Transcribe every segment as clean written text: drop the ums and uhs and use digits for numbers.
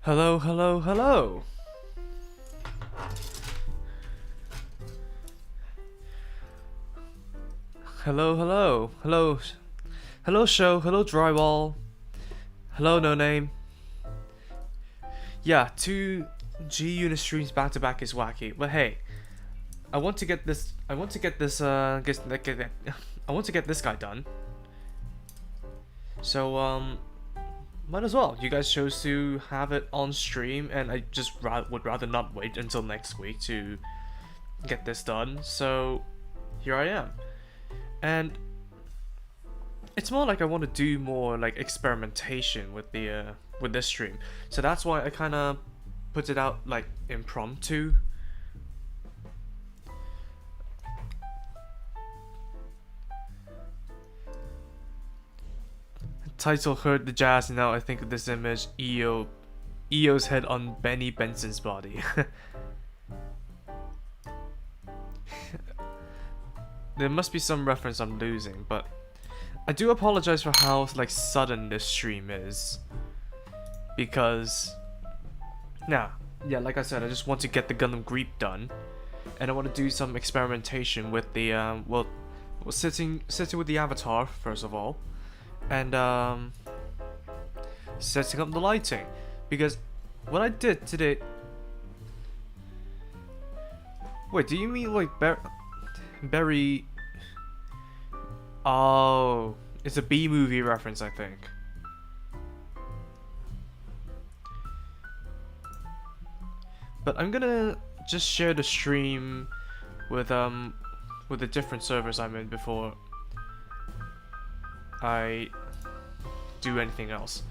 Hello, hello, hello. Hello, hello, hello. Hello, show. Hello, drywall. Hello, no name. Yeah, two G unit streams back to back is wacky. But hey, I want to get this. I want to get this. I want to get this guy done. So might as well. You guys chose to have it on stream, and I just would rather not wait until next week to get this done. So here I am, and it's more like I want to do more like experimentation with the with this stream. So that's why I kind of put it out like impromptu. Title heard the jazz, now I think of this image, EO's head on Benny Benson's body. There must be some reference I'm losing, but I do apologize for how like sudden this stream is. Because yeah, like I said, I just want to get the Gundam Greep done. And I want to do some experimentation with the well sitting with the avatar first of all. And setting up the lighting, because what I did today. Wait, do you mean like Barry? Oh, it's a B movie reference, I think. But I'm gonna just share the stream with the different servers I'm in before I do anything else,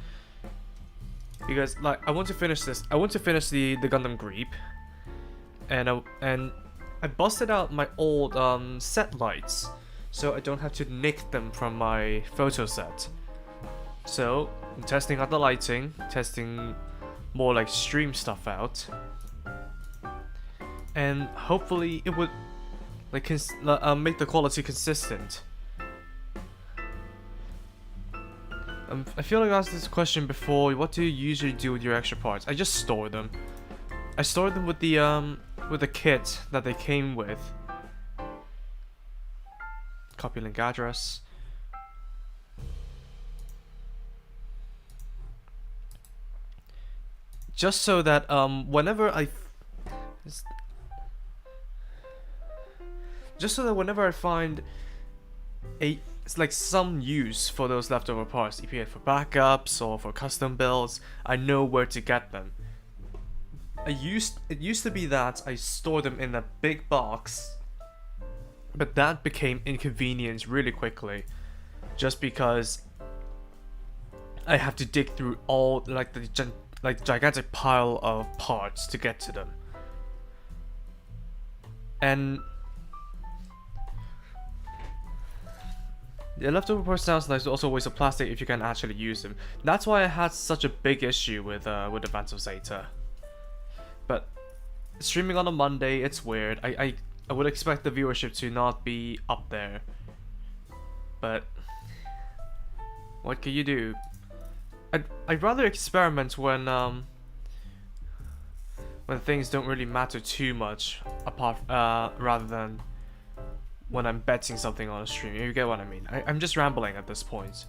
because like I want to finish this. I want to finish the Gundam Greep, and I busted out my old set lights, so I don't have to nick them from my photo set. So I'm testing out the lighting, testing more like stream stuff out, and hopefully it would like make the quality consistent. I feel like I asked this question before. What do you usually do with your extra parts? I just store them. I store them with the kit that they came with. Copy link address. Just so that whenever I find it's like some use for those leftover parts, be it for backups or for custom builds, I know where to get them. It used to be that I stored them in a big box, but that became inconvenient really quickly, just because I have to dig through all like the gigantic pile of parts to get to them. And the leftover parts sounds nice, but also a waste of plastic if you can actually use them. That's why I had such a big issue with the Phantom Zeta. But streaming on a Monday, it's weird. I would expect the viewership to not be up there. But what can you do? I'd rather experiment when things don't really matter too much, apart rather than when I'm betting something on a stream. You get what I mean? I'm just rambling at this point.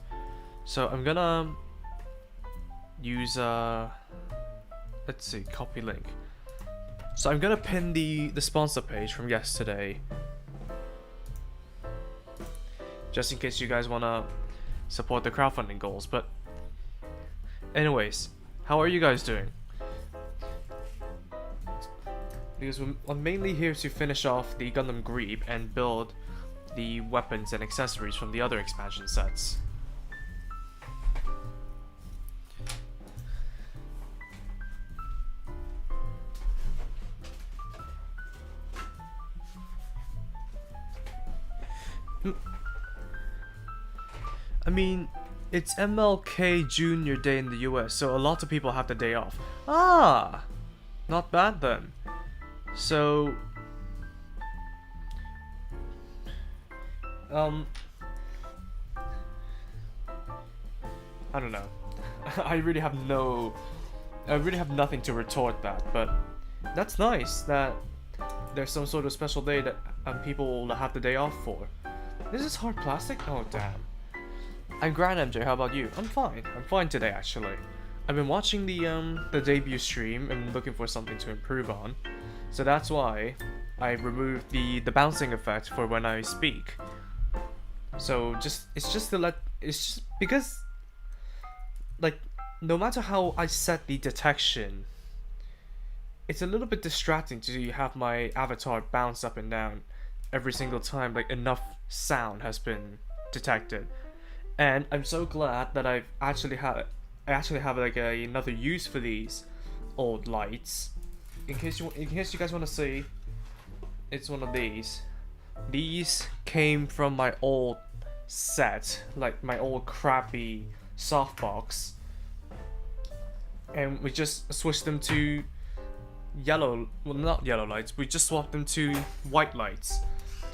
So I'm gonna use let's see, copy link. So I'm gonna pin the sponsor page from yesterday, just in case you guys wanna support the crowdfunding goals. But anyways, how are you guys doing? Because I'm mainly here to finish off the Gundam Greep and build the weapons and accessories from the other expansion sets. I mean, it's MLK Junior Day in the US, so a lot of people have the day off. Ah! Not bad then. So I don't know. I really have no I really have nothing to retort that, but that's nice that there's some sort of special day that people will have the day off for. This is hard plastic? Oh damn. I'm grand, MJ, how about you? I'm fine today actually. I've been watching the debut stream and looking for something to improve on. So that's why I removed the bouncing effect for when I speak. So it's just because like no matter how I set the detection, it's a little bit distracting to have my avatar bounce up and down every single time like enough sound has been detected. And I'm so glad that I actually have like another use for these old lights. In case you guys want to see, it's one of these. These came from my old set, like my old crappy softbox, and we just switched them to yellow. Well, not yellow lights. We just swapped them to white lights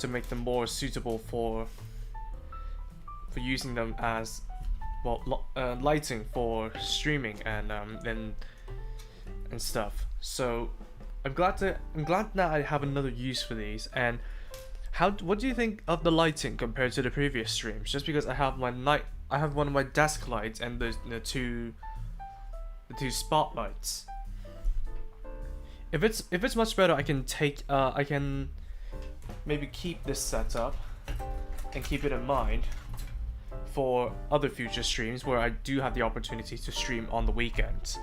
to make them more suitable for using them as lighting for streaming and stuff. So I'm glad that I have another use for these. And what do you think of the lighting compared to the previous streams? Just because I have one of my desk lights and the two spotlights. If it's much better, I can maybe keep this setup and keep it in mind for other future streams where I do have the opportunity to stream on the weekends.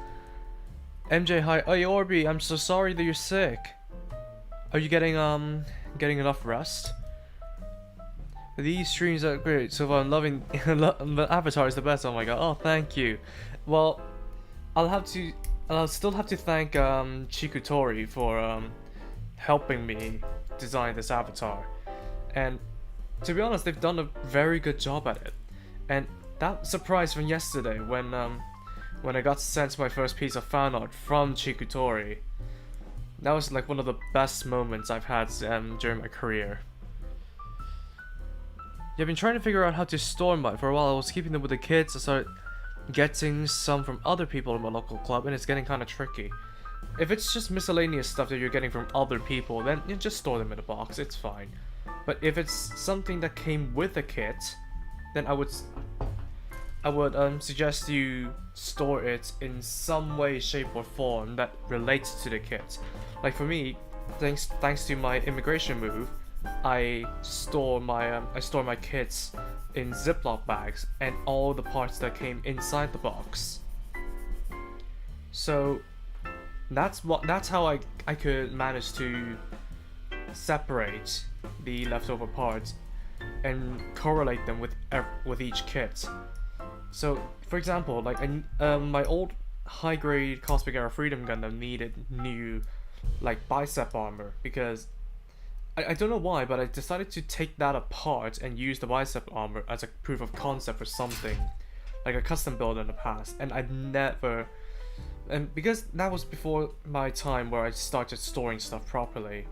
MJ, hi. Hey Orby, I'm so sorry that you're sick. Are you getting enough rest? These streams are great so far. I'm loving the avatar is the best. Oh my god. Oh, thank you. Well, I'll still have to thank Chikutori for helping me design this avatar. And to be honest, they've done a very good job at it. And that surprise from yesterday when I got sent my first piece of fan art from Chikutori, that was like one of the best moments I've had during my career. Yeah, I've been trying to figure out how to store mine. For a while I was keeping them with the kids. I started getting some from other people in my local club, and it's getting kind of tricky. If it's just miscellaneous stuff that you're getting from other people, then you just store them in a box, it's fine. But if it's something that came with the kit, then I would suggest you store it in some way, shape, or form that relates to the kit. Like for me, thanks to my immigration move, I store my kits in Ziploc bags and all the parts that came inside the box. So that's how I could manage to separate the leftover parts and correlate them with each kit. So, for example, like my old high-grade Cosmic Era Freedom Gundam needed new like bicep armor because I don't know why, but I decided to take that apart and use the bicep armor as a proof of concept for something like a custom build in the past, and because that was before my time where I started storing stuff properly,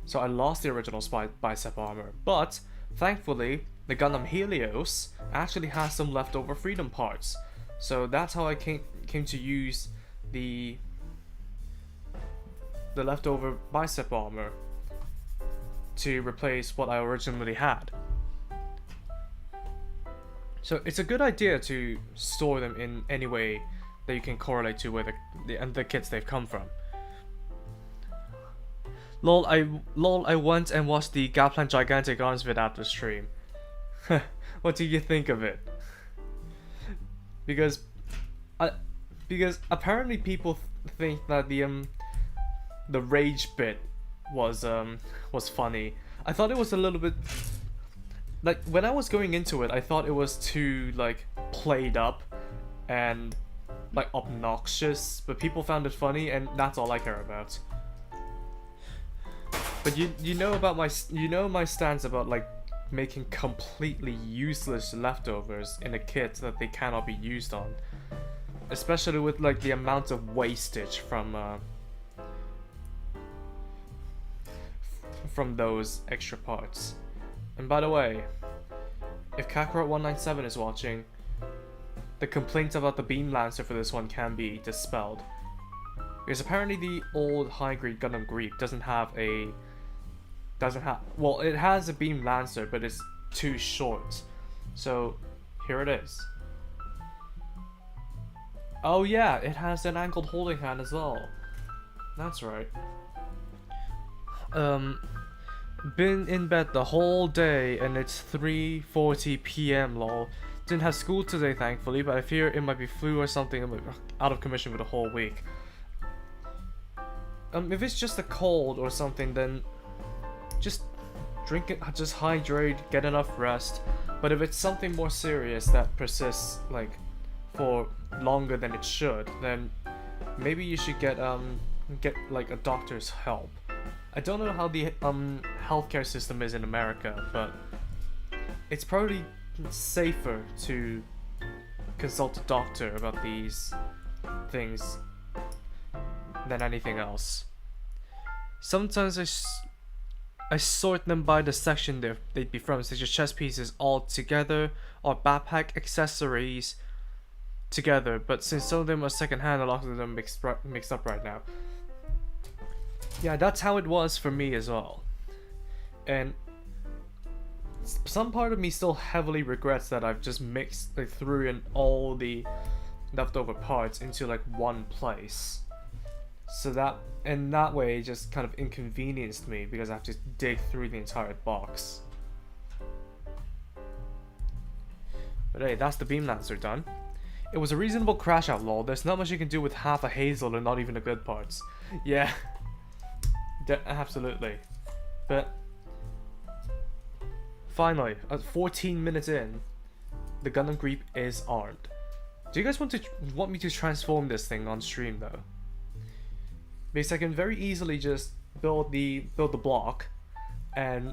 so I lost the original bicep armor. But thankfully, the Gundam Helios actually has some leftover Freedom parts, so that's how I came to use the leftover bicep armor to replace what I originally had. So it's a good idea to store them in any way that you can correlate to where the kits they've come from. Lol, I went and watched the Gunpla Gigantic Arms vid after stream. What do you think of it? Because apparently people think that the rage bit was funny. I thought it was a little bit like, when I was going into it, I thought it was too like played up and like obnoxious, but people found it funny, and that's all I care about. But you know my stance about like making completely useless leftovers in a kit that they cannot be used on, especially with like the amount of wastage from those extra parts. And by the way, if Kakarot197 is watching, the complaints about the beam lancer for this one can be dispelled. Because apparently the old high-grade Gundam Greek well, it has a beam lancer, but it's too short. So here it is. Oh yeah, it has an angled holding hand as well. That's right. Been in bed the whole day and it's 3:40 p.m. lol. Didn't have school today thankfully, but I fear it might be flu or something. I'm out of commission for the whole week. If it's just a cold or something, then just drink it, just hydrate, get enough rest. But if it's something more serious that persists like for longer than it should, then maybe you should get like a doctor's help. I don't know how the healthcare system is in America, but it's probably safer to consult a doctor about these things than anything else. Sometimes I sort them by the section they'd be from, such as chest pieces all together or backpack accessories together, but since some of them are secondhand, a lot of them mixed up right now. Yeah, that's how it was for me as well. And some part of me still heavily regrets that I've just threw in all the leftover parts into like one place. So that way it just kind of inconvenienced me because I have to dig through the entire box. But hey, that's the beam lancer done. It was a reasonable crash out lol. There's not much you can do with half a hazel and not even the good parts. Yeah. Absolutely. But finally, at 14 minutes in, the Gundam Greep is armed. Do you guys want me to transform this thing on stream though? Because I can very easily just build the block and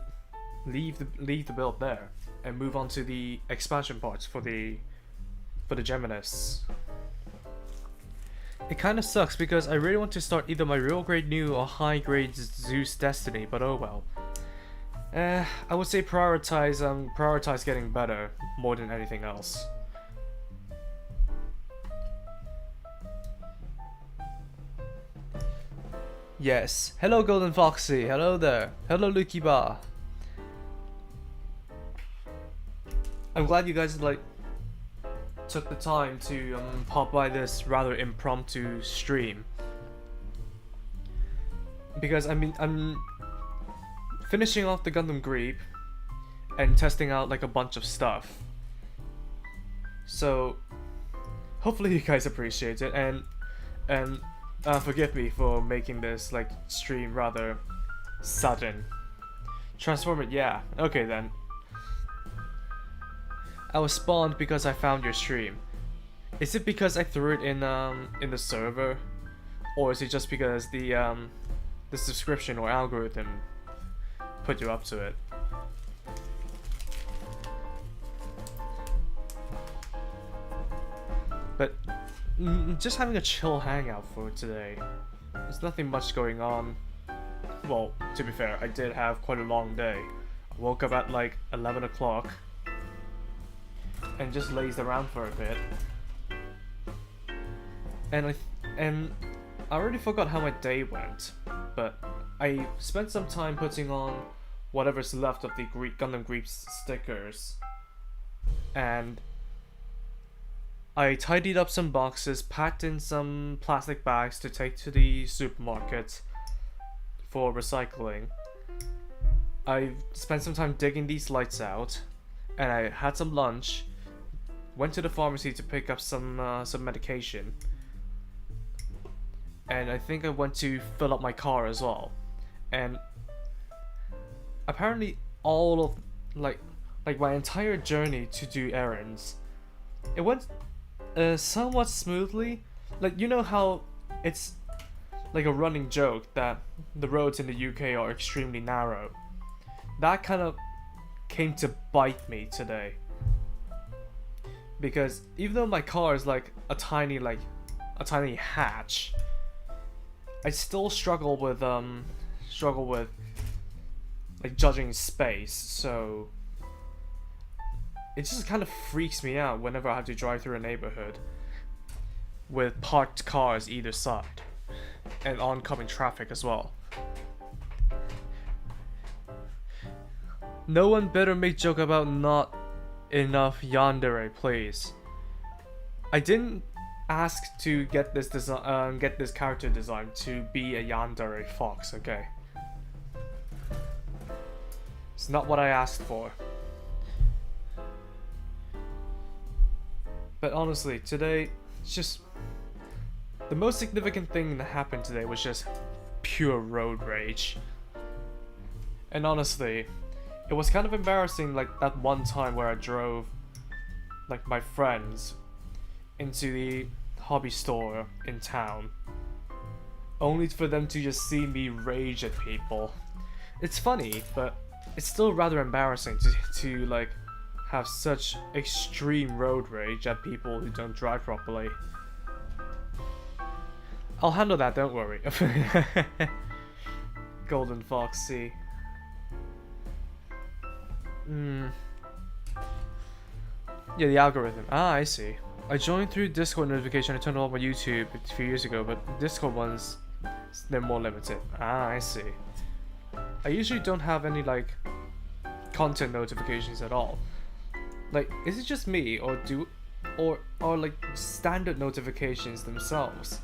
leave the build there and move on to the expansion parts for the Geminis. It kind of sucks because I really want to start either my real grade new or high grade Zeus Destiny, but oh well. I would say prioritize getting better more than anything else. Yes. Hello Golden Foxy. Hello there. Hello Lucky Bar. I'm glad you guys like took the time to pop by this rather impromptu stream. Because I'm finishing off the Gundam Greep and testing out like a bunch of stuff. So hopefully you guys appreciate it and forgive me for making this like stream rather sudden. Transform it, yeah. Okay then. I was spawned because I found your stream. Is it because I threw it in the server, or is it just because the subscription or algorithm put you up to it? But just having a chill hangout for today. There's nothing much going on. Well, to be fair, I did have quite a long day. I woke up at like 11 o'clock and just lazed around for a bit. And I already forgot how my day went, but I spent some time putting on whatever's left of the Gundam Greep stickers, and I tidied up some boxes, packed in some plastic bags to take to the supermarket for recycling. I spent some time digging these lights out, and I had some lunch, went to the pharmacy to pick up some medication, and I think I went to fill up my car as well. And apparently all of like my entire journey to do errands, it went somewhat smoothly. Like, you know how it's like a running joke that the roads in the UK are extremely narrow? That kind of came to bite me today. Because even though my car is like a tiny hatch, I still struggle with like judging space. So it just kind of freaks me out whenever I have to drive through a neighborhood with parked cars either side. and oncoming traffic as well. No one better make joke about not enough yandere, please. I didn't ask to get this character design to be a yandere fox, okay? It's not what I asked for. But honestly, today, it's just... the most significant thing that happened today was just pure road rage. And honestly, it was kind of embarrassing, like that one time where I drove like my friends into the hobby store in town, only for them to just see me rage at people. It's funny, but it's still rather embarrassing to like have such extreme road rage at people who don't drive properly. I'll handle that, don't worry. Golden Foxy. Yeah, the algorithm. Ah, I see. I joined through Discord notification. I turned off my YouTube a few years ago, but Discord ones, they're more limited. Ah, I see. I usually don't have any like content notifications at all. Like, is it just me, or are like standard notifications themselves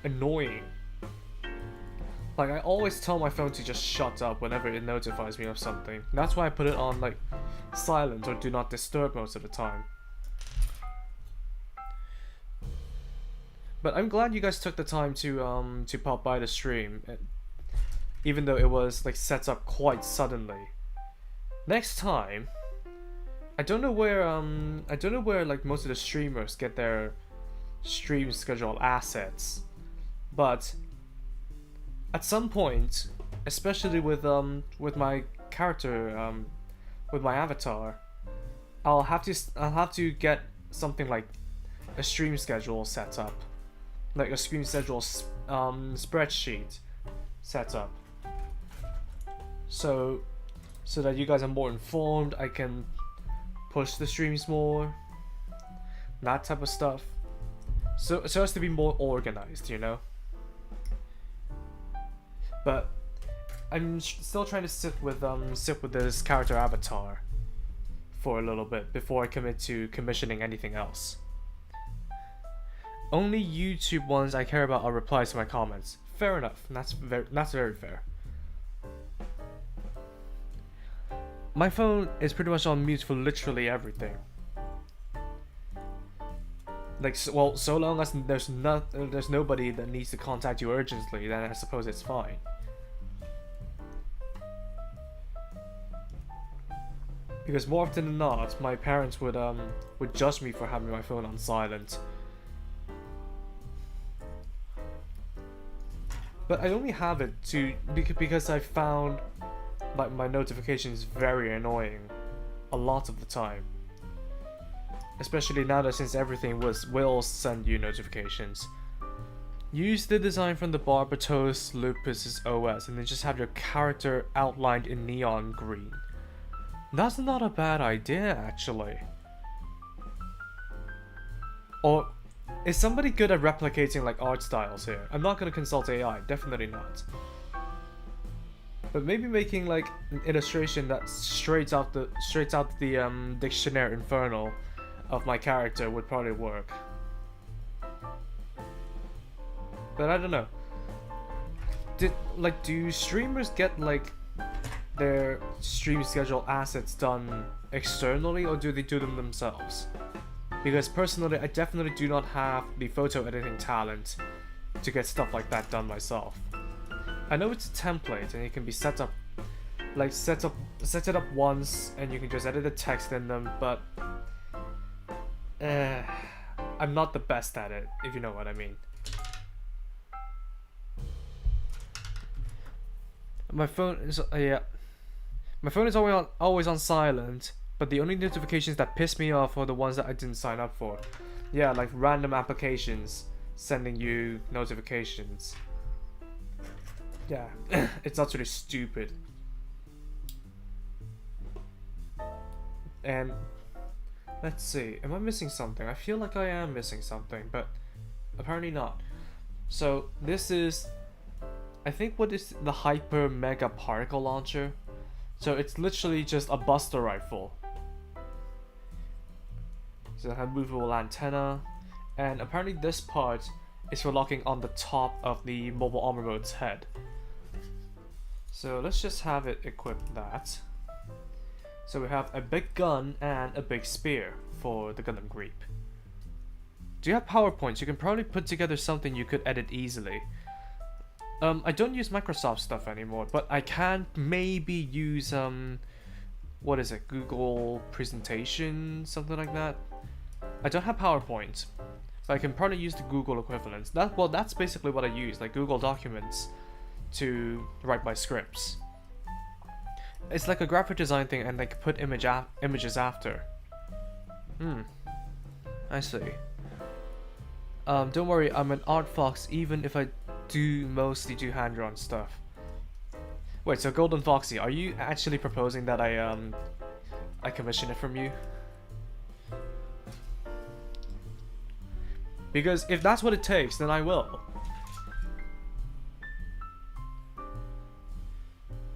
annoying? Like, I always tell my phone to just shut up whenever it notifies me of something. That's why I put it on like silent or do not disturb most of the time. But I'm glad you guys took the time to pop by the stream, even though it was like set up quite suddenly. Next time, I don't know where like most of the streamers get their stream schedule assets, but at some point, especially with my character, with my avatar, I'll have to get something like a stream schedule set up, like a stream schedule spreadsheet set up, so that you guys are more informed. I can push the streams more, that type of stuff, so as to be more organized, you know. But I'm still trying to sit with this character avatar for a little bit before I commit to commissioning anything else. Only YouTube ones I care about are replies to my comments. Fair enough. That's very fair. My phone is pretty much on mute for literally everything. Like, well, so long as there's nobody that needs to contact you urgently, then I suppose it's fine. Because more often than not, my parents would judge me for having my phone on silent. But I only have it because I found like my notifications very annoying a lot of the time. Especially now that since everything will send you notifications. Use the design from the Barbatos Lupus's OS and then just have your character outlined in neon green. That's not a bad idea, actually. Or is somebody good at replicating like art styles here? I'm not gonna consult AI, definitely not. But maybe making like an illustration that's straight out the Dictionary Infernal of my character would probably work. But I don't know. Do streamers get like their stream schedule assets done externally, or do they do them themselves? Because personally, I definitely do not have the photo editing talent to get stuff like that done myself. I know it's a template and it can be set it up once and you can just edit the text in them, but I'm not the best at it, if you know what I mean. My phone is My phone is always on silent, but the only notifications that piss me off are the ones that I didn't sign up for. Yeah, like random applications sending you notifications. Yeah, it's utterly stupid. And let's see, am I missing something? I feel like I am missing something, but apparently not. So this is, I think, what is the Hyper Mega Particle Launcher. So it's literally just a buster rifle. So it has movable antenna, and apparently this part is for locking on the top of the mobile armor mode's head. So let's just have it equip that. So we have a big gun and a big spear for the Gundam Creep. Do you have PowerPoints? You can probably put together something you could edit easily. I don't use Microsoft stuff anymore, but I can maybe use what is it, Google Presentation, something like that. I don't have PowerPoint, but I can probably use the Google equivalent. That's basically what I use, like Google Documents, to write my scripts. It's like a graphic design thing, and like put images after. I see. Don't worry, I'm an art fox, even if I mostly do hand-drawn stuff. Wait, so Golden Foxy, are you actually proposing that I commission it from you? Because if that's what it takes, then I will.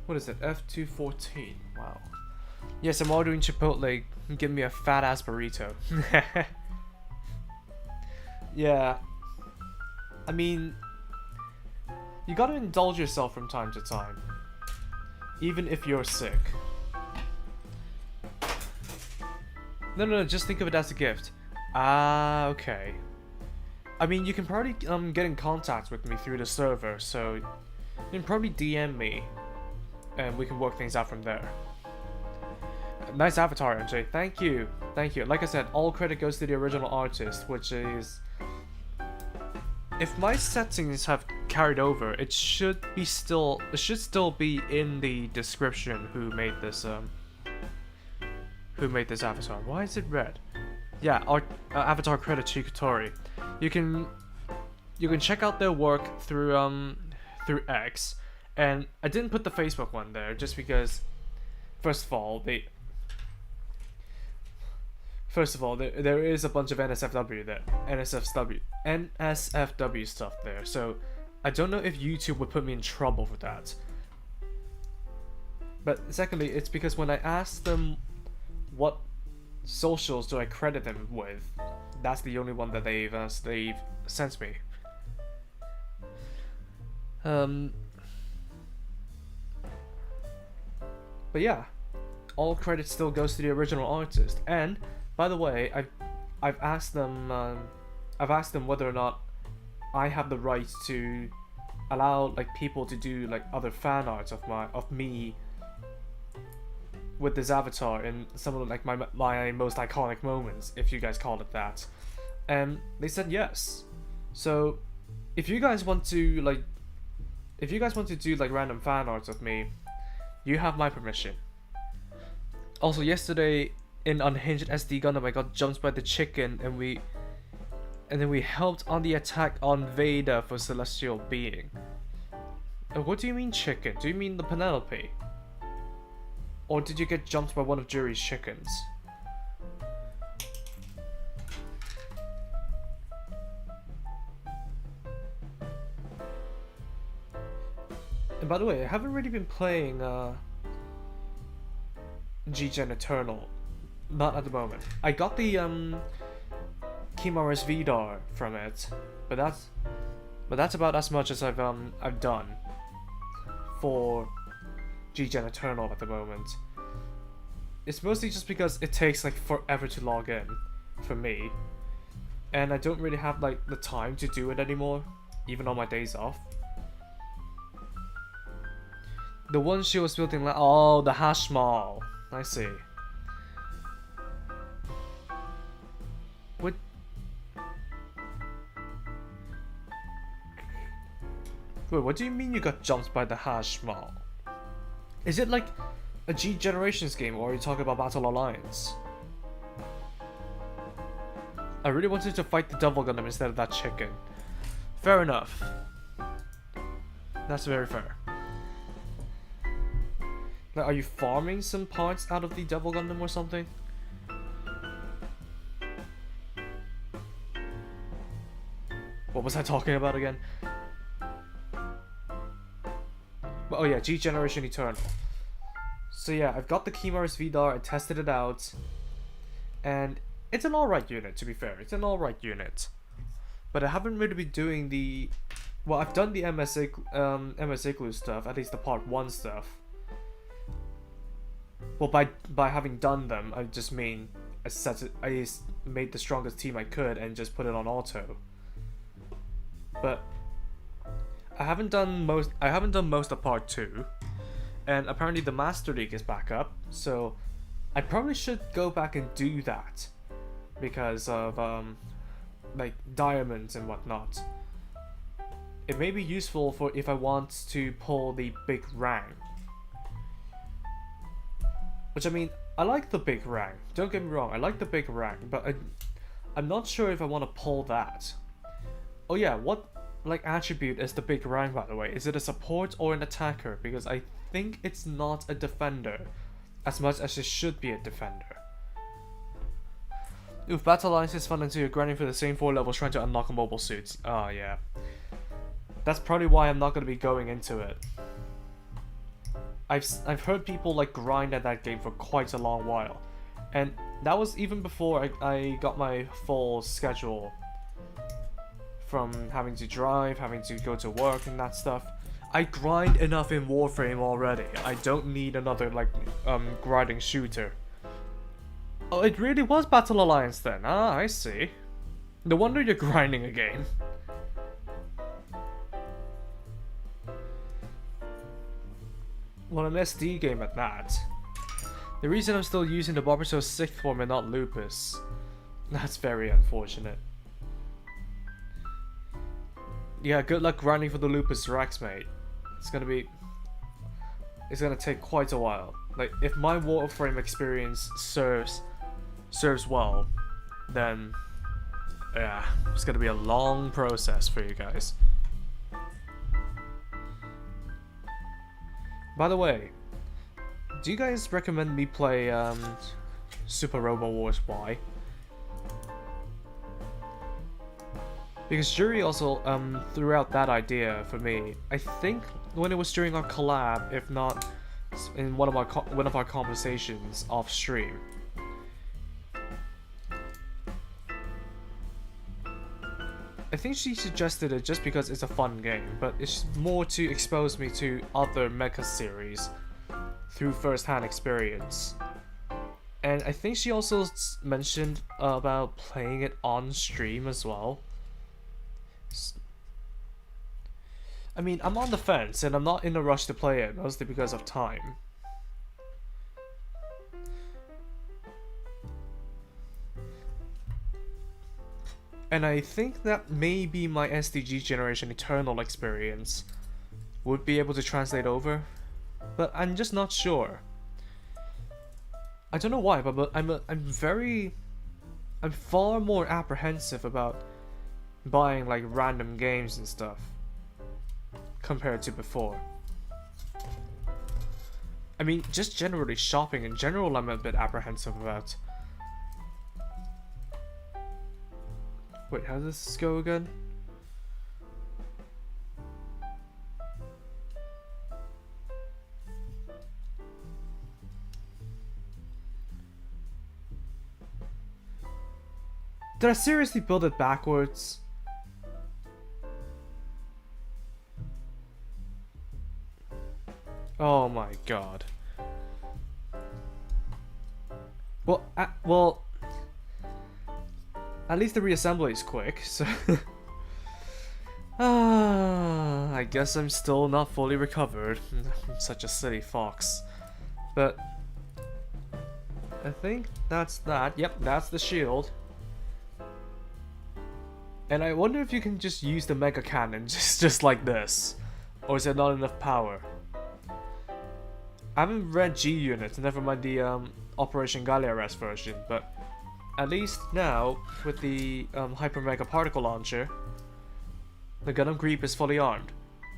What is it? F214. Wow. Yes, I'm ordering Chipotle. Give me a fat ass burrito. Yeah. I mean, you gotta indulge yourself from time to time. Even if you're sick. No, just think of it as a gift. Ah, okay. I mean, you can probably get in contact with me through the server, so you can probably DM me, and we can work things out from there. Nice avatar, MJ. Thank you. Thank you. Like I said, all credit goes to the original artist, which is... If my settings have carried over, it should still be in the description who made this avatar. Why is it red? Yeah, our avatar credit to Kotori. You can check out their work through X, and I didn't put the Facebook one there just because first of all there is a bunch of NSFW stuff there, so I don't know if YouTube would put me in trouble for that. But secondly, it's because when I asked them what socials do I credit them with, that's the only one that they've sent me. But yeah, all credit still goes to the original artist. And by the way, I've asked them whether or not I have the right to allow like people to do like other fan arts of me with this avatar in some of like my most iconic moments, if you guys call it that. And they said yes. So if you guys want to do like random fan arts of me, you have my permission. Also, yesterday in Unhinged SD Gundam, I got jumped by the chicken, and then we helped on the attack on Veda for Celestial Being. What do you mean chicken? Do you mean the Penelope? Or did you get jumped by one of Jury's chickens? And by the way, I haven't really been playing G-Gen Eternal. Not at the moment. I got the Kimura's Vidar from it, but that's about as much as I've done for G-Gen Eternal at the moment. It's mostly just because it takes like forever to log in for me, and I don't really have like the time to do it anymore, even on my days off. The one she was building, like, oh, the hash mall. I see. What? Wait, what do you mean you got jumped by the hash mall? Is it like a G Generations game, or are you talking about Battle Alliance? I really wanted to fight the Double Gundam instead of that chicken. Fair enough. That's very fair. Like, are you farming some parts out of the Double Gundam or something? What was I talking about again? Oh yeah, G Generation Eternal. So yeah, I've got the Chimaris VDAR, I tested it out, and it's an alright unit, to be fair. It's an alright unit. But I haven't really been doing the... Well, I've done the MS Igloo stuff, at least the part 1 stuff. Well, by having done them, I just mean I made the strongest team I could and just put it on auto. But I haven't done most of part 2, and apparently the Master League is back up, so I probably should go back and do that because of like diamonds and whatnot. It may be useful for if I want to pull the big rank. Which, I mean, I like the big rank. Don't get me wrong, I like the big rank, but I'm not sure if I want to pull that. Oh yeah, what like attribute is the big rank, by the way? Is it a support or an attacker? Because I think it's not a defender as much as it should be a defender. Oof, Battle Alliance is fun until you're grinding for the same 4 levels trying to unlock mobile suits. Oh yeah. That's probably why I'm not going to be going into it. I've heard people like grind at that game for quite a long while. And that was even before I got my full schedule. From having to drive, having to go to work and that stuff. I grind enough in Warframe already. I don't need another like grinding shooter. Oh, it really was Battle Alliance then. Ah, I see. No wonder you're grinding again. Well, an SD game at that. The reason I'm still using the Barbershop 6th form and not Lupus. That's very unfortunate. Yeah, good luck grinding for the Lupus Rex, mate. It's gonna take quite a while. Like, if my Warframe experience serves well, then yeah, it's gonna be a long process for you guys. By the way, do you guys recommend me play Super Robo Wars Y? Because Jury also threw out that idea for me. I think when it was during our collab, if not in one of our conversations off stream. I think she suggested it just because it's a fun game, but it's more to expose me to other mecha series through first-hand experience. And I think she also mentioned about playing it on stream as well. I mean, I'm on the fence and I'm not in a rush to play it, mostly because of time. And I think that maybe my SDG Generation Eternal experience would be able to translate over, but I'm just not sure. I don't know why, but I'm far more apprehensive about buying like random games and stuff compared to before. I mean, just generally shopping in general, I'm a bit apprehensive about. Wait, how does this go again? Did I seriously build it backwards? Oh my god. Well, at least the reassembly is quick, so... I guess I'm still not fully recovered. I'm such a silly fox. But... I think that's that. Yep, that's the shield. And I wonder if you can just use the Mega Cannon just like this. Or is there not enough power? I haven't read G units, never mind the Operation Galliares version, but at least now, with the Hyper Mega Particle Launcher, the Gundam Creep is fully armed.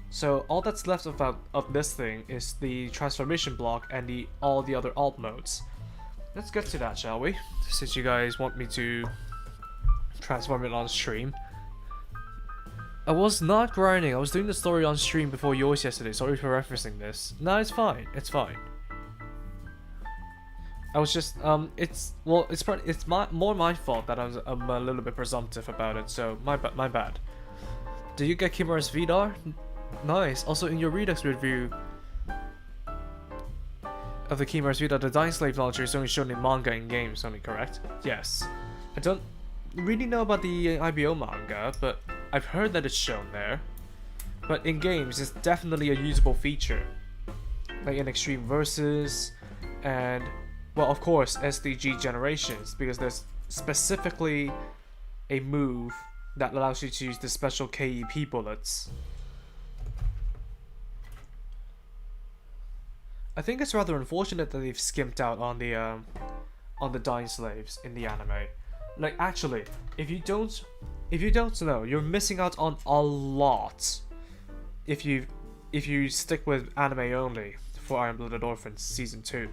So all that's left of this thing is the transformation block and all the other alt modes. Let's get to that, shall we? Since you guys want me to transform it on stream. I was not grinding. I was doing the story on stream before yours yesterday. Sorry for referencing this. No, it's fine. It's fine. I was just it's more my fault that I'm a little bit presumptive about it. So my bad. Did you get Kimura's Vidar? Nice. Also, in your Redux review of the Kimura's Vidar, the Dying Slave launcher is only shown in manga and games only, correct? Yes. I don't really know about the IBO manga, but I've heard that it's shown there. But in games, it's definitely a usable feature. Like in Extreme Versus, and, well, of course, SDG Generations, because there's specifically a move that allows you to use the special KEP bullets. I think it's rather unfortunate that they've skimped out on the Dying Slaves in the anime. Like, actually, if you don't know, you're missing out on a lot if you stick with anime only for Iron Blooded Orphans Season 2.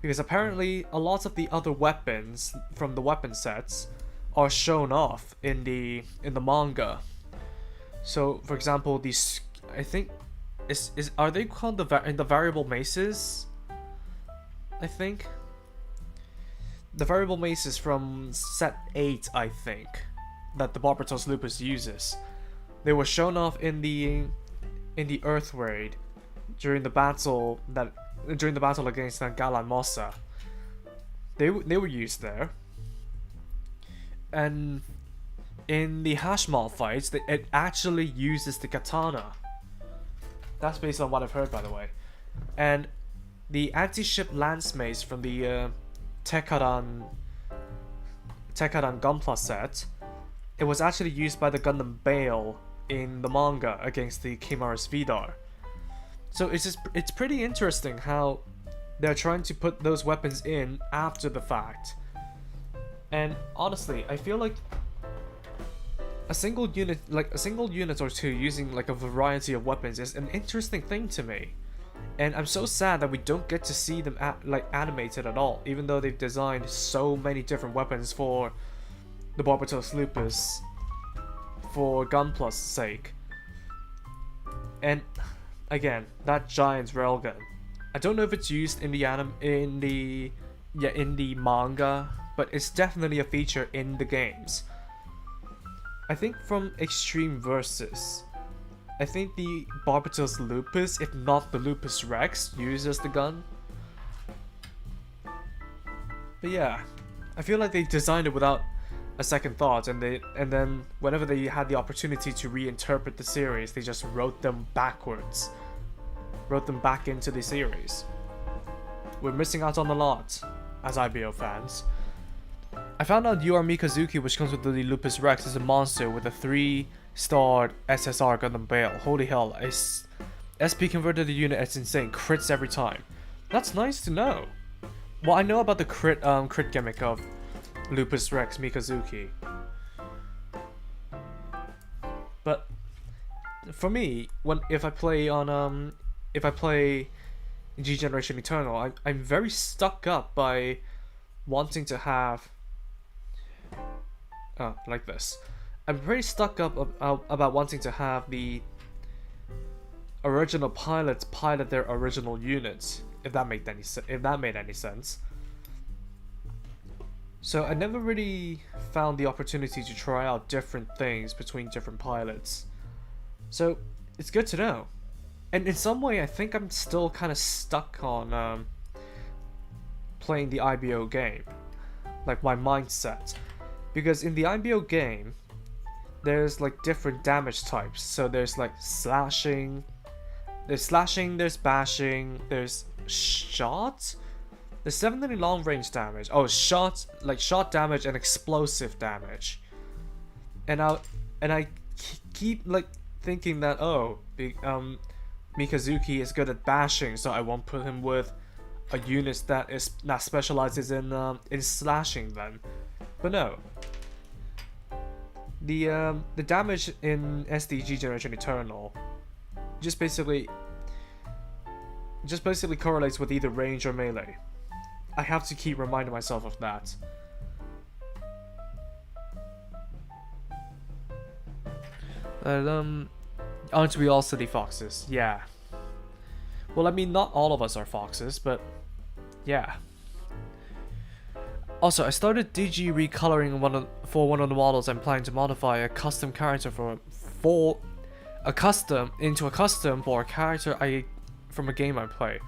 Because apparently a lot of the other weapons from the weapon sets are shown off in the manga. So, for example, these, I think, are they called the variable maces? I think the variable maces from set 8, I think, that the Barbatos Lupus uses. They were shown off in the Earth Raid during the battle against Galan Mossa. They were used there. And in the Hashmal fights, it actually uses the katana. That's based on what I've heard, by the way. And the anti-ship lance mace from the Tekkadan gunpla set, it was actually used by the Gundam Bale in the manga against the Kimura's Vidar. So it's pretty interesting how they're trying to put those weapons in after the fact. And honestly, I feel like a single unit or two using like a variety of weapons is an interesting thing to me. And I'm so sad that we don't get to see them animated at all, even though they've designed so many different weapons for the Barbatos Lupus for Gunpla's sake. And again, that giant railgun, I don't know if it's used in the manga, but it's definitely a feature in the games. I think from Extreme Versus, I think the Barbatos Lupus, if not the Lupus Rex, uses the gun. But yeah, I feel like they designed it without a second thought, and then whenever they had the opportunity to reinterpret the series, they just wrote them backwards. Wrote them back into the series. We're missing out on a lot, as IBO fans. I found out UR Mikazuki, which comes with the Lupus Rex, is a monster with a 3-star SSR Gundam Bale. Holy hell, SP converted the unit, it's insane. Crits every time. That's nice to know. Well, I know about the crit gimmick of Lupus Rex Mikazuki. But for me, if I play G Generation Eternal, I'm very stuck up by wanting to have like this. I'm pretty stuck up about wanting to have the original pilots pilot their original units, if that made any sense. So I never really found the opportunity to try out different things between different pilots. So it's good to know. And in some way, I think I'm still kind of stuck on playing the IBO game, like my mindset, because in the IBO game, there's like different damage types. So there's like slashing, there's bashing, there's shot. There's definitely long range damage. Oh, shot damage and explosive damage. And I keep like thinking that Mikazuki is good at bashing, so I won't put him with a unit that specializes in slashing then. But no. The damage in SDG Generation Eternal just basically correlates with either range or melee. I have to keep reminding myself of that. Aren't we all city foxes? Yeah. Well, I mean, not all of us are foxes, but yeah. Also, I started DG recoloring for one of the models I'm planning to modify a custom character for a custom for a character from a game I play.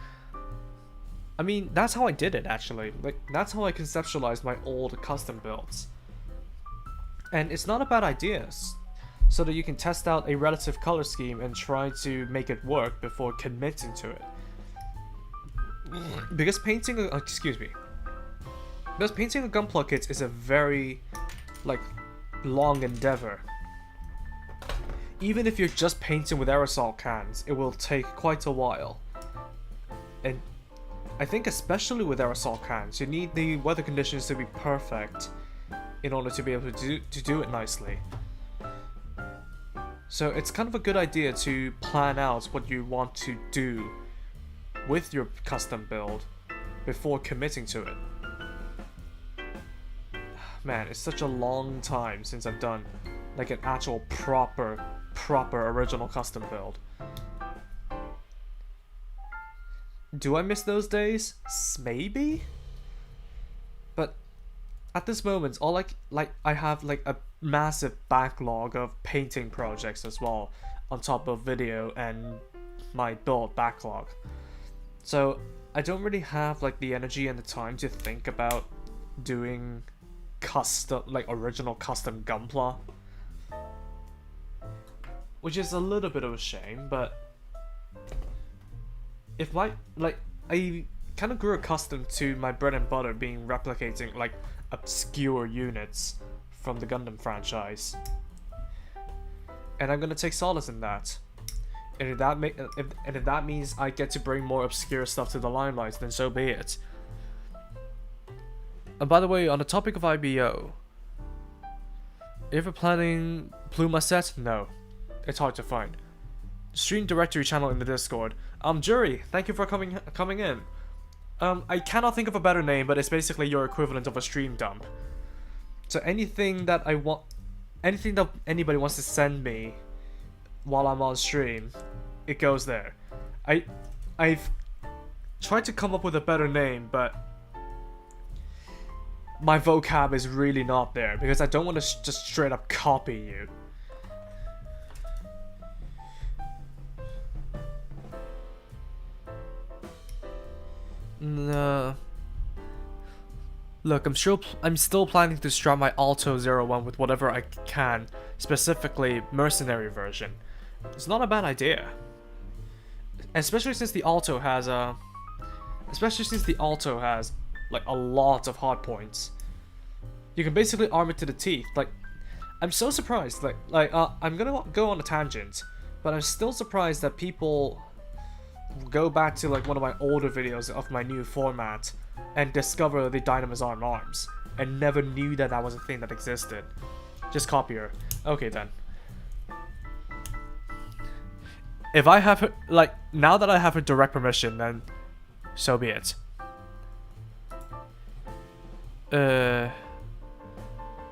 I mean, that's how I did it actually. Like, that's how I conceptualized my old custom builds. And it's not a bad idea, so that you can test out a relative color scheme and try to make it work before committing to it. Because painting a gunpla kit is a very, like, long endeavor. Even if you're just painting with aerosol cans, it will take quite a while. And I think especially with aerosol cans, you need the weather conditions to be perfect in order to be able to do it nicely. So it's kind of a good idea to plan out what you want to do with your custom build before committing to it. Man, it's such a long time since I've done like an actual proper original custom build. Do I miss those days? Maybe? But at this moment, I have like a massive backlog of painting projects as well, on top of video and my build backlog. So I don't really have like the energy and the time to think about doing original custom gunpla, which is a little bit of a shame. But if I kind of grew accustomed to my bread and butter being replicating like obscure units from the Gundam franchise, and I'm gonna take solace in that. And if that means I get to bring more obscure stuff to the limelight, then so be it. And by the way, on the topic of IBO, ever planning Pluma set? No, it's hard to find. Stream directory channel in the Discord. Jury, thank you for coming in. I cannot think of a better name, but it's basically your equivalent of a stream dump. So anything that anybody wants to send me while I'm on stream, it goes there. I've tried to come up with a better name, but my vocab is really not there because I don't want to just straight up copy you. No. Look, I'm still planning to strap my Alto 01 with whatever I can, specifically mercenary version. It's not a bad idea. Especially since the Alto has like a lot of hard points. You can basically arm it to the teeth. Like, I'm so surprised. I'm gonna go on a tangent, but I'm still surprised that people go back to like one of my older videos of my new format and discover the Dynamis Arm arms and never knew that that was a thing that existed. Just copy her. Okay then. If I have her, like, now that I have her direct permission, then so be it.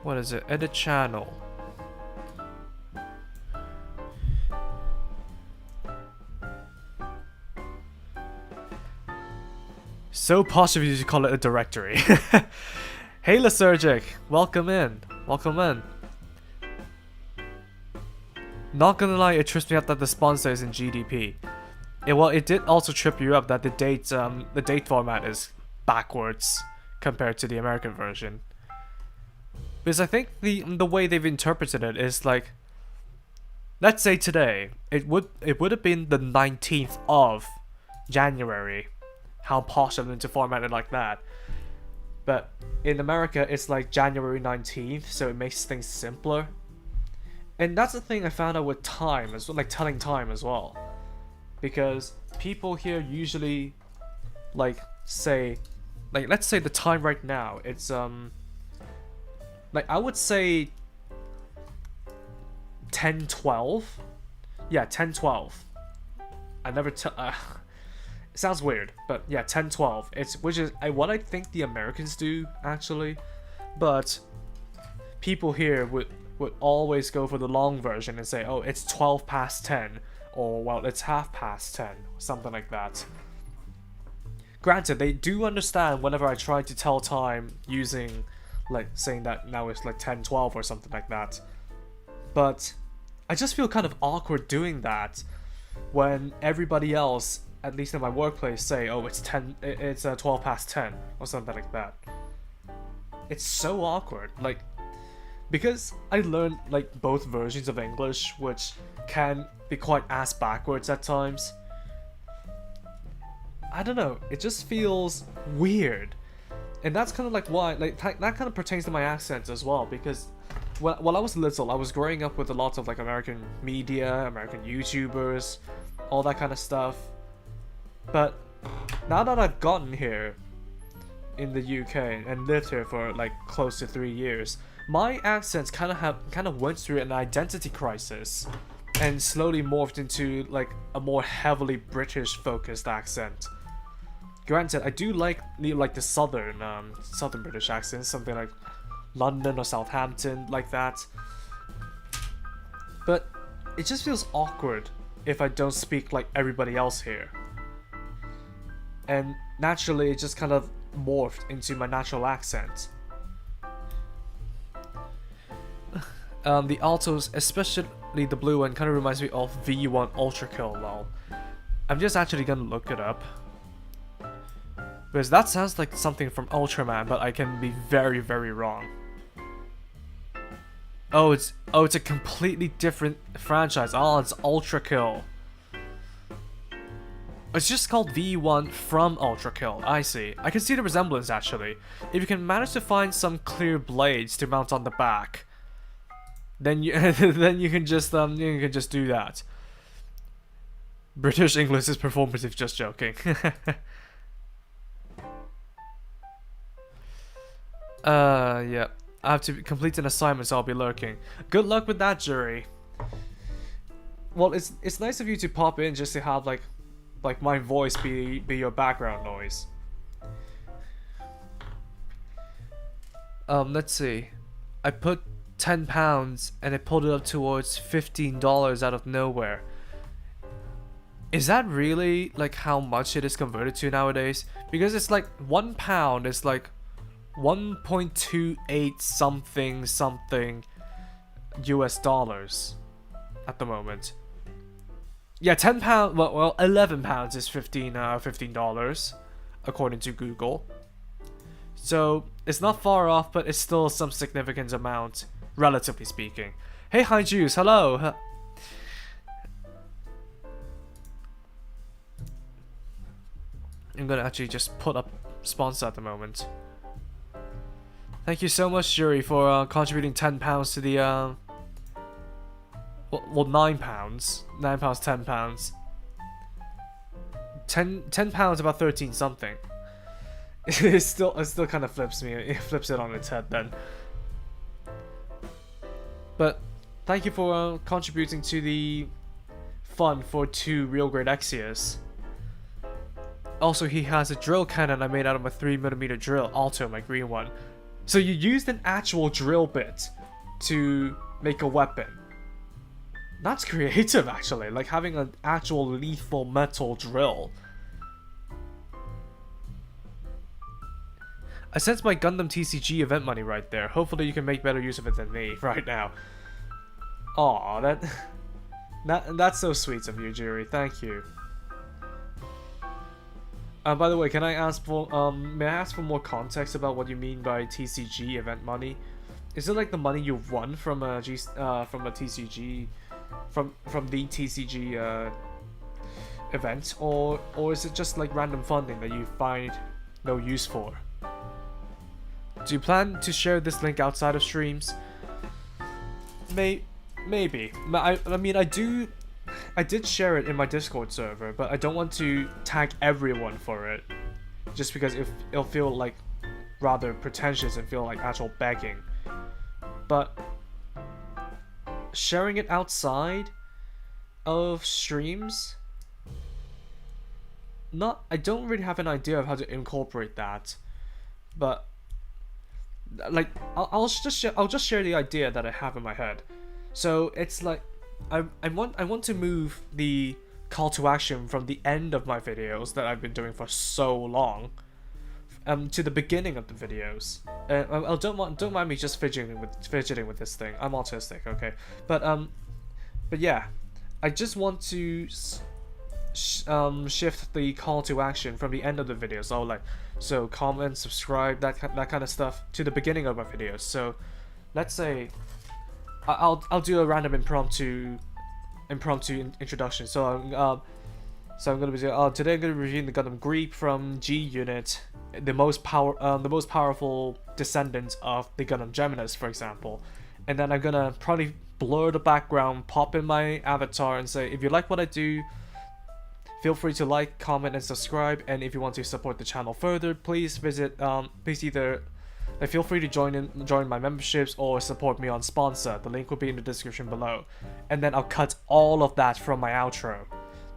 What is it? Edit channel. So posh of you to call it a directory. Hey Lysergic, welcome in. Welcome in. Not gonna lie, it trips me up that the sponsor is in GDP. Well, it did also trip you up that the date format is backwards compared to the American version. Because I think the way they've interpreted it is like, let's say today, it would have been the 19th of January. How posh of them to format it like that. But in America, it's like January 19th, so it makes things simpler. And that's the thing I found out with time, as well, like telling time as well. Because people here usually, like, say, like, let's say the time right now, it's, like, I would say 10:12. Yeah, 10:12. I never tell, it sounds weird, but yeah, 10:12. Which is what I think the Americans do, actually. But people here would always go for the long version and say, oh, it's 12 past 10, or well, it's half past 10, something like that. Granted, they do understand whenever I try to tell time using, like, saying that now it's like 10:12 or something like that. But I just feel kind of awkward doing that when everybody else, at least in my workplace, say, oh, it's 12 past 10 or something like that. It's so awkward, like, because I learned like both versions of English, which can be quite ass backwards at times. I don't know, it just feels weird. And that's kind of like why, like, that kind of pertains to my accent as well, because while I was little, I was growing up with a lot of like American media, American YouTubers, all that kind of stuff. But now that I've gotten here in the UK and lived here for like close to 3 years, my accents kind of went through an identity crisis and slowly morphed into like a more heavily British focused accent. Granted, I do like the southern British accents, something like London or Southampton, like that. But it just feels awkward if I don't speak like everybody else here. And naturally, it just kind of morphed into my natural accent. The altos, especially the blue one, kind of reminds me of V1 Ultra Kill, lol. I'm just actually gonna look it up, because that sounds like something from Ultraman, but I can be very, very wrong. Oh, it's a completely different franchise. Oh, it's Ultra Kill. It's just called V1 from Ultra Kill. I see. I can see the resemblance actually. If you can manage to find some clear blades to mount on the back, then you then you can just do that. British English is performative. Just joking. Yeah. I have to complete an assignment, so I'll be lurking. Good luck with that, jury. Well, it's nice of you to pop in just to have like my voice be your background noise. Let's see. I put £10 and it pulled it up towards $15 out of nowhere. Is that really like how much it is converted to nowadays? Because it's like £1 is like 1.28 something US dollars at the moment. Yeah, £10. Well, £11 is $15 according to Google. So it's not far off, but it's still some significant amount, relatively speaking. Hey, hi Juice, hello. I'm gonna actually just put up sponsor at the moment. Thank you so much, Jury, for contributing £10 to the well, £9, £9, £10. £10 about 13 something. It still kind of flips me. It flips it on its head then. But thank you for contributing to the fund for 2 real grade Exius. Also, he has a drill cannon I made out of a 3mm drill, Alto, my green one. So you used an actual drill bit to make a weapon. That's creative, actually, like having an actual lethal metal drill. I sense my Gundam TCG event money right there. Hopefully you can make better use of it than me right now. Aw, that's so sweet of you, Jiri. Thank you. By the way, can I ask for may I ask for more context about what you mean by TCG event money? Is it like the money you won from a TCG, from the TCG event, or is it just like random funding that you find no use for? Do you plan to share this link outside of streams? Maybe. I mean, I did share it in my Discord server, but I don't want to tag everyone for it, just because it'll feel like rather pretentious and feel like actual begging. But sharing it outside of streams, I don't really have an idea of how to incorporate that, but like I'll just share the idea that I have in my head. So it's like I want to move the call to action from the end of my videos that I've been doing for so long, to the beginning of the videos. Don't mind me just fidgeting with this thing. I'm autistic, okay? But yeah, I just want to shift the call to action from the end of the video. So comment, subscribe, that kind of stuff, to the beginning of my videos. So let's say I'll do a random impromptu introduction. So I'm gonna be today I'm gonna be reviewing the Gundam Greep from G Unit, the most powerful descendant of the Gundam Geminis, for example. And then I'm gonna probably blur the background, pop in my avatar, and say, if you like what I do, feel free to like, comment, and subscribe. And if you want to support the channel further, please either feel free to join my memberships or support me on sponsor. The link will be in the description below. And then I'll cut all of that from my outro,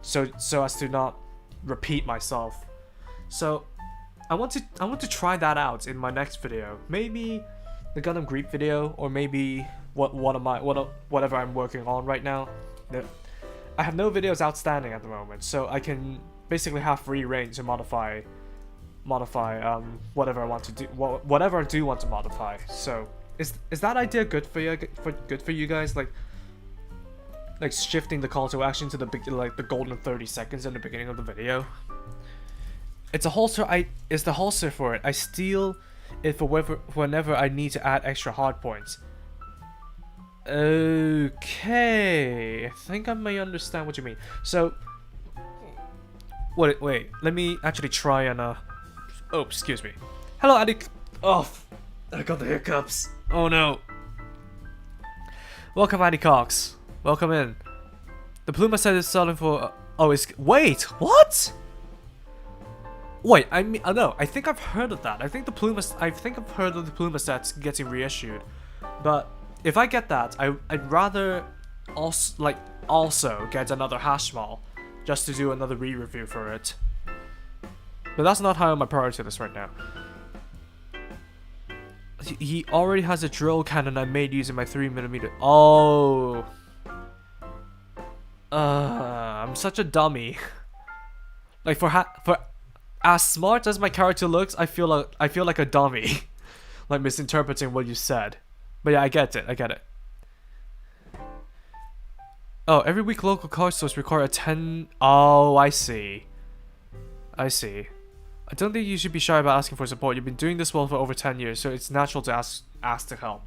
so as to not repeat myself. So I want to try that out in my next video. Maybe the Gundam Greep video, or maybe whatever I'm working on right now. I have no videos outstanding at the moment, so I can basically have free reign to modify whatever I want to do, whatever I do want to modify. So is that idea good for you guys? Like shifting the call to action to the golden 30 seconds in the beginning of the video. It's a holster. It's the holster for it. I steal it for whenever I need to add extra hard points. Okay, I think I may understand what you mean. So, wait, let me actually try and oh, excuse me. Hello, Addy. Oh, I got the hiccups. Oh no. Welcome, Addy Cox. Welcome in. The Pluma set is selling for. Wait, what? Wait, I mean, no. I think I've heard of that. I think I've heard of the Pluma sets getting reissued, but if I get that, I'd rather also get another Hashmal, just to do another re-review for it. But that's not high on my priority list right now. He already has a drill cannon I made using my 3mm. Oh. I'm such a dummy. Like for as smart as my character looks, I feel like a dummy. Like misinterpreting what you said. But yeah, I get it. Oh, every week local card stores require a 10... Oh, I see. I don't think you should be shy about asking for support. You've been doing this well for over 10 years, so it's natural to ask to help.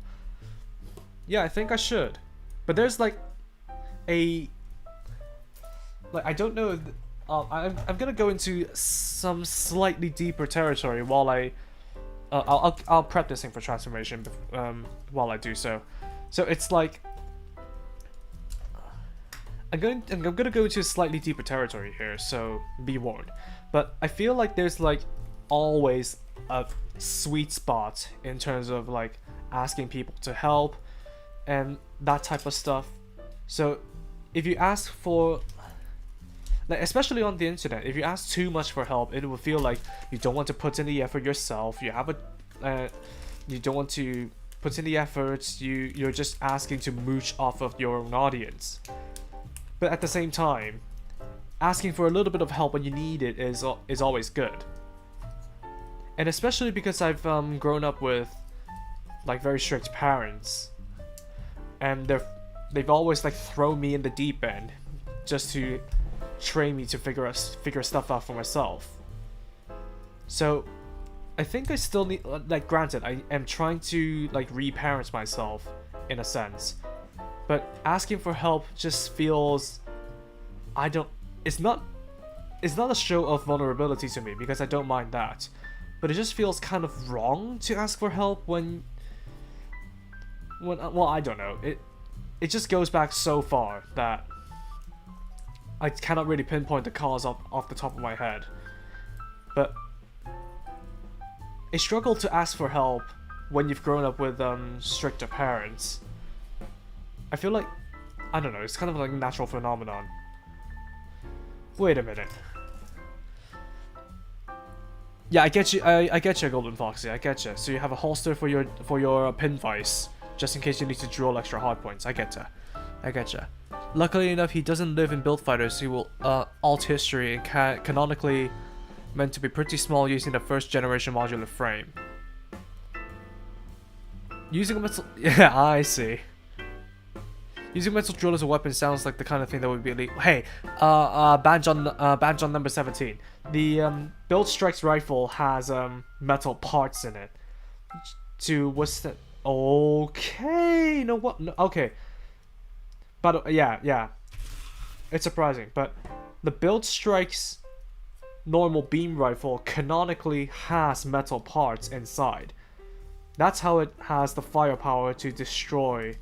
Yeah, I think I should. But there's I don't know... I'm gonna go into some slightly deeper territory while I'll prep this thing for transformation while I do so. So it's like I'm gonna go into slightly deeper territory here, so be warned. But I feel like there's always a sweet spot in terms of asking people to help and that type of stuff. So if you ask for especially on the internet, if you ask too much for help, it will feel like you don't want to put in the effort yourself. You don't want to put in the efforts. You're just asking to mooch off of your own audience. But at the same time, asking for a little bit of help when you need it is always good. And especially because I've grown up with very strict parents, and they've always thrown me in the deep end just to train me to figure stuff out for myself. So I think I still need, granted, I am trying to reparent myself in a sense, but asking for help just feels, it's not a show of vulnerability to me, because I don't mind that, but it just feels kind of wrong to ask for help when well, I don't know, it just goes back so far that I cannot really pinpoint the cause off the top of my head. But a struggle to ask for help when you've grown up with stricter parents, I feel like, I don't know, it's kind of a natural phenomenon. Wait a minute. Yeah, I get you. I get you, Golden Foxy. I get you. So you have a holster for your pin vise, just in case you need to draw extra hard points. I get you. I get you. Luckily enough, he doesn't live in build fighters. He will alt history and canonically meant to be pretty small using the first generation modular frame. Using a metal. Yeah, I see. Using metal drill as a weapon sounds like the kind of thing that would be illegal. Hey, Banjon number 17. The Build Strikes rifle has metal parts in it to withstand. Okay, no what? No, okay, but yeah, it's surprising. But the Build Strikes normal beam rifle canonically has metal parts inside. That's how it has the firepower to destroy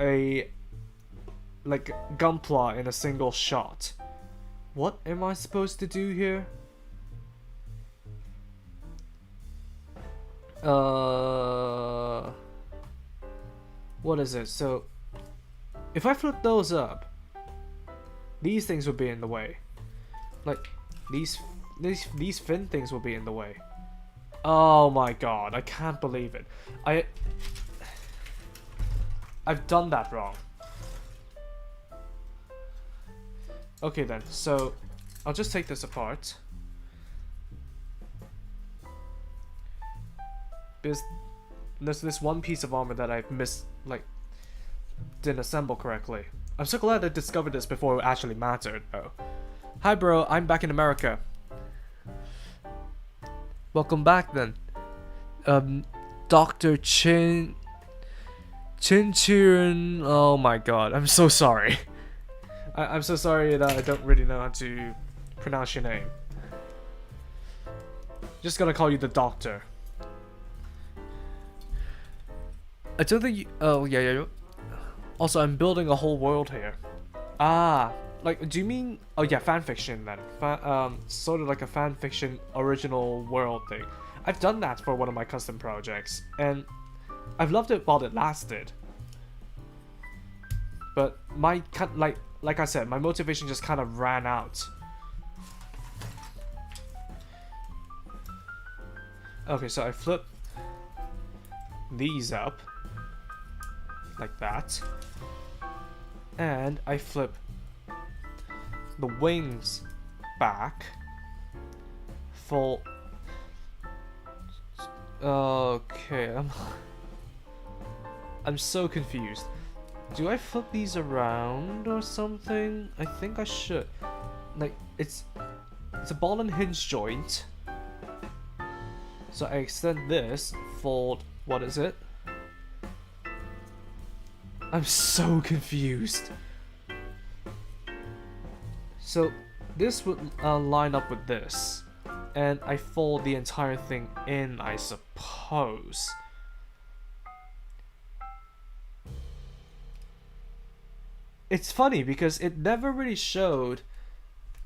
a like gunpla in a single shot. What am I supposed to do here? What is it? So if I flip those up, these things would be in the way. Like these fin things will be in the way. Oh my god, I can't believe it. I've done that wrong. Okay then, so I'll just take this apart. Because there's this one piece of armor that I've missed, like, didn't assemble correctly. I'm so glad I discovered this before it actually mattered, though. Hi bro, I'm back in America. Welcome back then. Dr. Chin... oh my god, I'm so sorry. I'm so sorry that I don't really know how to pronounce your name. Just gonna call you the doctor. I don't think you... Oh, yeah. Also, I'm building a whole world here. Ah, like, do you mean... Oh yeah, fanfiction then. Sort of like a fanfiction original world thing. I've done that for one of my custom projects, and I've loved it while it lasted. But my like I said, my motivation just kind of ran out. Okay, so I flip these up like that, and I flip the wings back. Full. Okay, I'm so confused. Do I flip these around or something? I think I should. Like, it's a ball and hinge joint. So I extend this, fold, what is it? I'm so confused. So this would line up with this, and I fold the entire thing in, I suppose. It's funny because it never really showed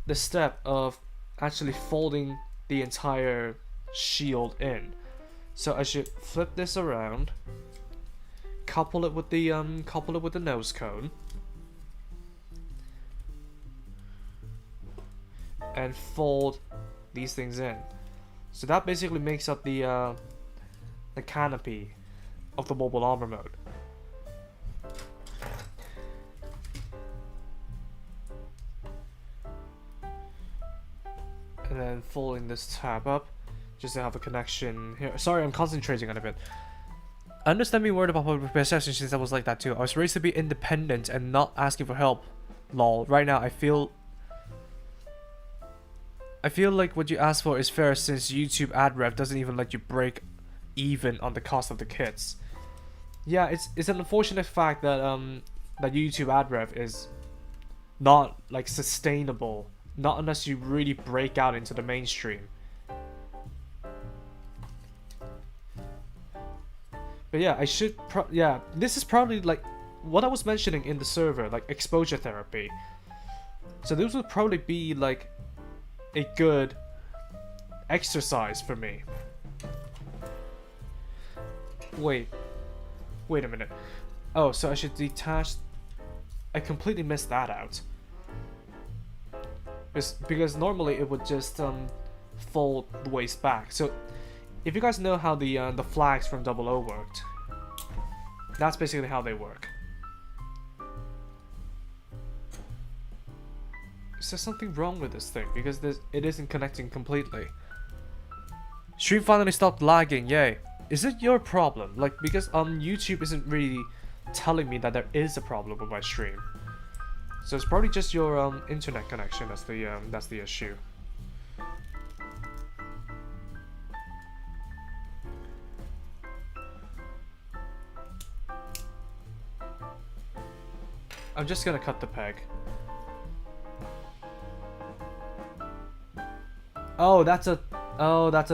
the step of actually folding the entire shield in. So I should flip this around, couple it with the nose cone, and fold these things in. So that basically makes up the canopy of the mobile armor mode. And then folding this tab up just to have a connection here. Sorry, I'm concentrating on a bit. I understand being worried about public perception since I was like that too. I was raised to be independent and not asking for help. Lol. Right now I feel like what you ask for is fair since YouTube ad rev doesn't even let you break even on the cost of the kits. Yeah, it's an unfortunate fact that that YouTube ad rev is not like sustainable. Not unless you really break out into the mainstream. But yeah, I should this is probably like what I was mentioning in the server, like exposure therapy. So this would probably be like a good exercise for me. Wait a minute. Oh, so I should detach. I completely missed that out. Because normally it would just fold the waist back. So if you guys know how the flags from 00 worked, that's basically how they work. Is there something wrong with this thing? Because it isn't connecting completely. Stream finally stopped lagging, yay. Is it your problem? Like, because YouTube isn't really telling me that there is a problem with my stream. So it's probably just your internet connection that's the issue. I'm just gonna cut the peg. Oh, that's a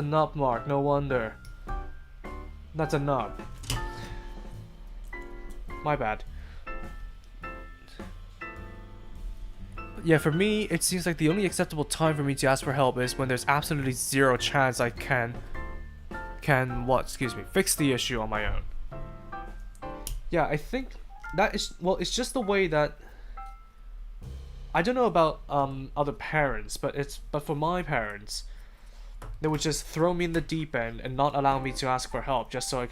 nub mark. No wonder. That's a nub. My bad. Yeah, for me, it seems like the only acceptable time for me to ask for help is when there's absolutely zero chance I can fix the issue on my own. Yeah, I think that is, well, it's just the way that, I don't know about other parents, but for my parents, they would just throw me in the deep end and not allow me to ask for help just to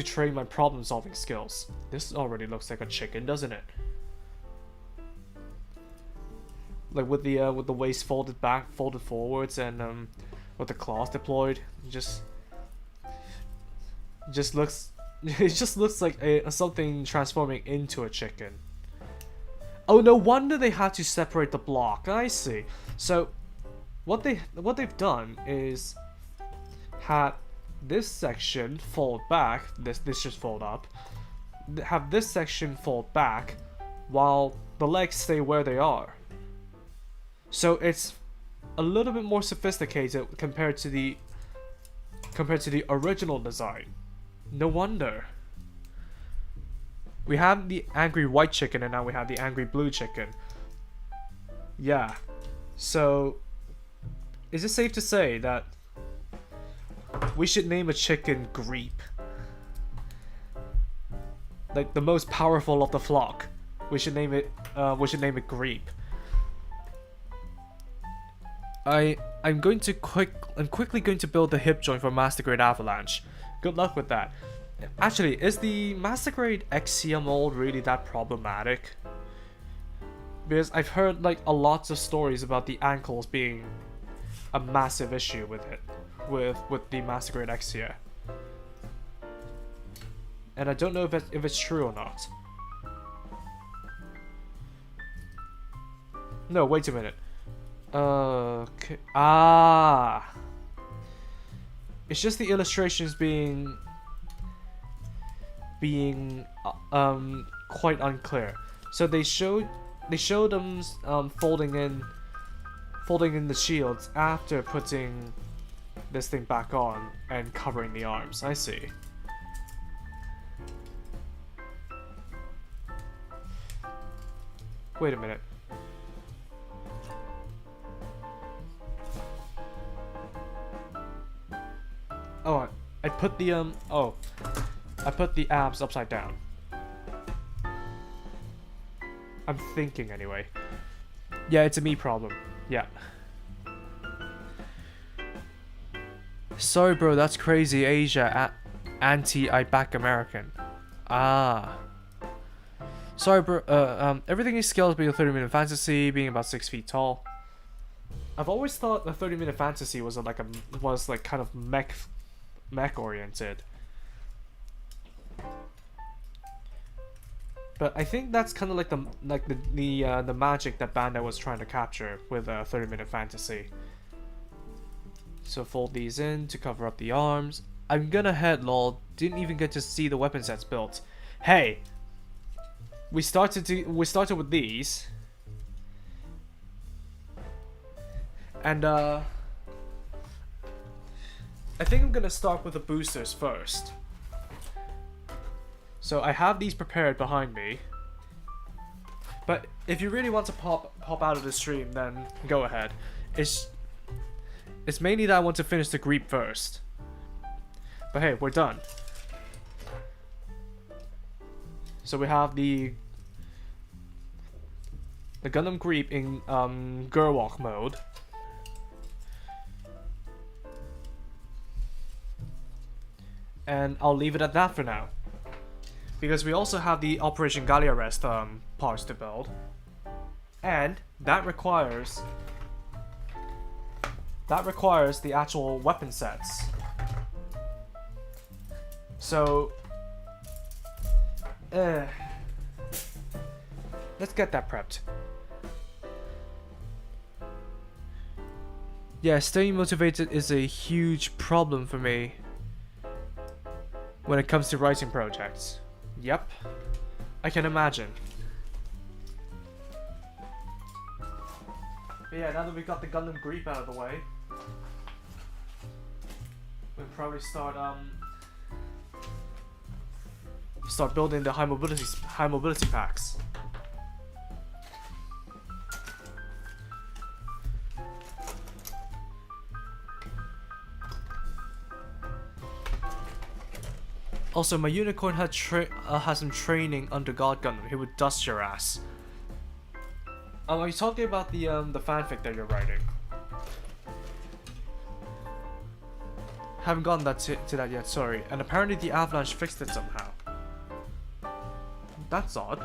train my problem solving skills. This already looks like a chicken, doesn't it? Like with the waist folded back, folded forwards, and with the claws deployed, it just looks like something transforming into a chicken. Oh, no wonder they had to separate the block. I see. So what they've done is had this section fold back, this just fold up, have this section fold back while the legs stay where they are. So it's a little bit more sophisticated compared to the original design. No wonder. We have the angry white chicken and now we have the angry blue chicken. Yeah. So is it safe to say that we should name a chicken Greep? Like the most powerful of the flock. We should name it Greep. I'm quickly going to build the hip joint for Master Grade Avalanche. Good luck with that. Actually, is the Master Grade Exia mold really that problematic? Because I've heard like a lots of stories about the ankles being a massive issue with it, with the Master Grade Exia. And I don't know if it's true or not. No, wait a minute. Okay. Ah. It's just the illustrations being quite unclear. So they showed them folding in the shields after putting this thing back on and covering the arms. I see. Wait a minute. Oh, I put the abs upside down. I'm thinking anyway. Yeah, it's a me problem. Yeah. Sorry, bro, that's crazy. Asia, I back American. Ah. Sorry, bro. Everything is scaled being a 30-minute fantasy, being about 6 feet tall. I've always thought the 30-minute fantasy was like kind of mech oriented. But I think that's kind of like the magic that Bandai was trying to capture with 30-minute fantasy. So fold these in to cover up the arms. I'm gonna head, lol. Didn't even get to see the weapon sets built. Hey, we started with these, and I think I'm gonna start with the boosters first. So I have these prepared behind me. But if you really want to pop out of the stream, then go ahead. It's mainly that I want to finish the Greep first. But hey, we're done. So we have the Gundam Greep in Gerwalk mode. And I'll leave it at that for now. Because we also have the Operation Galliarest parts to build. And that requires the actual weapon sets. So let's get that prepped. Yeah, staying motivated is a huge problem for me when it comes to writing projects. Yep, I can imagine. But yeah, now that we've got the Gundam Greep out of the way, we'll probably start building the high mobility packs. Also, my unicorn had some training under God Gundam. He would dust your ass. Are you talking about the fanfic that you're writing? Haven't gotten to that yet. Sorry. And apparently the Avalanche fixed it somehow. That's odd.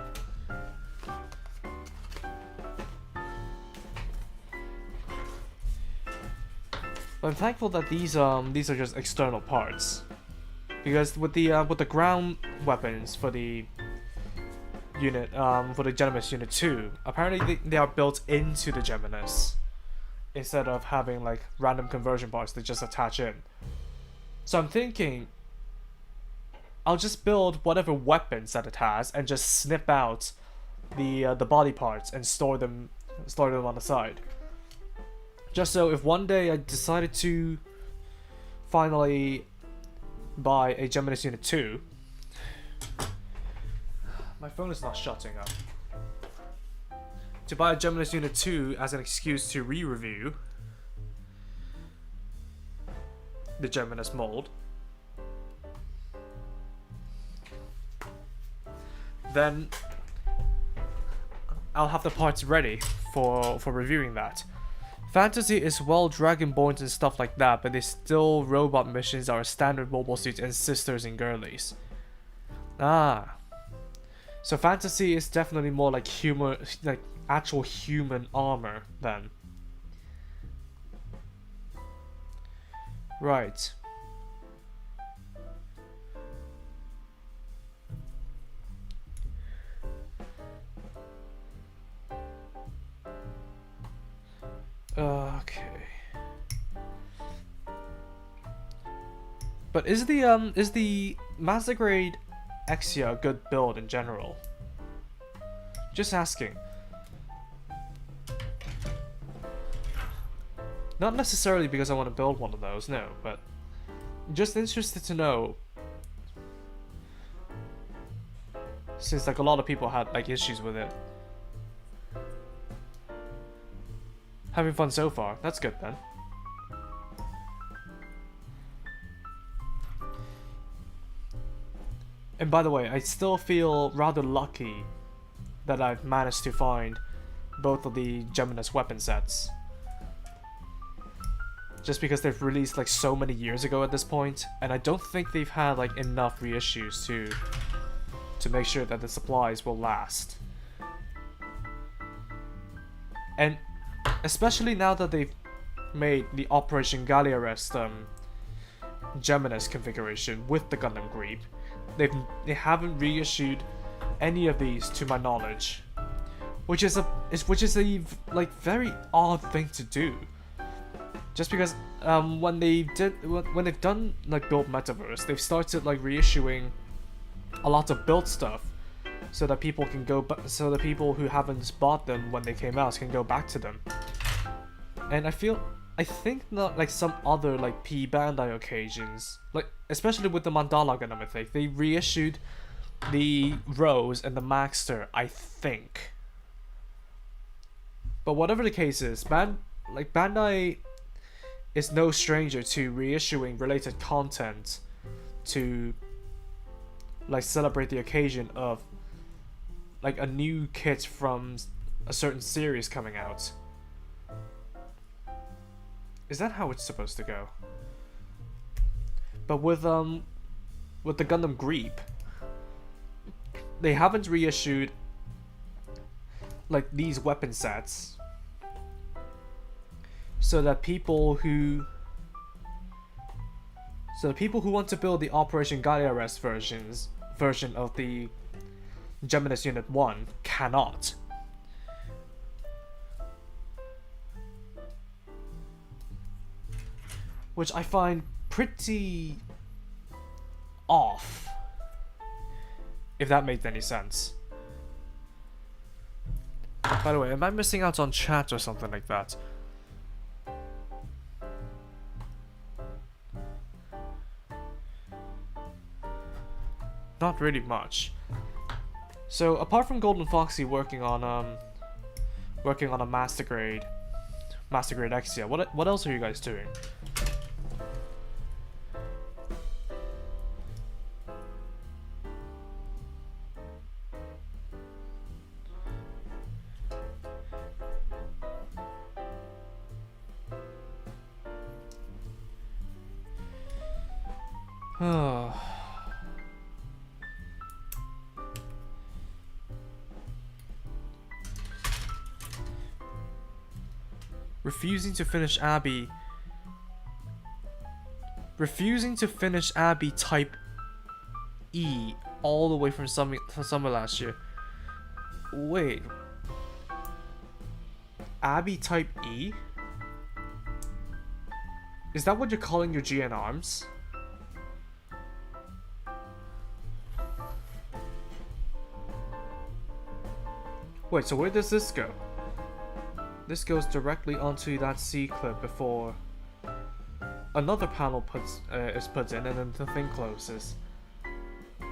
But I'm thankful that these are just external parts. Because with the ground weapons for the unit, for the Geminis Unit 2, apparently they are built into the Geminis instead of having like random conversion parts that just attach in. So I'm thinking I'll just build whatever weapons that it has and just snip out the body parts and store them on the side. Just so if one day I decided to finally buy a Geminis Unit 2. My phone is not shutting up. To buy a Geminis Unit 2 as an excuse to re-review the Geminis mold, then I'll have the parts ready for reviewing that. Fantasy is well dragonborns and stuff like that, but they still robot missions are standard mobile suits and sisters and girlies. Ah. So fantasy is definitely more like actual human armor then. Right. Okay. But is the Master Grade Exia a good build in general? Just asking. Not necessarily because I want to build one of those, no, but just interested to know. Since like a lot of people had like issues with it. Having fun so far. That's good then. And by the way, I still feel rather lucky that I've managed to find both of the Geminis weapon sets. Just because they've released like so many years ago at this point, and I don't think they've had like enough reissues to make sure that the supplies will last. And especially now that they've made the Operation Galliarest Geminis configuration with the Gundam Greep, they haven't reissued any of these to my knowledge, which is a like very odd thing to do. Just because when they've done like Build Metaverse, they've started like reissuing a lot of build stuff, so that people can so the people who haven't bought them when they came out can go back to them. And I think not like some other like P Bandai occasions, like especially with the Mandala Gundam, I think they reissued the Rose and the Maxter, I think. But whatever the case is, Bandai is no stranger to reissuing related content to like celebrate the occasion of like a new kit from a certain series coming out. Is that how it's supposed to go? But with with the Gundam Greep, they haven't reissued like these weapon sets, so that people who want to build the Operation Gaia Arrest version of the Geminis Unit 1 cannot. Which I find pretty off, if that makes any sense. By the way, am I missing out on chat or something like that? Not really much. So apart from Golden Foxy working on a Master Grade Exia, what else are you guys doing? Refusing to finish Abby Type E all the way from summer last year. Wait. Abby Type E? Is that what you're calling your GN arms? Wait, so where does this go? This goes directly onto that C clip before another panel is put in, and then the thing closes.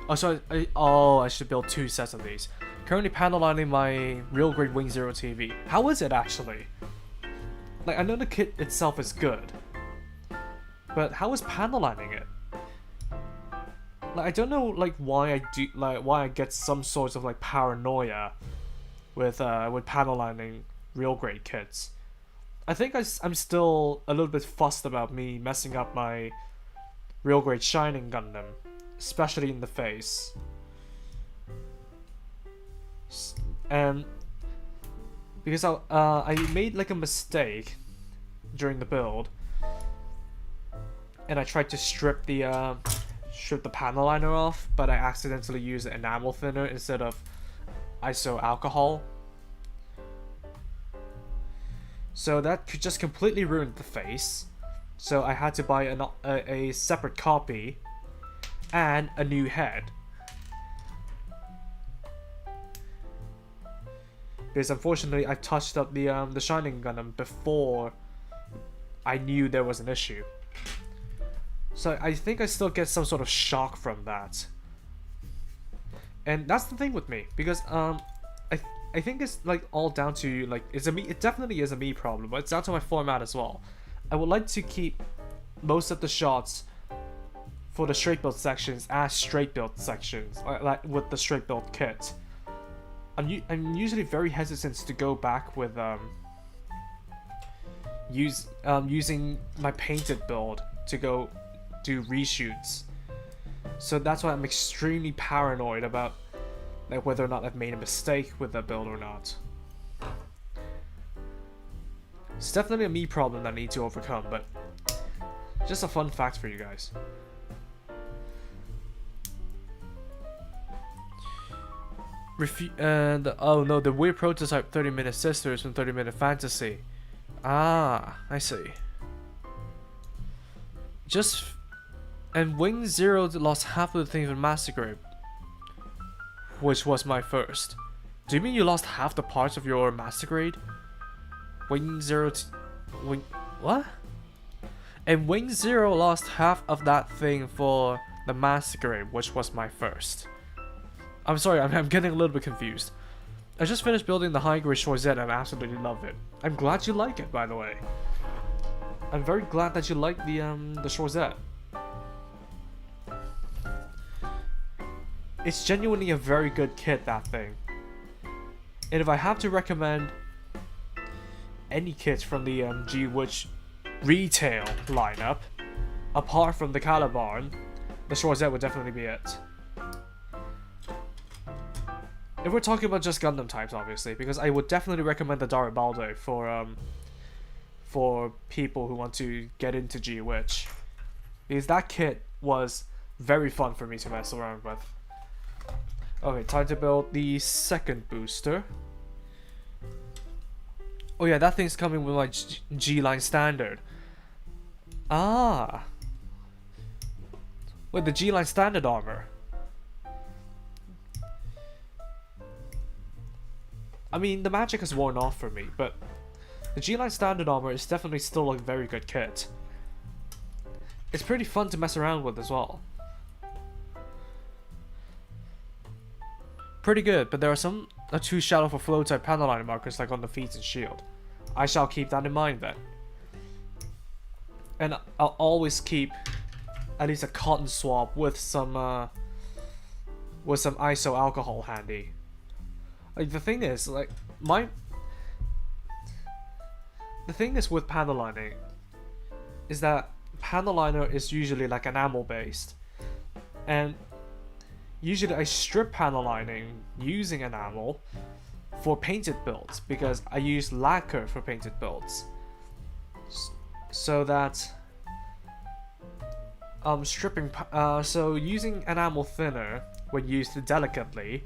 Oh, so I should build 2 sets of these. Currently panel lining my real grade Wing Zero TV. How is it actually? Like, I know the kit itself is good, but how is panel lining it? Like, I don't know why I get some sorts of like paranoia with panel lining real grade kits. I think I'm still a little bit fussed about me messing up my real grade Shining Gundam, especially in the face. And because I made like a mistake during the build, and I tried to strip the panel liner off, but I accidentally used enamel thinner instead of iso alcohol. So that just completely ruined the face. So I had to buy a separate copy and a new head. Because unfortunately I touched up the Shining Gundam before I knew there was an issue. So I think I still get some sort of shock from that. And that's the thing with me, because I think it's like all down to like it definitely is a me problem, but it's down to my format as well. I would like to keep most of the shots for the straight build sections as straight build sections, like with the straight build kit. I'm usually very hesitant to go back with using my painted build to go do reshoots. So that's why I'm extremely paranoid about like whether or not I've made a mistake with that build or not. It's definitely a me problem that I need to overcome, but just a fun fact for you guys. Oh no, the weird prototype 30-minute sisters from 30-minute fantasy. Ah, I see. And Wing Zero lost half of the things in Master Grade, which was my first. Do you mean you lost half the parts of your Master Grade? Wing Zero what? And Wing Zero lost half of that thing for the Master Grade, which was my first. I'm sorry, I'm getting a little bit confused. I just finished building the high grade Chorzette and I absolutely love it. I'm glad you like it, by the way. I'm very glad that you like the Chorzette. It's genuinely a very good kit, that thing. And if I have to recommend any kits from the G-Witch retail lineup, apart from the Calibarn, the Short Z would definitely be it. If we're talking about just Gundam types, obviously, because I would definitely recommend the Garibaldi for people who want to get into G-Witch, because that kit was very fun for me to mess around with. Okay, time to build the second booster. Oh yeah, that thing's coming with my G-line standard. Ah. Wait, the G-line standard armor. I mean, the magic has worn off for me, but the G-line standard armor is definitely still a very good kit. It's pretty fun to mess around with as well. Pretty good, but there are two Shadow for Flow type panel line markers like on the feet and shield. I shall keep that in mind then. And I'll always keep at least a cotton swab with some iso alcohol handy. Like the thing is, like the thing is with panel lining is that panel liner is usually like enamel based, and usually I strip panel lining using enamel for painted builds because I use lacquer for painted builds, so that so using enamel thinner when used delicately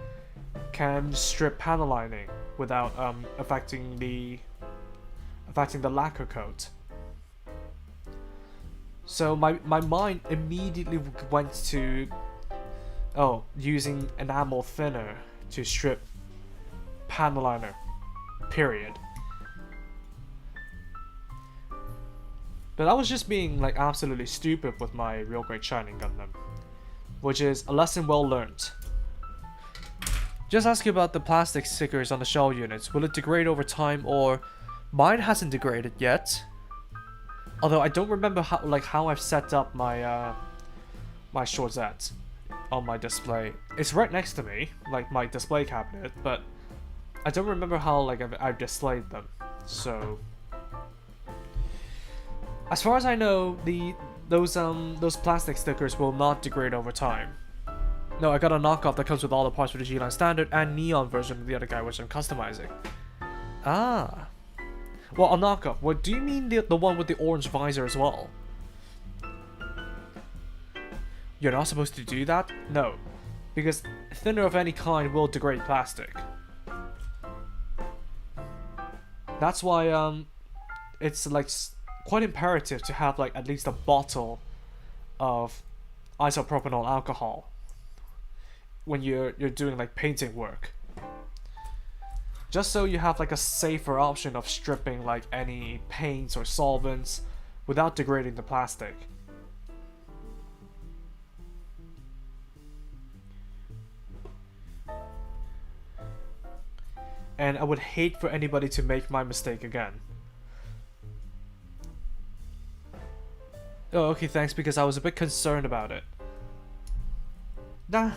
can strip panel lining without affecting the lacquer coat. So my mind immediately went to using enamel thinner to strip panel liner, period. But I was just being like absolutely stupid with my Real Great Shining Gundam, which is a lesson well learned. Just asking about the plastic stickers on the shell units. Will it degrade over time, or mine hasn't degraded yet? Although I don't remember how I've set up my my Short Z on my display. It's right next to me, like my display cabinet, but I don't remember how I've displayed them. So as far as I know, those plastic stickers will not degrade over time. No, I got a knockoff that comes with all the parts for the G-Line standard and neon version of the other guy, which I'm customizing. Ah. Well, a knockoff. What do you mean the one with the orange visor as well? You're not supposed to do that? No. Because thinner of any kind will degrade plastic. That's why it's like quite imperative to have like at least a bottle of isopropanol alcohol when you're doing like painting work, just so you have like a safer option of stripping like any paints or solvents without degrading the plastic. And I would hate for anybody to make my mistake again. Oh, okay, thanks, because I was a bit concerned about it. Nah.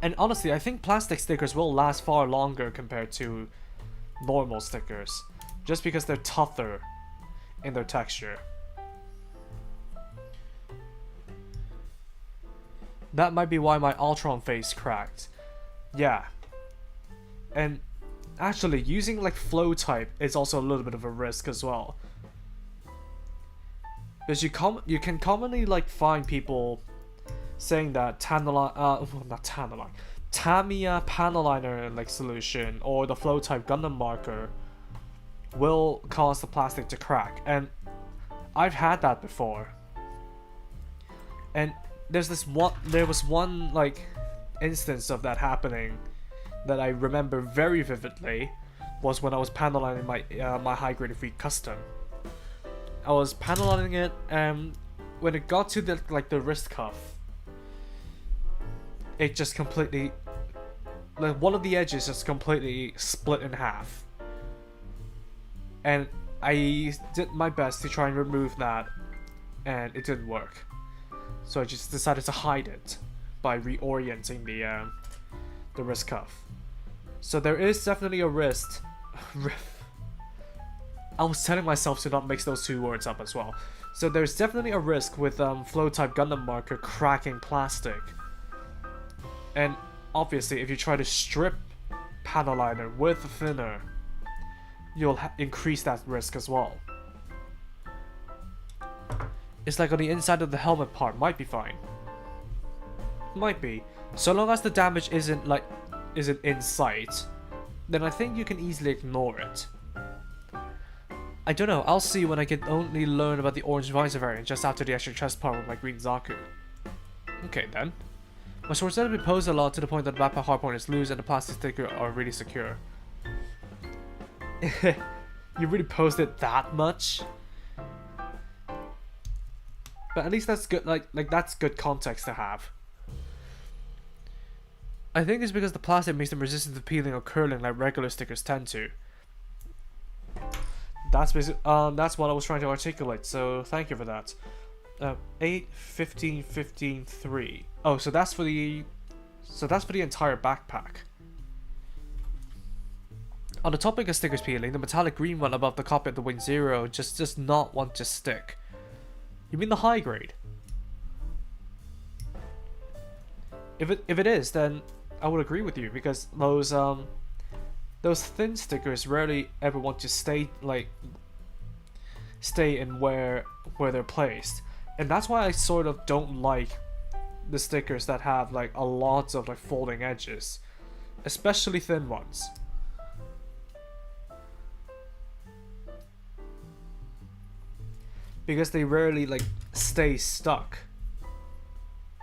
And honestly, I think plastic stickers will last far longer compared to normal stickers, just because they're tougher in their texture. That might be why my Ultron face cracked. Yeah. And actually, using like flow type is also a little bit of a risk as well. Because you can commonly like find people saying that Tamiya panel liner like solution or the flow type Gundam marker will cause the plastic to crack, and I've had that before. And there was one like instance of that happening that I remember very vividly, was when I was panel lining my my high grade free custom. I was panel lining it, and when it got to the wrist cuff, it just completely, like one of the edges just completely split in half. And I did my best to try and remove that, and it didn't work. So I just decided to hide it by reorienting the wrist cuff. So there is definitely a risk. I was telling myself to not mix those two words up as well. So there's definitely a risk with flow type Gundam marker cracking plastic. And obviously if you try to strip panel liner with thinner, you'll increase that risk as well. It's like on the inside of the helmet part, might be fine. Might be. So long as the damage isn't in sight, then I think you can easily ignore it. I don't know, I'll see when I can only learn about the orange visor variant just after the extra chest part with my green Zaku. Okay then. My sword's never been posed a lot to the point that the backpack hardpoint is loose and the plastic sticker are really secure. You really posed it that much? But at least that's good, like that's good context to have. I think it's because the plastic makes them resistant to peeling or curling like regular stickers tend to. That's basically, that's what I was trying to articulate, so thank you for that. 8, 15, 15, 3. Oh, so that's for the entire backpack. On the topic of stickers peeling, the metallic green one above the copy of the Wing Zero just does not want to stick. You mean the high grade? If it is, then I would agree with you, because those thin stickers rarely ever want to stay in where they're placed, and that's why I sort of don't like the stickers that have like a lot of like folding edges, especially thin ones. Because they rarely like stay stuck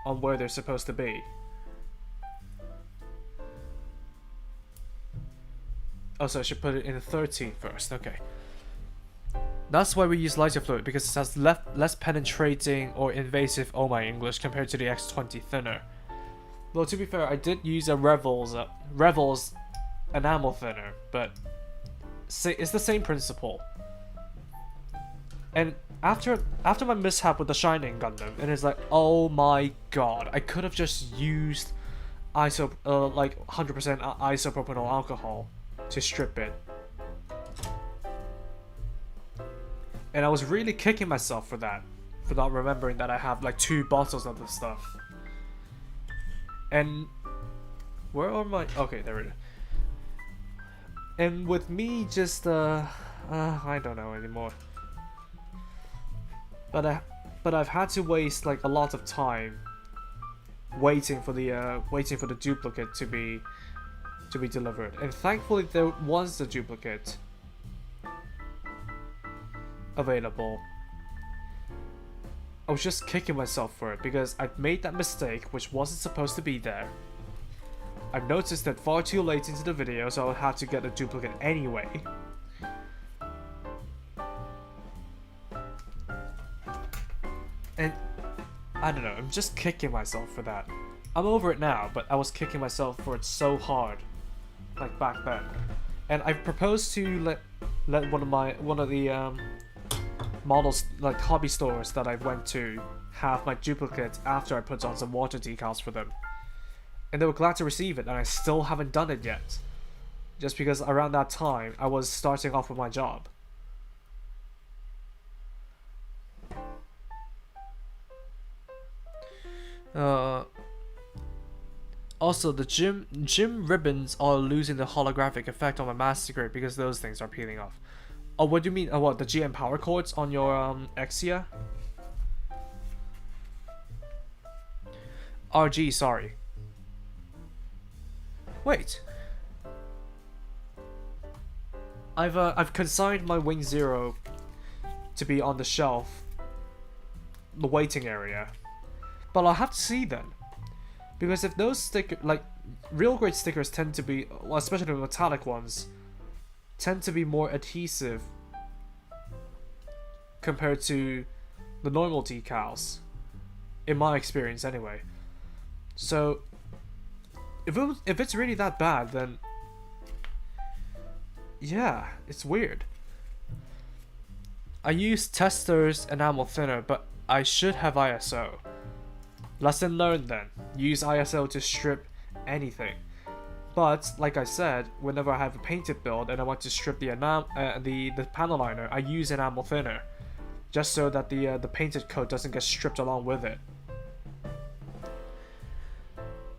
on where they're supposed to be. Oh, so I should put it in 13 first, okay. That's why we use lighter fluid, because it has less penetrating or invasive, oh my English, compared to the X20 thinner. Well, to be fair, I did use a Revels enamel thinner, but it's the same principle. And after my mishap with the Shining Gundam, and it's like, oh my god, I could have just used like 100% isopropanol alcohol to strip it. And I was really kicking myself for that, for not remembering that I have like 2 bottles of this stuff. And where are my, okay, there it is. And with me just I don't know anymore. But I've had to waste like a lot of time waiting for the duplicate to be delivered, and thankfully there was a duplicate available. I was just kicking myself for it because I've made that mistake which wasn't supposed to be there. I've noticed that far too late into the video, so I'll have to get a duplicate anyway. And I don't know, I'm just kicking myself for that. I'm over it now, but I was kicking myself for it so hard, like back then. And I proposed to let one of the models, like hobby stores that I went to, have my duplicate after I put on some water decals for them. And they were glad to receive it, and I still haven't done it yet. Just because around that time, I was starting off with my job. Also, the gym ribbons are losing the holographic effect on my master grade because those things are peeling off. Oh, what do you mean? Oh, what, the GM power cords on your Exia? RG, sorry. Wait. I've consigned my Wing Zero to be on the shelf, the waiting area. But I'll have to see then. Because if those real grade stickers tend to be, well, especially the metallic ones, tend to be more adhesive compared to the normal decals, in my experience anyway. So if it's really that bad, then yeah, it's weird. I use Tester's enamel thinner, but I should have ISO. Lesson learned then. Use ISO to strip anything. But like I said, whenever I have a painted build and I want to strip the panel liner, I use enamel thinner. just so that the painted coat doesn't get stripped along with it.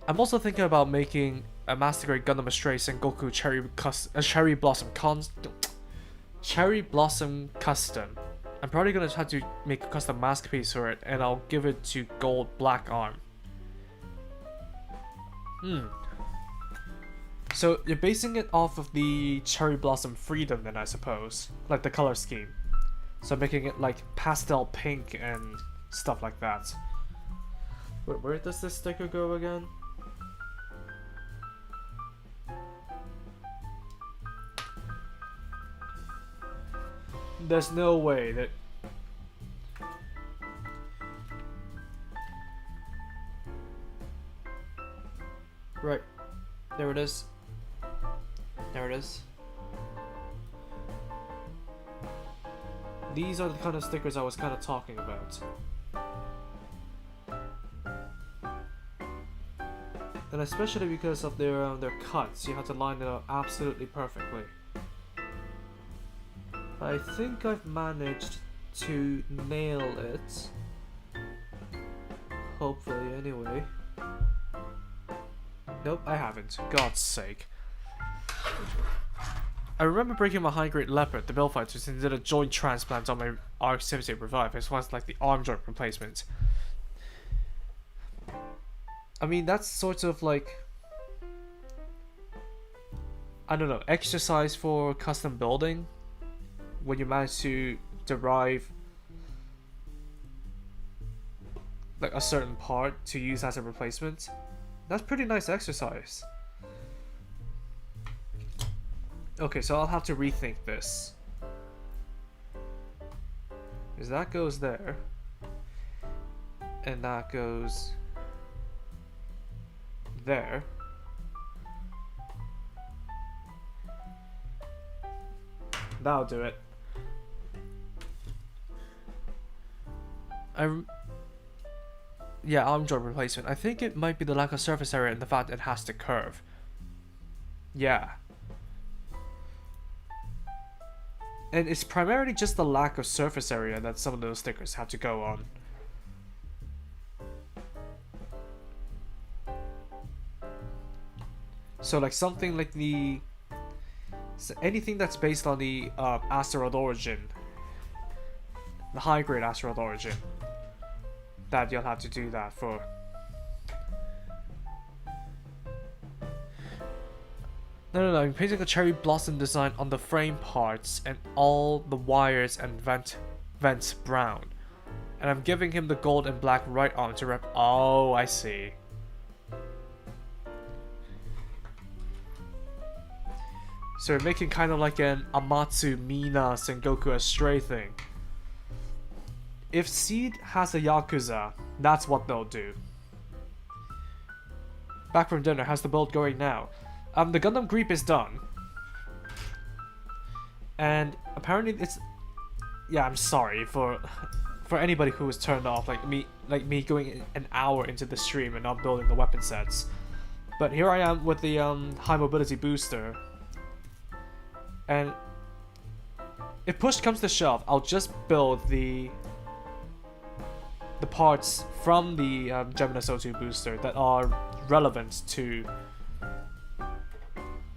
I'm also thinking about making a Master Grade Gundam Astray Sengoku Cherry Blossom Custom. I'm probably gonna have to make a custom mask piece for it, and I'll give it to gold black arm. So you're basing it off of the Cherry Blossom Freedom then, I suppose, like the color scheme. So making it like pastel pink and stuff like that. Where does this sticker go again? There's no way that... Right. There it is. There it is. These are the kind of stickers I was kind of talking about. And especially because of their cuts, you have to line it up absolutely perfectly. I think I've managed to nail it. Hopefully, anyway. Nope, I haven't. God's sake. I remember breaking my high-grade Leopard, the build fighter, since I did a joint transplant on my RX-78 Revive, as well as like the arm joint replacement. I mean, that's sort of like... I don't know, exercise for custom building. When you manage to derive like a certain part to use as a replacement, that's pretty nice exercise. Okay, so I'll have to rethink this, because that goes there and that goes there. That'll do it. Yeah, arm joint replacement. I think it might be the lack of surface area and the fact it has to curve. Yeah. And it's primarily just the lack of surface area that some of those stickers have to go on. So like something like anything that's based on the asteroid origin, the high grade asteroid origin, that you'll have to do that for. No, I'm painting a cherry blossom design on the frame parts and all the wires and vents brown. And I'm giving him the gold and black right arm to rep. Oh, I see. So we're making kind of like an Amatsu Mina Sengoku Astray thing. If Seed has a Yakuza, that's what they'll do. Back from dinner, how's the build going now? The Gundam Greep is done. And apparently it's... Yeah, I'm sorry for anybody who was turned off, like me going an hour into the stream and not building the weapon sets. But here I am with the high mobility booster. And if push comes to shove, I'll just build the parts from the Geminis O2 booster that are relevant to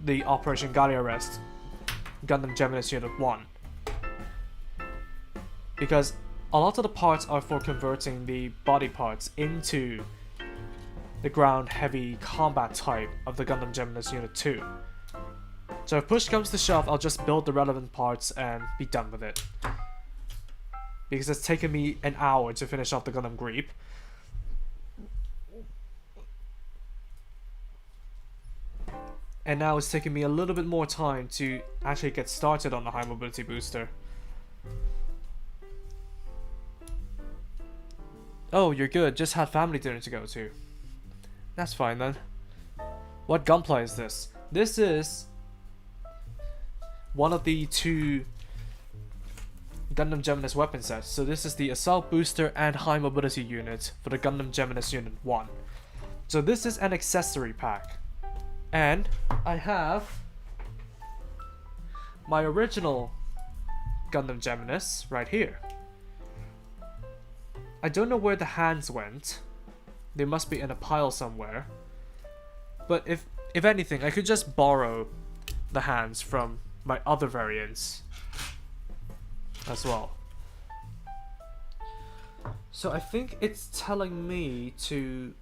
the Operation Gallia Rest Gundam Geminis Unit 1. Because a lot of the parts are for converting the body parts into the ground heavy combat type of the Gundam Geminis Unit 2. So if push comes to shove, I'll just build the relevant parts and be done with it. Because it's taken me an hour to finish off the Gundam Greep. And now it's taking me a little bit more time to actually get started on the high mobility booster. Oh, you're good. Just had family dinner to go to. That's fine then. What gunpla is this? This is one of the two Gundam Geminis weapon sets. So this is the Assault Booster and High Mobility unit for the Gundam Geminis Unit 1. So this is an accessory pack. And I have my original Gundam Geminis right here. I don't know where the hands went. They must be in a pile somewhere. But if anything, I could just borrow the hands from my other variants as well. So I think it's telling me to...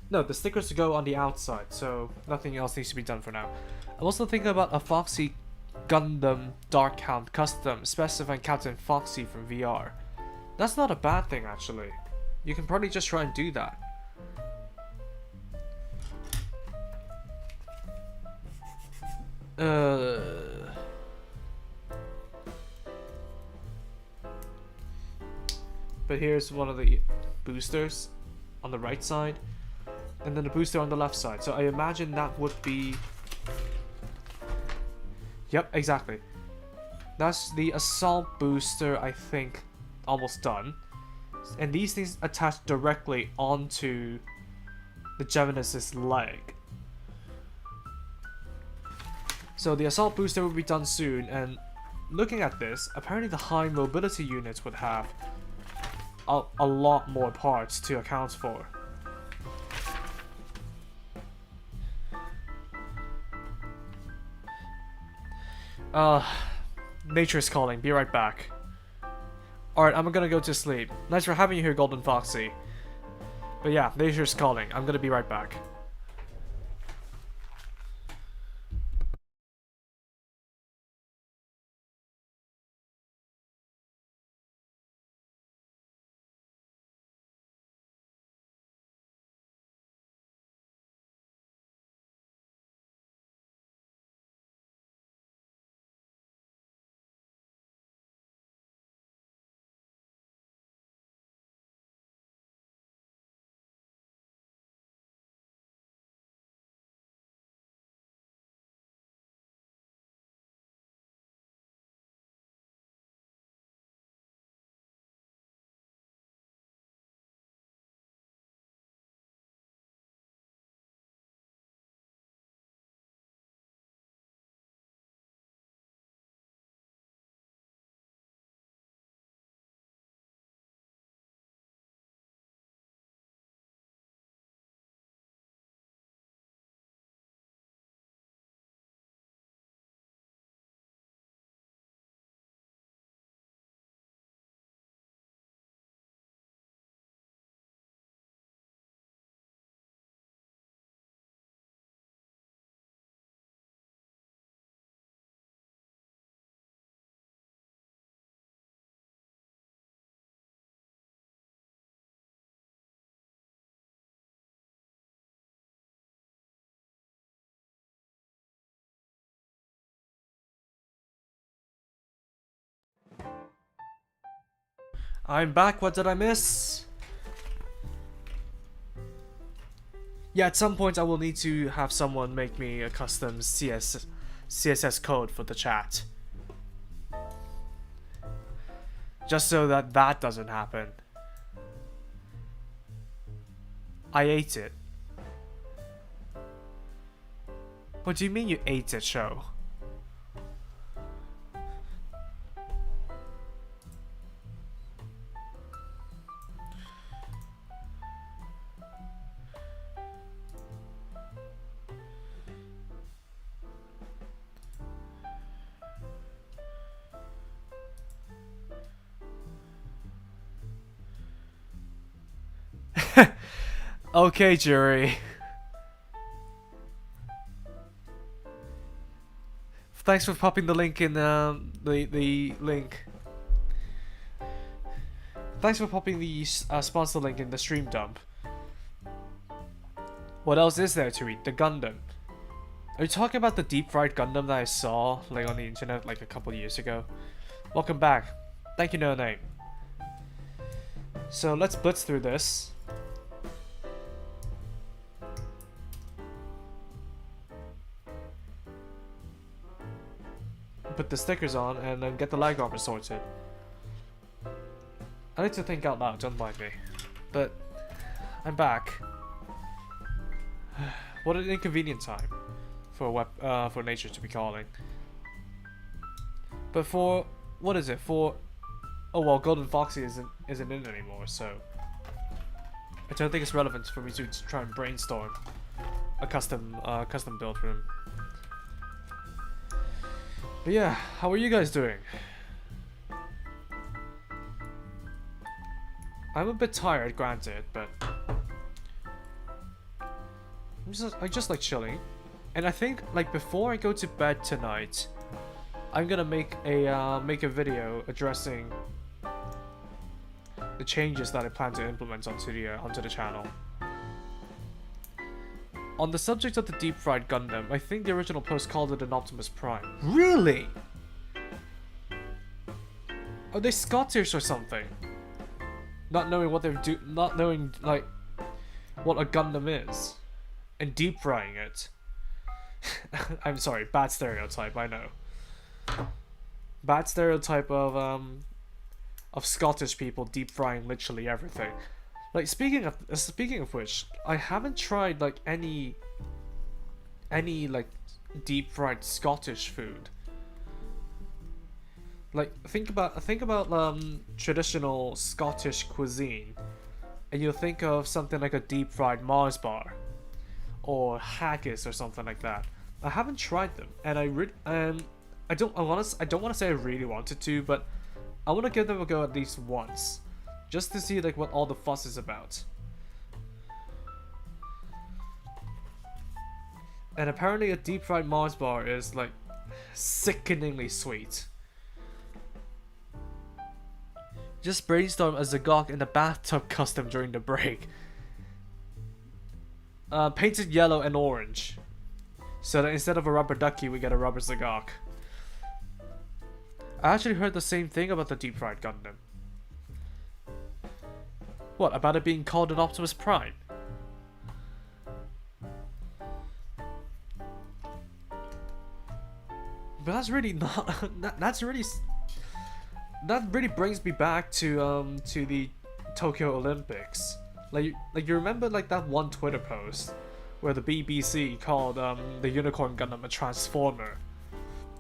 No, the stickers to go on the outside, so nothing else needs to be done for now. I'm also thinking about a Foxy Gundam Dark Count custom specifying Captain Foxy from VR. That's not a bad thing, actually. You can probably just try and do that. But here's one of the boosters on the right side, and then the booster on the left side. So I imagine that would be... Yep, exactly. That's the assault booster, I think, almost done. And these things attach directly onto the Geminus's leg. So the assault booster will be done soon, and looking at this, apparently the high mobility units would have a lot more parts to account for. Nature's calling. Be right back. Alright, I'm gonna go to sleep. Nice for having you here, Golden Foxy. But yeah, nature's calling. I'm gonna be right back. I'm back. What did I miss? Yeah, at some point I will need to have someone make me a custom CSS code for the chat. Just so that that doesn't happen. I ate it. What do you mean you ate it, Show? Okay, jury. Thanks for popping the link in the link. Thanks for popping the sponsor link in the stream dump. What else is there to read? The Gundam. Are you talking about the deep fried Gundam that I saw like on the internet like a couple years ago? Welcome back. Thank you, No Name. So let's blitz through this. Put the stickers on and then get the leg armor sorted. I need to think out loud, don't mind me. But I'm back. What an inconvenient time for nature to be calling. But for what is it? For Oh well, Golden Foxy isn't in anymore, so I don't think it's relevant for me to try and brainstorm a custom build for him. But yeah, how are you guys doing? I'm a bit tired, granted, but I just like chilling. And I think like before I go to bed tonight, I'm gonna make a video addressing the changes that I plan to implement onto the channel. On the subject of the deep fried Gundam, I think the original post called it an Optimus Prime. Really? Are they Scottish or something? Not knowing what not knowing like what a Gundam is, and deep frying it. I'm sorry, bad stereotype. I know. Bad stereotype of Scottish people deep frying literally everything. Like speaking of which, I haven't tried like any like deep fried Scottish food. Like think about traditional Scottish cuisine, and you'll think of something like a deep fried Mars bar, or haggis or something like that. I haven't tried them, and I don't want to say I really wanted to, but I want to give them a go at least once, just to see like what all the fuss is about. And apparently a deep fried Mars bar is like sickeningly sweet. Just brainstorm a Zagok in the bathtub custom during the break. Painted yellow and orange, so that instead of a rubber ducky we get a rubber Zagok. I actually heard the same thing about the deep fried Gundam. What, about it being called an Optimus Prime? But that's really not. That really brings me back to the Tokyo Olympics. Like you remember like that one Twitter post where the BBC called the Unicorn Gundam a transformer,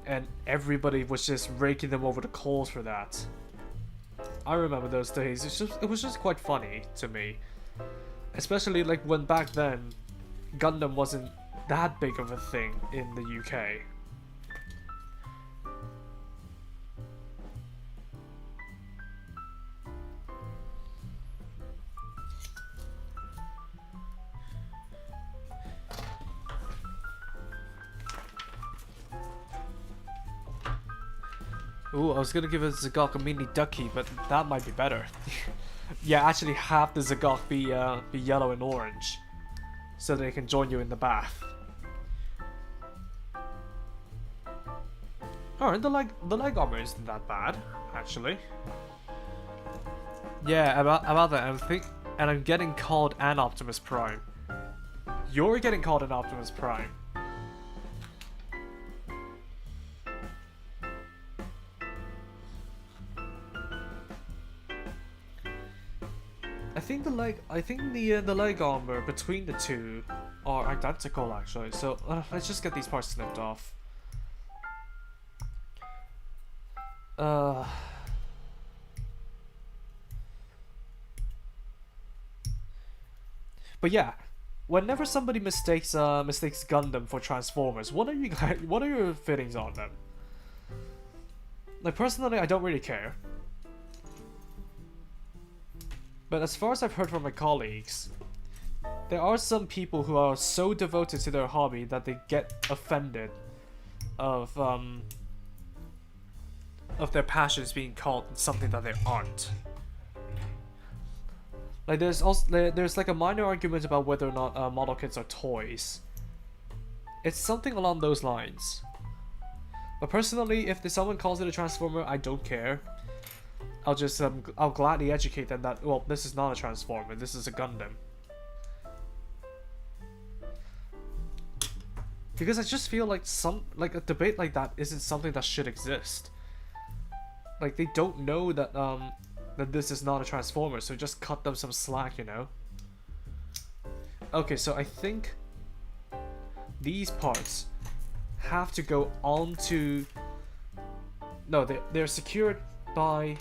and everybody was just raking them over the coals for that. I remember those days. It was just quite funny to me, especially like when back then Gundam wasn't that big of a thing in the UK. Ooh, I was gonna give a Zagok a mini ducky, but that might be better. Yeah, actually have the Zagok be yellow and orange, so they can join you in the bath. Alright, the leg armor isn't that bad, actually. Yeah, about that, I'm getting called an Optimus Prime. You're getting called an Optimus Prime. I think the leg armor between the two are identical actually. So let's just get these parts snipped off. But yeah, whenever somebody mistakes Gundam for Transformers, what are your feelings on them? Like personally, I don't really care. But as far as I've heard from my colleagues, there are some people who are so devoted to their hobby that they get offended of their passions being called something that they aren't. Like there's like a minor argument about whether or not model kits are toys. It's something along those lines. But personally, if someone calls it a Transformer, I don't care. I'll gladly educate them that, well, this is not a Transformer, this is a Gundam. Because I just feel like a debate like that isn't something that should exist. Like they don't know that that this is not a Transformer, so just cut them some slack, you know. Okay, so I think these parts have to go onto. No, they're secured by.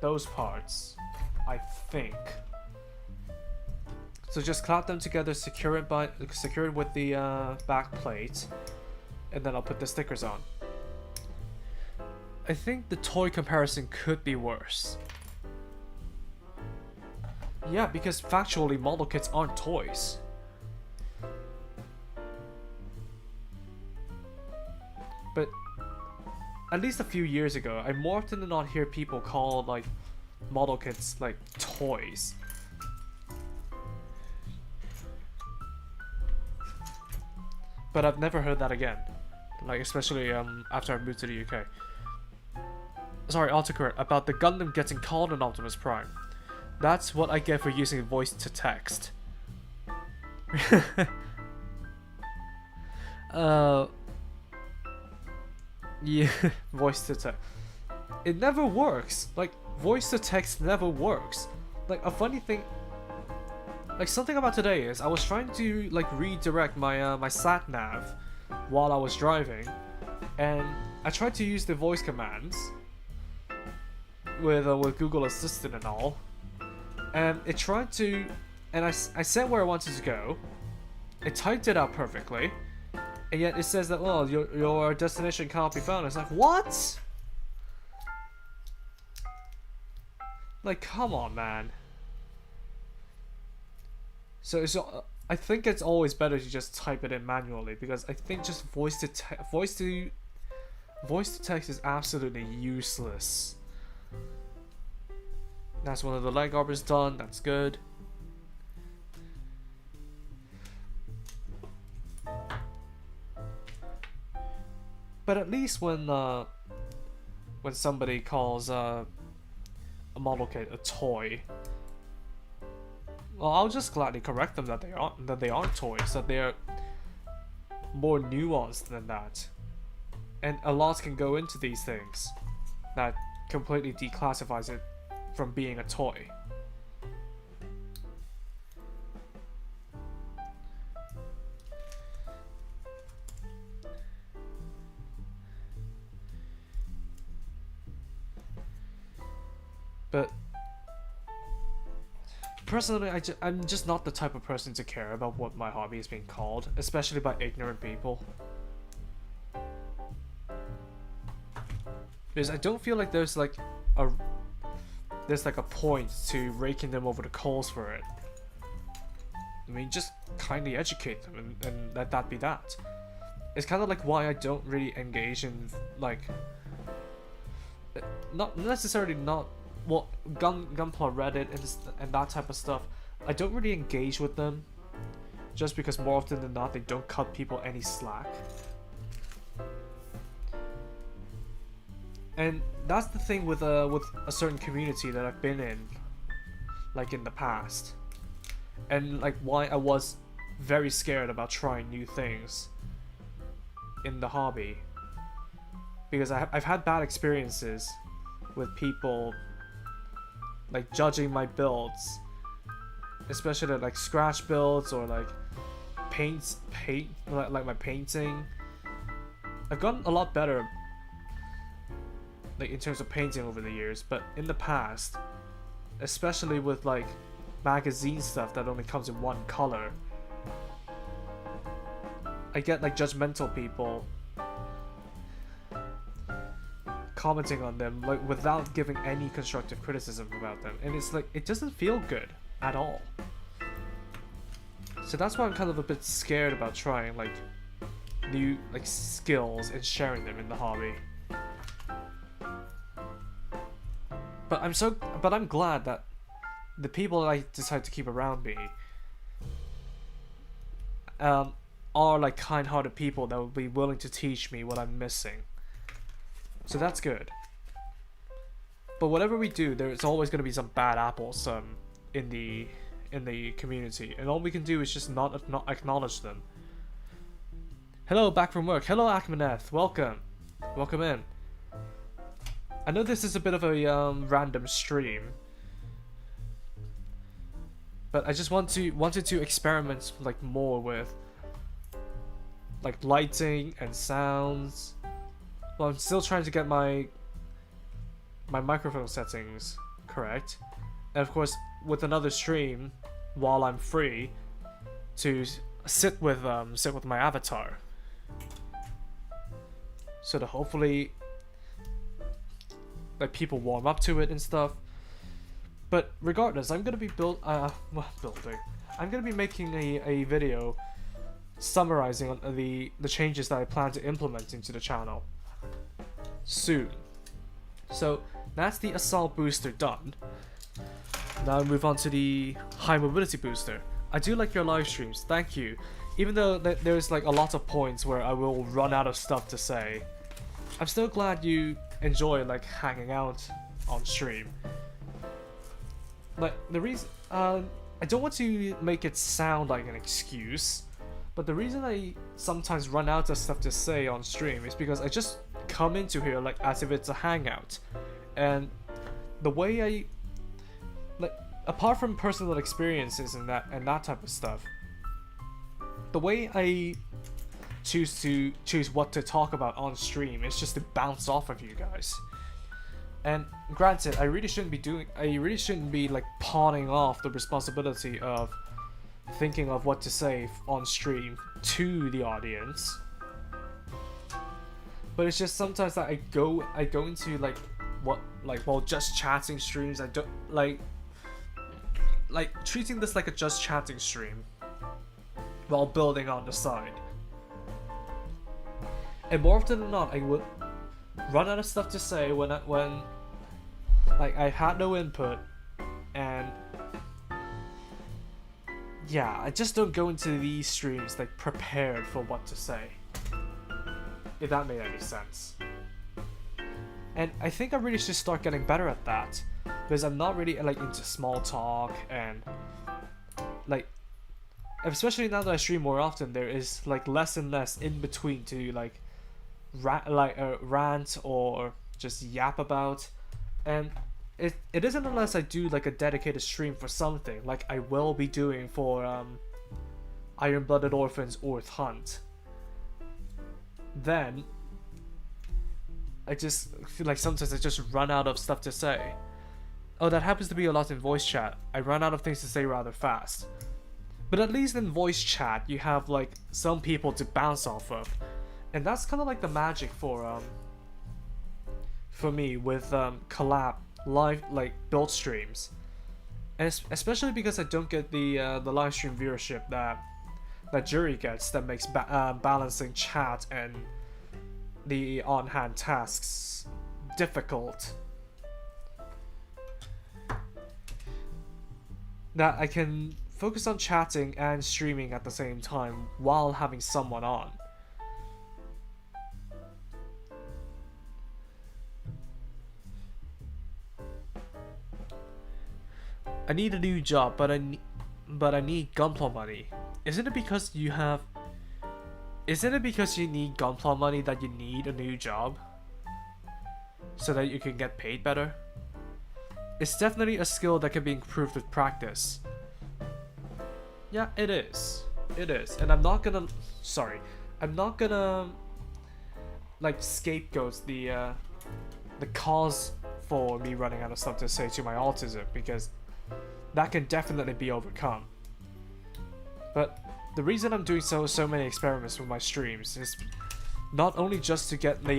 those parts, I think. So just clap them together, secure it with the back plate, and then I'll put the stickers on. I think the toy comparison could be worse. Yeah, because factually model kits aren't toys. But at least a few years ago, I more often than not hear people call like model kits like toys. But I've never heard that again. Like, especially after I moved to the UK. Sorry, autocorrect. About the Gundam getting called an Optimus Prime. That's what I get for using voice to text. Yeah, voice to text. It never works. Like, voice to text never works. Like, a funny thing. Like, something about today is I was trying to like redirect my my sat nav while I was driving, and I tried to use the voice commands with Google Assistant and all, and it tried to, and I said where I wanted to go. It typed it out perfectly, and yet it says that, well, your destination can't be found. It's like, what? Like, come on, man. So I think it's always better to just type it in manually, because I think just voice to text is absolutely useless. That's one of the leg arbors done. That's good. But at least when somebody calls a model kit a toy, well, I'll just gladly correct them that they aren't toys, that they're more nuanced than that. And a lot can go into these things that completely declassifies it from being a toy. But personally, I'm just not the type of person to care about what my hobby is being called, especially by ignorant people. Because I don't feel like there's like a point to raking them over the coals for it. I mean, just kindly educate them and let that be that. It's kind of like why I don't really engage in like, not necessarily not. Well, gunpla Reddit and that type of stuff, I don't really engage with them, just because more often than not they don't cut people any slack. And that's the thing with a certain community that I've been in, like in the past, and like why I was very scared about trying new things in the hobby, because I've had bad experiences with people like judging my builds, especially like scratch builds or like paint like my painting. I've gotten a lot better like in terms of painting over the years, but in the past, especially with like magazine stuff that only comes in one color, I get like judgmental people commenting on them like without giving any constructive criticism about them, and it's like it doesn't feel good at all. So that's why I'm kind of a bit scared about trying like new like skills and sharing them in the hobby. But I'm glad that the people that I decide to keep around me are like kind-hearted people that will be willing to teach me what I'm missing. So that's good. But whatever we do, there's always going to be some bad apples in the community, and all we can do is just not acknowledge them. Hello, back from work. Hello, Akmaneth. Welcome in. I know this is a bit of a random stream, but I just wanted to experiment like more with like lighting and sounds. Well, I'm still trying to get my microphone settings correct, and of course with another stream while I'm free to sit with my avatar, so that hopefully like people warm up to it and stuff. But regardless, I'm gonna be building. I'm gonna be making a video summarizing on the changes that I plan to implement into the channel soon. So that's the assault booster done. Now move on to the high mobility booster. I do like your live streams, thank you. Even though there's like a lot of points where I will run out of stuff to say, I'm still glad you enjoy like hanging out on stream. Like the reason, I don't want to make it sound like an excuse, but the reason I sometimes run out of stuff to say on stream is because I just come into here like as if it's a hangout, and the way I like, apart from personal experiences and that type of stuff, the way I choose what to talk about on stream is just to bounce off of you guys. And granted, I really shouldn't be like pawning off the responsibility of thinking of what to say on stream to the audience. But it's just sometimes that I go into like while just chatting streams. I don't like treating this like a just chatting stream while building on the side. And more often than not, I would run out of stuff to say when like I had no input, and yeah, I just don't go into these streams like prepared for what to say, if that made any sense. And I think I really should start getting better at that, because I'm not really like into small talk, and like especially now that I stream more often, there is like less and less in between to like rant or just yap about. And it isn't unless I do like a dedicated stream for something, like I will be doing for Iron-Blooded Orphans Earth Hunt, then I just feel like sometimes I just run out of stuff to say. Oh, that happens to be a lot in voice chat. I run out of things to say rather fast. But at least in voice chat, you have like some people to bounce off of. And that's kind of like the magic for me with collab live like build streams. And especially because I don't get the live stream viewership that Jury gets, that makes balancing chat and the on-hand tasks difficult. That I can focus on chatting and streaming at the same time while having someone on. I need a new job, but I need gunpla money. Isn't it because you need gunpla money that you need a new job? So that you can get paid better? It's definitely a skill that can be improved with practice. Yeah, it is. It is. And I'm not gonna like scapegoat the cause for me running out of stuff to say to my autism, because that can definitely be overcome. But the reason I'm doing so many experiments with my streams is not only just to get the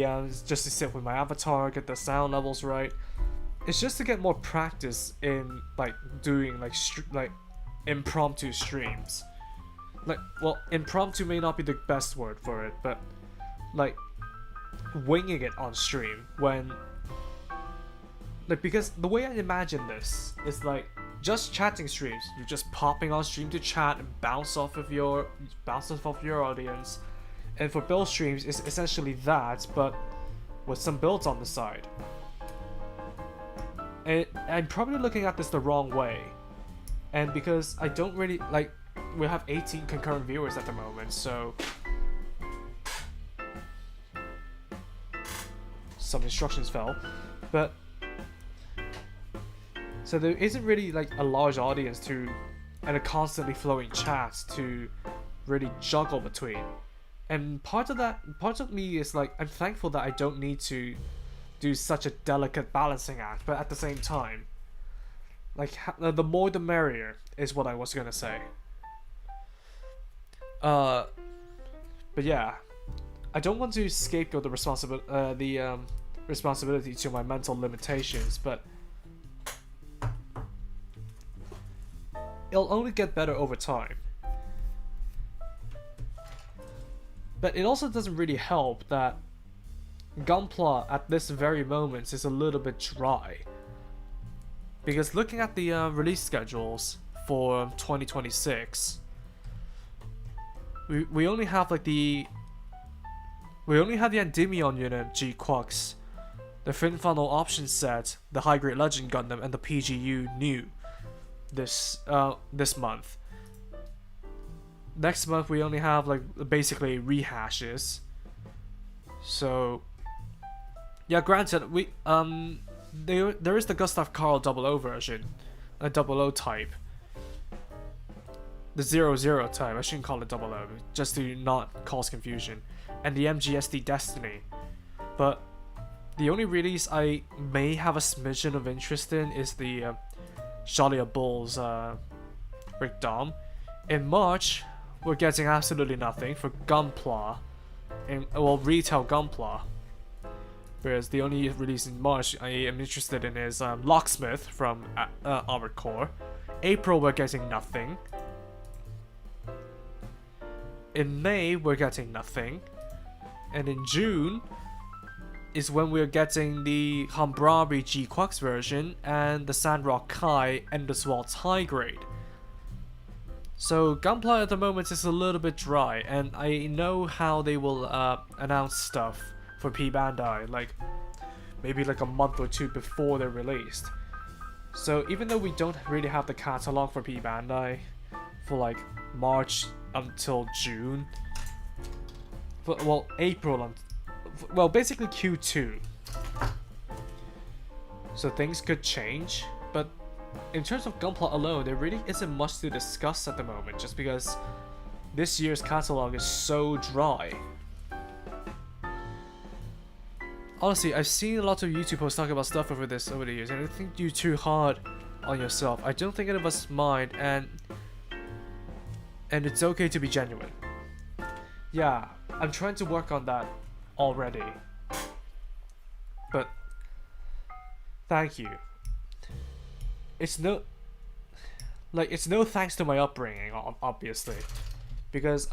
just to sit with my avatar, get the sound levels right. It's just to get more practice in like doing like impromptu streams. Like, well, impromptu may not be the best word for it, but like winging it on stream when like, because the way I imagine this is like just chatting streams. You're just popping on stream to chat and bounce off of your audience. And for build streams, it's essentially that, but with some builds on the side. And I'm probably looking at this the wrong way. And because I don't really like, we have 18 concurrent viewers at the moment, so some instructions fell, but so there isn't really like a large audience to and a constantly flowing chat to really juggle between. And part of me is like, I'm thankful that I don't need to do such a delicate balancing act, but at the same time, like the more the merrier is what I was gonna say. But yeah, I don't want to scapegoat the responsibility to my mental limitations, but it'll only get better over time. But it also doesn't really help that gunpla at this very moment is a little bit dry. Because looking at the release schedules for 2026, we only have like the Endymion unit G-Quux, the Fin Funnel option set, the High Grade Legend Gundam, and the PGU new this month. Next month we only have like basically rehashes. So yeah, granted there is the Gustav Karl 00 version, a 00 type. The 00 type, I shouldn't call it 00 just to not cause confusion. And the MGSD Destiny. But the only release I may have a smidgen of interest in is the Shalia Bull's Rick Dom. In March, we're getting absolutely nothing for Gunpla, retail Gunpla. Whereas the only release in March I am interested in is Locksmith from Armored Core. April, we're getting nothing. In May, we're getting nothing. And in June is when we're getting the Hambrabi G-Quux version and the Sandrock Kai and the Swalt's High Grade. So Gunpla at the moment is a little bit dry, and I know how they will announce stuff for P Bandai, like maybe like a month or two before they're released. So even though we don't really have the catalog for P Bandai for like March until June, April, basically Q2. So things could change, but in terms of Gunpla alone, there really isn't much to discuss at the moment, just because this year's catalog is so dry. Honestly, I've seen a lot of YouTube posts talking about stuff over the years, and I think you're too hard on yourself. I don't think any of us mind, and it's okay to be genuine. Yeah, I'm trying to work on that already. But thank you. It's no thanks to my upbringing, obviously, because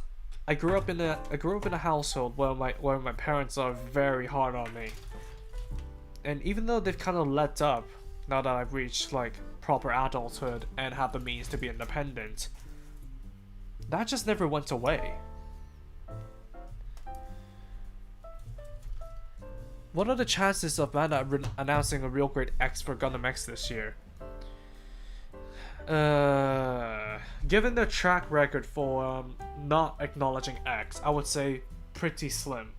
I grew up in a household where my parents are very hard on me, and even though they've kind of let up now that I've reached like proper adulthood and have the means to be independent, that just never went away. What are the chances of Bandai announcing a real grade X for Gundam X this year? Given their track record for not acknowledging X, I would say pretty slim.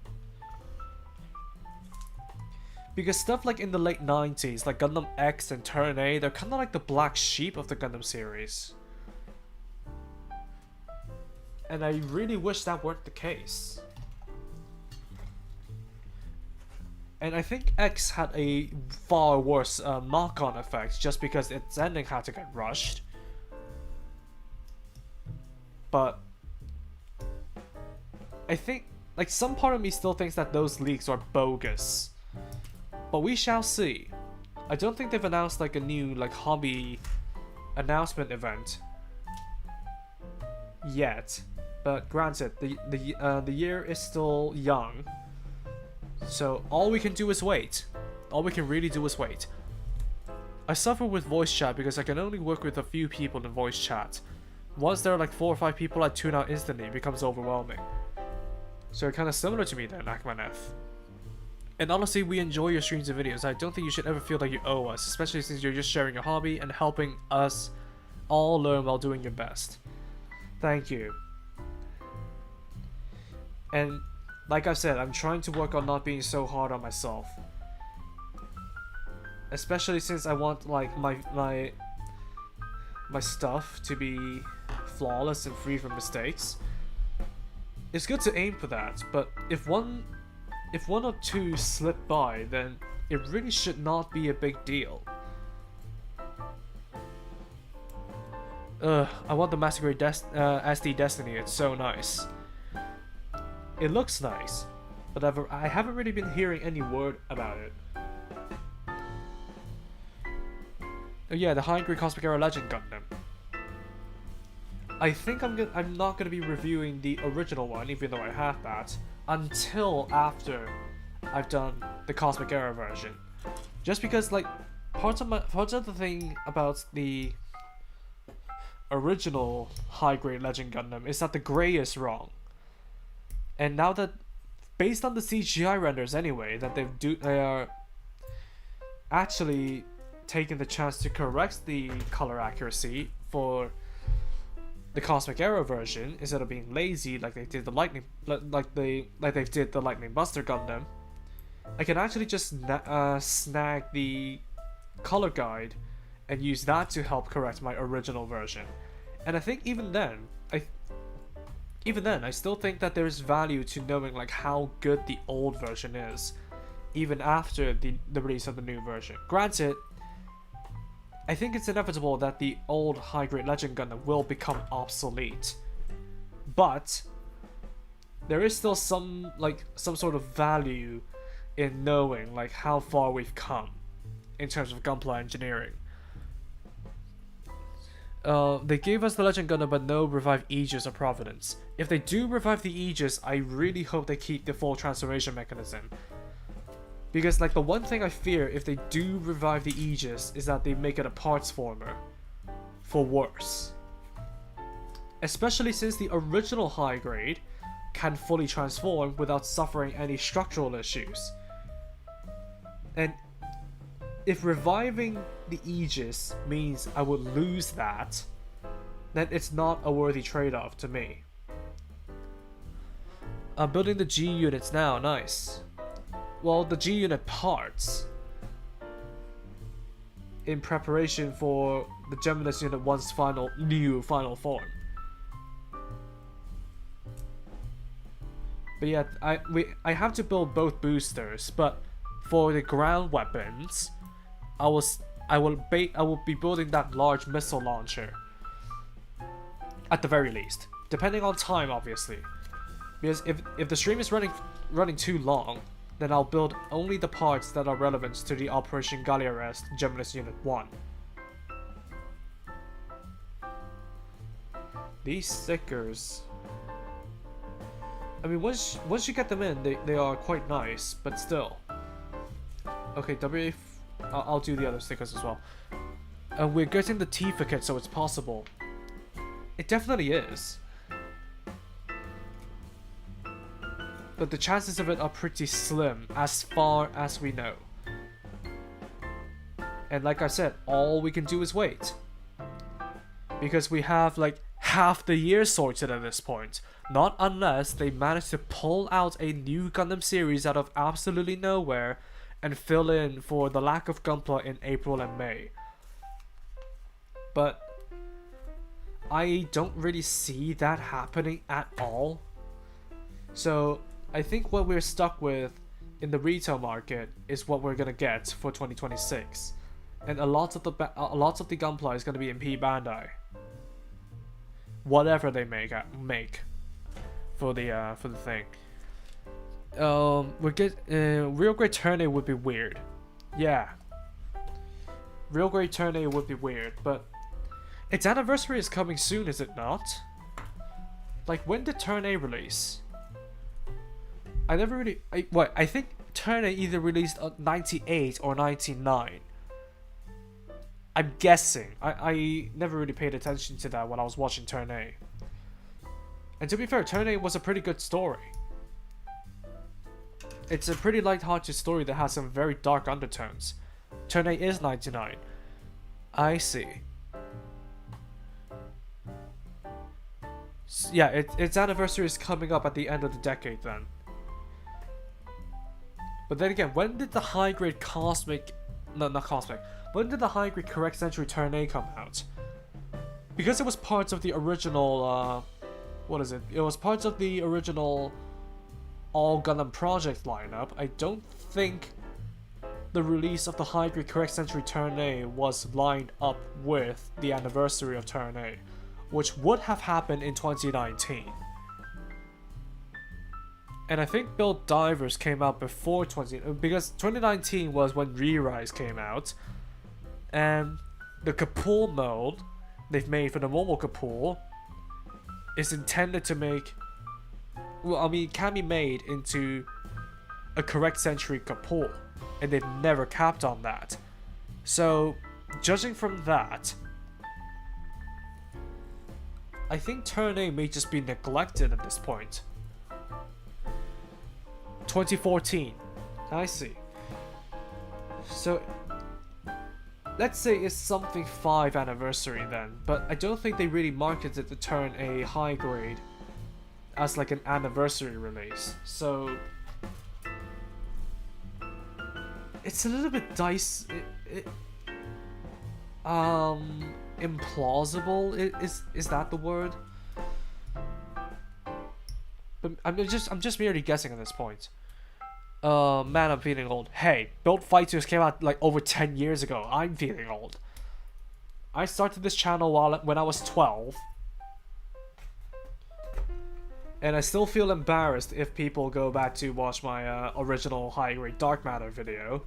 Because stuff like in the late 90s, like Gundam X and Turn A, they're kind of like the black sheep of the Gundam series. And I really wish that weren't the case. And I think X had a far worse knock-on effect just because its ending had to get rushed. But I think, like, some part of me still thinks that those leaks are bogus. But we shall see. I don't think they've announced like a new like hobby announcement event yet. But granted, the year is still young. So all we can do is wait. All we can really do is wait. I suffer with voice chat because I can only work with a few people in voice chat. Once there are like 4 or 5 people, I tune out instantly. It becomes overwhelming. So you're kind of similar to me then, Akmaneth. And honestly, we enjoy your streams and videos. I don't think you should ever feel like you owe us, especially since you're just sharing your hobby and helping us all learn while doing your best. Thank you. And like I said, I'm trying to work on not being so hard on myself. Especially since I want like my stuff to be flawless and free from mistakes. It's good to aim for that, but if one or two slip by, then it really should not be a big deal. I want the Masquerade SD Destiny. It's so nice. It looks nice, but I haven't really been hearing any word about it. Oh yeah, the High Grade Cosmic Era Legend Gundam. I think I'm not gonna be reviewing the original one, even though I have that, until after I've done the Cosmic Era version. Just because, like, parts of the thing about the original High Grade Legend Gundam is that the gray is wrong. And now that, based on the CGI renders anyway, that they are actually taking the chance to correct the color accuracy for the Cosmic Era version instead of being lazy like they did the Lightning, like they did the Lightning Buster Gundam. I can actually just snag the color guide and use that to help correct my original version. And I think even then, I still think that there is value to knowing like how good the old version is, even after the release of the new version. Granted, I think it's inevitable that the old High Grade Legend Gundam will become obsolete, but there is still some sort of value in knowing like how far we've come in terms of gunpla engineering. They gave us the Legend Gundam but no revived Aegis or Providence. If they do revive the Aegis, I really hope they keep the full transformation mechanism. Because like the one thing I fear if they do revive the Aegis is that they make it a parts former. For worse. Especially since the original High Grade can fully transform without suffering any structural issues. And if reviving the Aegis means I would lose that, then it's not a worthy trade-off to me. I'm building the G units now, nice. Well, the G unit parts in preparation for the Gemini's Unit 1's new final form. But yeah, I have to build both boosters, but for the ground weapons, I will be building that large missile launcher. At the very least, depending on time, obviously. Because if the stream is running too long, then I'll build only the parts that are relevant to the Operation Galliarest Gemini's Unit 1. These stickers, I mean, once you get them in, they are quite nice, but still. Okay, I'll do the other stickers as well. And we're getting the Tifa kit, so it's possible. It definitely is. But the chances of it are pretty slim, as far as we know. And like I said, all we can do is wait. Because we have like half the year sorted at this point. Not unless they manage to pull out a new Gundam series out of absolutely nowhere and fill in for the lack of gunpla in April and May. But I don't really see that happening at all. So I think what we're stuck with in the retail market is what we're gonna get for 2026, and a lot of the gunpla is gonna be in P Bandai. Whatever they make for the thing. Real Great Turn A would be weird. Yeah. Real Great Turn A would be weird, but its anniversary is coming soon, is it not? Like, when did Turn A release? I think Turn A either released 98 or 99. I'm guessing. I never really paid attention to that when I was watching Turn A. And to be fair, Turn A was a pretty good story. It's a pretty light-hearted story that has some very dark undertones. Turn A is 99. I see. Yeah, its anniversary is coming up at the end of the decade then. But then again, when did the high grade cosmic... No, not cosmic. When did the high grade correct century Turn A come out? Because it was part of the original... what is it? It was part of the original All Gundam Project lineup. I don't think the release of the high grade correct century Turn A was lined up with the anniversary of Turn A, which would have happened in 2019. And I think Build Divers came out before because 2019 was when Re-Rise came out, and the Kapul mode they've made for the normal Kapul is intended to make, well, I mean, can be made into a correct century Kapul, and they've never capped on that. So, judging from that, I think Turn A may just be neglected at this point. 2014. I see. So, let's say it's something 5 anniversary then, but I don't think they really marketed the Turn A high grade as like an anniversary release. So, it's a little bit implausible. Is that the word? But I'm just merely guessing at this point. Man, I'm feeling old. Hey, Build Fighters came out like over 10 years ago. I'm feeling old. I started this channel when I was 12. And I still feel embarrassed if people go back to watch my original high grade Dark Matter video.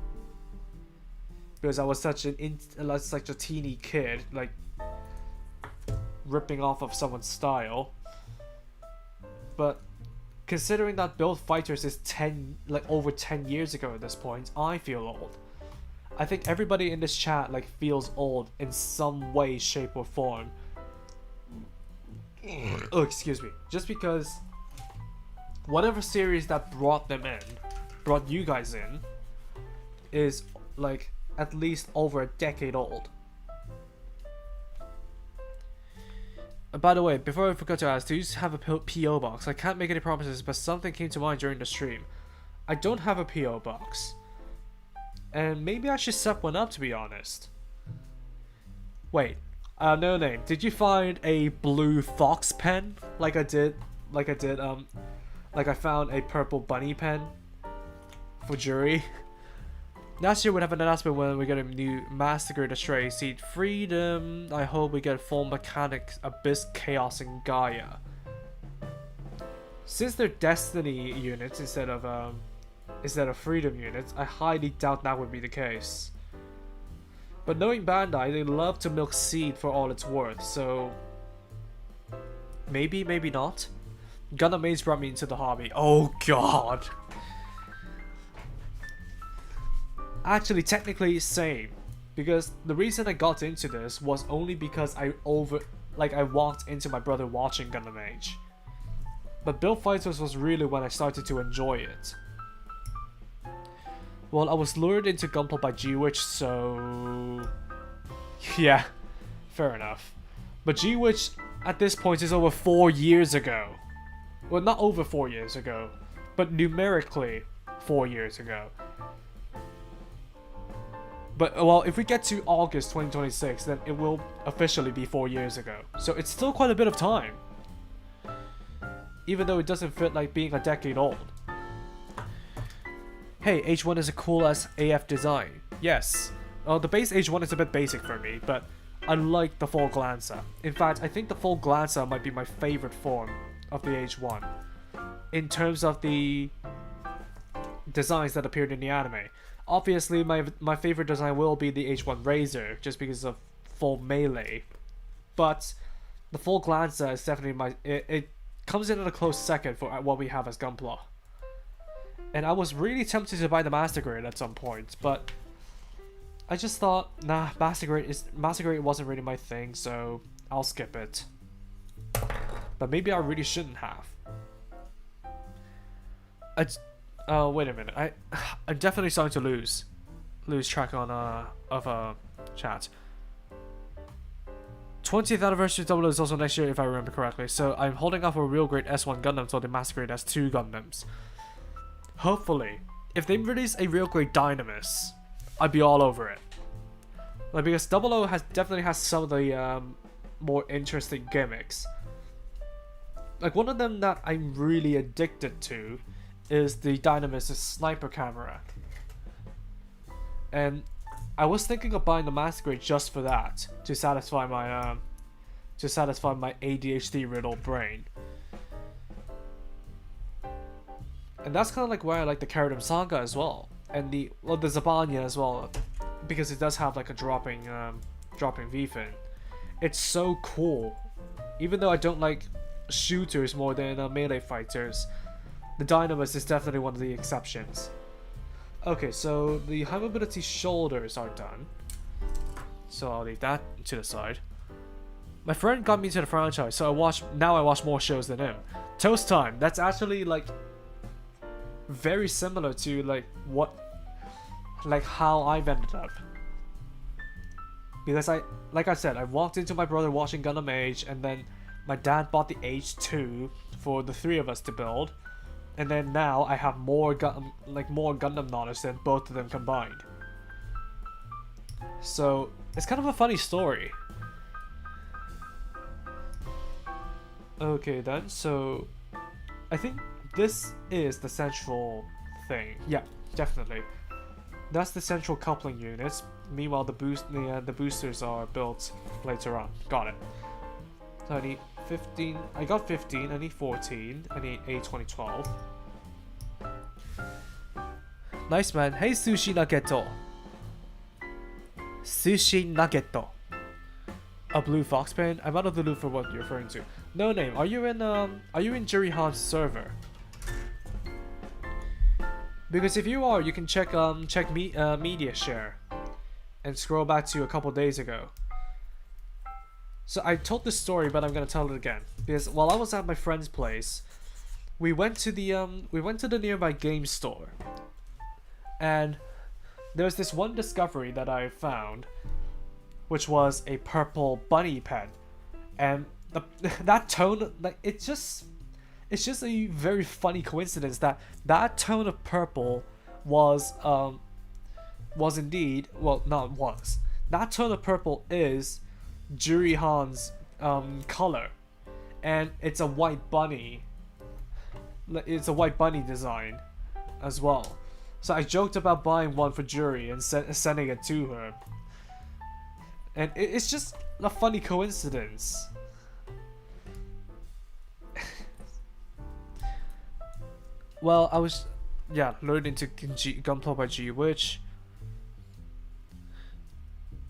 Because I was such a teeny kid, like ripping off of someone's style. But considering that Build Fighters is over 10 years ago at this point, I feel old. I think everybody in this chat like feels old in some way, shape, or form. Oh, excuse me. Just because whatever series that brought you guys in, is like at least over a decade old. By the way, before I forgot to ask, do you have a PO box? I can't make any promises, but something came to mind during the stream. I don't have a PO box. And maybe I should set one up, to be honest. Wait, no name. Did you find a blue fox pen? Like I found a purple bunny pen for jury. Last year we'd have an announcement when we get a new Master Grade Astray Seed Freedom. I hope we get full mechanics, Abyss, Chaos, and Gaia. Since they're Destiny units instead of Freedom units, I highly doubt that would be the case. But knowing Bandai, they love to milk Seed for all it's worth, so maybe, maybe not. Gundam Maze brought me into the hobby. Oh god. Actually, technically, same. Because the reason I got into this was only because I walked into my brother watching Gundam Age. But Build Fighters was really when I started to enjoy it. Well, I was lured into gunpla by G-Witch, so yeah, fair enough. But G-Witch at this point is over 4 years ago. Well, not over 4 years ago, but numerically 4 years ago. But, well, if we get to August 2026, then it will officially be 4 years ago. So it's still quite a bit of time. Even though it doesn't fit like being a decade old. Hey, H1 is a cool as AF design. Yes. The base H1 is a bit basic for me, but I like the full glancer. In fact, I think the full glancer might be my favorite form of the H1. In terms of the designs that appeared in the anime. Obviously, my favorite design will be the H1 Razor, just because of full melee. But the full glancer is definitely it comes in at a close second for what we have as Gunpla. And I was really tempted to buy the Master Grade at some point, but I just thought, nah, Master Grade wasn't really my thing, so I'll skip it. But maybe I really shouldn't have. Wait a minute. I'm definitely starting to lose track of chat. 20th anniversary double is also next year, if I remember correctly. So I'm holding out for a real great S1 Gundam until they masquerade as 2 Gundams. Hopefully, if they release a real great Dynamis, I'd be all over it. Like, because 00 definitely has some of the more interesting gimmicks. Like, one of them that I'm really addicted to is the Dynamis' sniper camera. and I was thinking of buying the master grade just for that, to satisfy my ADHD riddled brain. And that's kind of like why I like the Kingdom Saga as well, and the Zabanya as well, because it does have like a dropping V-fin. It's so cool. Even though I don't like shooters more than melee fighters, the Dynamis is definitely one of the exceptions. Okay, so the high mobility shoulders are done, so I'll leave that to the side. My friend got me into the franchise, so now I watch more shows than him. Toast Time, that's actually like very similar to like how I've ended up. Because like I said, I walked into my brother watching Gundam Age, and then my dad bought the Age 2 for the three of us to build. And then now I have more Gundam knowledge than both of them combined. So it's kind of a funny story. Okay then, so I think this is the central thing. Yeah, definitely. That's the central coupling units. Meanwhile, the boosters are built later on. Got it. So I need 15. I got 15. I need 14. I need A2012. Nice, man. Hey, Sushi Nuggetto. Sushi Nuggetto. A blue fox pen? I'm out of the loop for what you're referring to. No name. Are you in Jury Han's server? Because if you are, you can check media share and scroll back to a couple days ago. So I told this story, but I'm gonna tell it again, because while I was at my friend's place, we went to the nearby game store, and there's this one discovery that I found, which was a purple bunny pen, and that tone, like, it's just a very funny coincidence that that tone of purple was indeed, well, not was, that tone of purple is Juri Han's color, and it's a white bunny. It's a white bunny design as well. So I joked about buying one for Juri and sending it to her, and it's just a funny coincidence. Well, I was, lured into Gunpla by G, which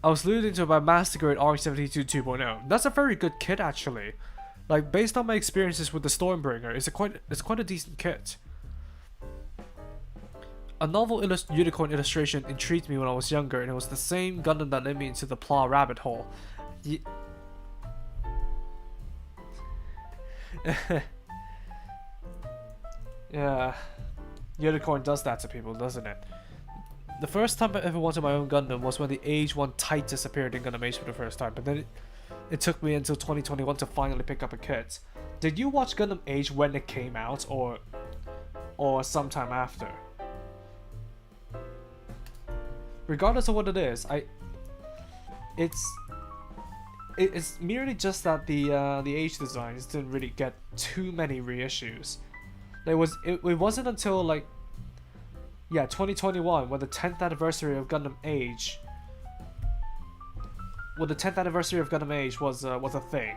I was lured into by Master Grade R72 2.0. That's a very good kit, actually. Like, based on my experiences with the Stormbringer, it's quite a decent kit. A novel unicorn illustration intrigued me when I was younger, and it was the same Gundam that led me into the Pla rabbit hole. Yeah, Unicorn does that to people, doesn't it? The first time I ever wanted my own Gundam was when the Age 1 Titus appeared in Gundam Age for the first time, but then it took me until 2021 to finally pick up a kit. Did you watch Gundam Age when it came out, or sometime after? Regardless of what it is, it's merely just that the Age designs didn't really get too many reissues. It wasn't until 2021, when the 10th anniversary of Gundam Age, was a thing,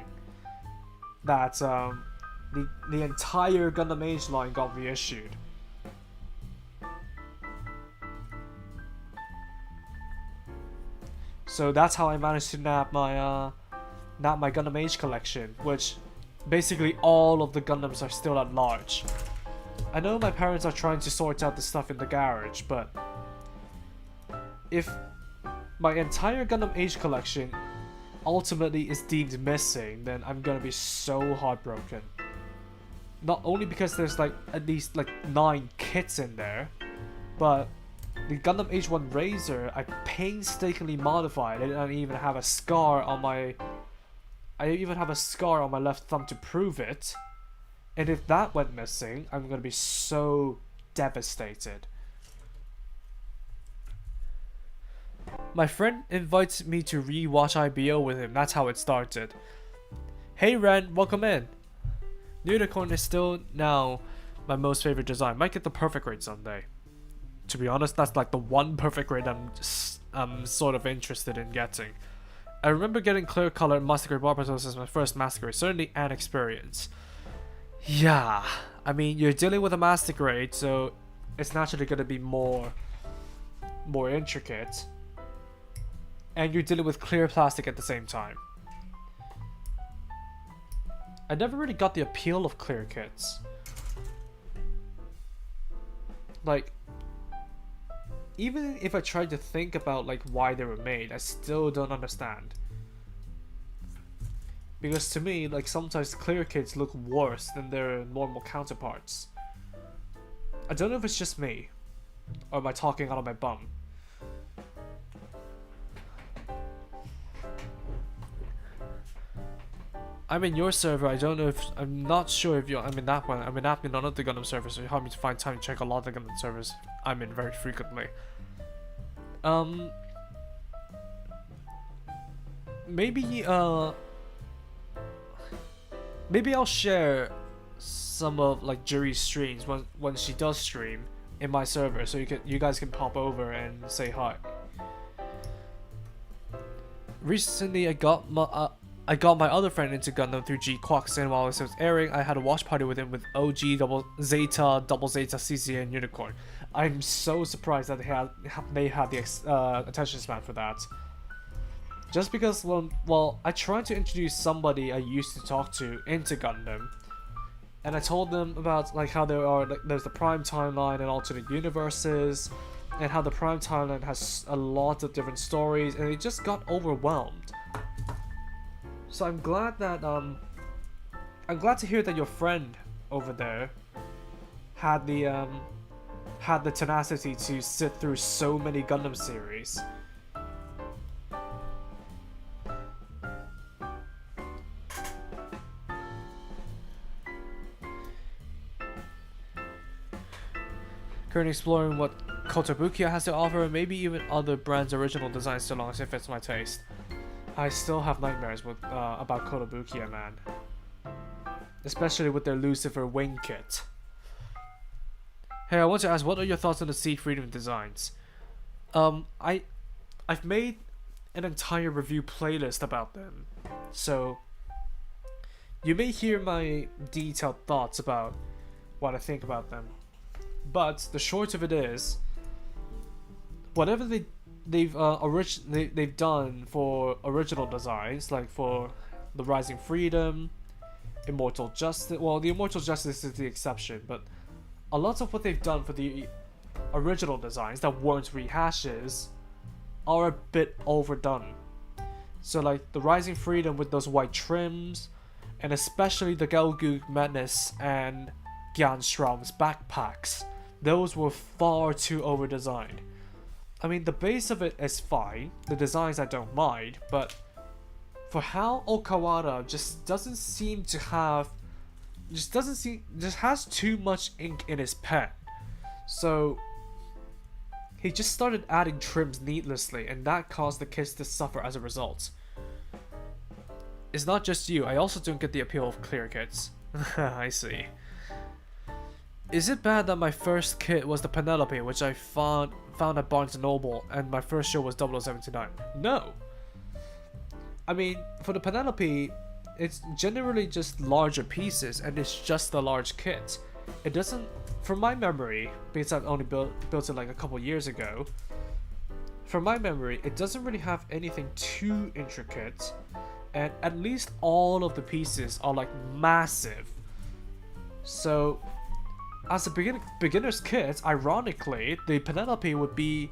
that the entire Gundam Age line got reissued. So that's how I managed to nab my Gundam Age collection, which basically all of the Gundams are still at large. I know my parents are trying to sort out the stuff in the garage, but if my entire Gundam Age collection ultimately is deemed missing, then I'm gonna be so heartbroken. Not only because there's at least 9 kits in there, but the Gundam Age 1 Razor, I painstakingly modified it, and I even have a scar on my left thumb to prove it. And if that went missing, I'm gonna be so devastated. My friend invites me to re-watch IBO with him. That's how it started. Hey Ren, welcome in. Unicorn is still now my most favorite design. Might get the perfect grade someday. To be honest, that's like the one perfect grade I'm sort of interested in getting. I remember getting clear color Master Grade Bar Battles as my first Master Grade, certainly an experience. Yeah, I mean, you're dealing with a Master Grade, so it's naturally going to be more intricate. And you're dealing with clear plastic at the same time. I never really got the appeal of clear kits. Like, even if I tried to think about like why they were made, I still don't understand. Because to me, like sometimes clear kits look worse than their normal counterparts. I don't know if it's just me, or am I talking out of my bum. I'm in your server. I'm not sure if I'm in that one. I'm in admin on other Gundam servers, so it's hard me to find time to check a lot of the Gundam servers I'm in very frequently. Maybe I'll share some of like Juri's streams when she does stream in my server, so you guys can pop over and say hi. Recently, I got my other friend into Gundam through G-Quox, and while it was airing, I had a watch party with him with OG, Double Zeta, CC, and Unicorn. I'm so surprised that they had the attention span for that. Just because, well, I tried to introduce somebody I used to talk to into Gundam, and I told them about like how there's the Prime timeline and alternate universes, and how the Prime timeline has a lot of different stories, and it just got overwhelmed. So I'm glad to hear that your friend over there had the tenacity to sit through so many Gundam series. Currently exploring what Kotobukiya has to offer, and maybe even other brands' original designs, so long as it fits my taste. I still have nightmares about Kotobukiya, man. Especially with their Lucifer wing kit. Hey, I want to ask, what are your thoughts on the Seed Freedom designs? I've made an entire review playlist about them, so you may hear my detailed thoughts about what I think about them. But the short of it is, whatever they've done for original designs, like for the Rising Freedom, Immortal Justice. Well, the Immortal Justice is the exception, but a lot of what they've done for the original designs that weren't rehashes are a bit overdone. So, like the Rising Freedom with those white trims, and especially the Gelgoog Madness and Gyanstrom's backpacks, those were far too over-designed. I mean, the base of it is fine, the designs I don't mind, but for how Okawara just has too much ink in his pen. So he just started adding trims needlessly, and that caused the kits to suffer as a result. It's not just you, I also don't get the appeal of clear kits. I see. Is it bad that my first kit was the Penelope, which I found at Barnes & Noble, and my first show was 0079? No! I mean, for the Penelope, it's generally just larger pieces, and it's just a large kit. It doesn't, from my memory, because I've only built it like a couple years ago, from my memory, it doesn't really have anything too intricate, and at least all of the pieces are like massive. So, as a beginner's kit, ironically, the Penelope would be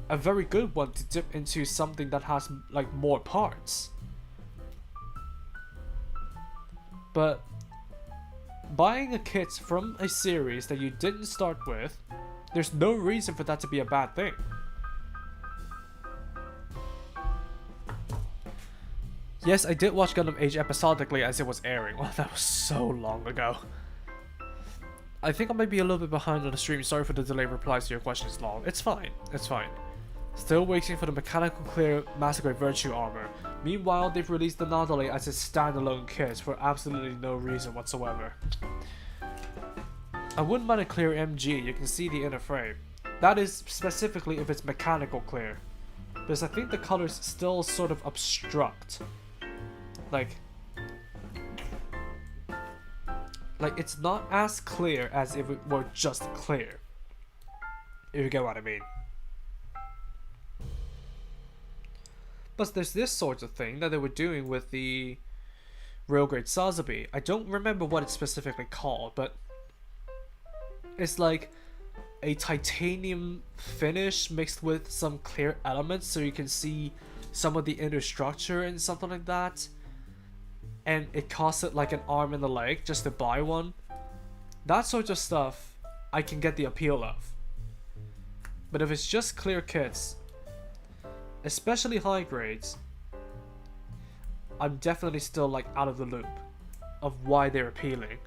a very good one to dip into something that has like more parts. But buying a kit from a series that you didn't start with, there's no reason for that to be a bad thing. Yes, I did watch Gundam Age episodically as it was airing. Well, that was so long ago. I think I might be a little bit behind on the stream. Sorry for the delayed replies to your questions, long. It's fine. It's fine. Still waiting for the mechanical clear Master Grade Virtue armor. Meanwhile, they've released the Nautilus as a standalone kit for absolutely no reason whatsoever. I wouldn't mind a clear MG. You can see the inner frame. That is specifically if it's mechanical clear. Because I think the colors still sort of obstruct. Like it's not as clear as if it were just clear. If you get what I mean. But there's this sort of thing that they were doing with the real grade Sazabi. I don't remember what it's specifically called, but it's like a titanium finish mixed with some clear elements so you can see some of the inner structure and something like that. And it costs it like an arm and a leg just to buy one. That sort of stuff I can get the appeal of. But if it's just clear kits, especially high grades, I'm definitely still like out of the loop of why they're appealing.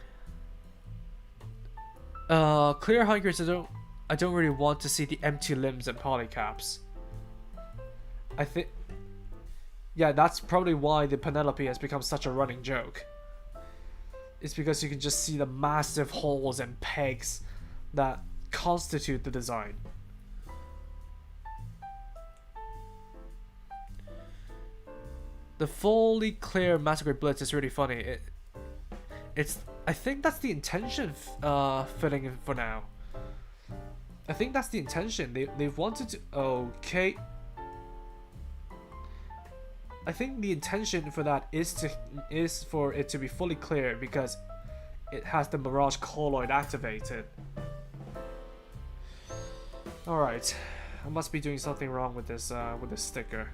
Clear high grades, I don't really want to see the empty limbs and polycaps. I think, yeah, that's probably why the Penelope has become such a running joke. It's because you can just see the massive holes and pegs that constitute the design. The fully clear Master Grade Blitz is really funny. I think that's the intention fitting in for now. I think that's the intention. They've wanted to... Okay. I think the intention for that is for it to be fully clear because it has the Mirage colloid activated. Alright. I must be doing something wrong with this sticker.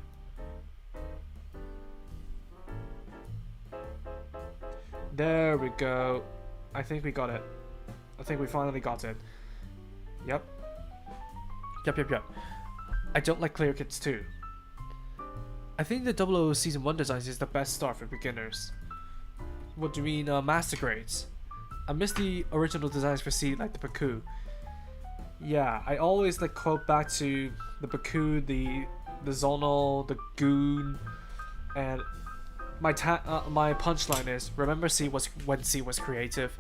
There we go. I think we got it. I think we finally got it. Yep. Yep. I don't like clear kits too. I think the 00 Season 1 designs is the best start for beginners. What do you mean master grades? I miss the original designs for Seed like the Baku. Yeah, I always like quote back to the Baku, the Zonal, the Goon, and my punchline is, remember when C was creative?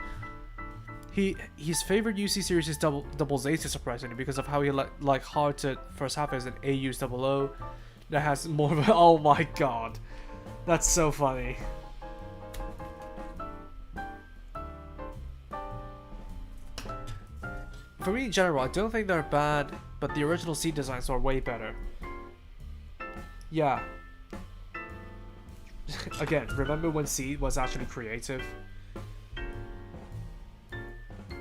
His favorite UC series is Double Zeta, surprisingly, because of how he like hard to first half as an AU's 00 that has more of a, oh my god, that's so funny. For me in general, I don't think they're bad, but the original C designs are way better. Yeah. Again, remember when Seed was actually creative?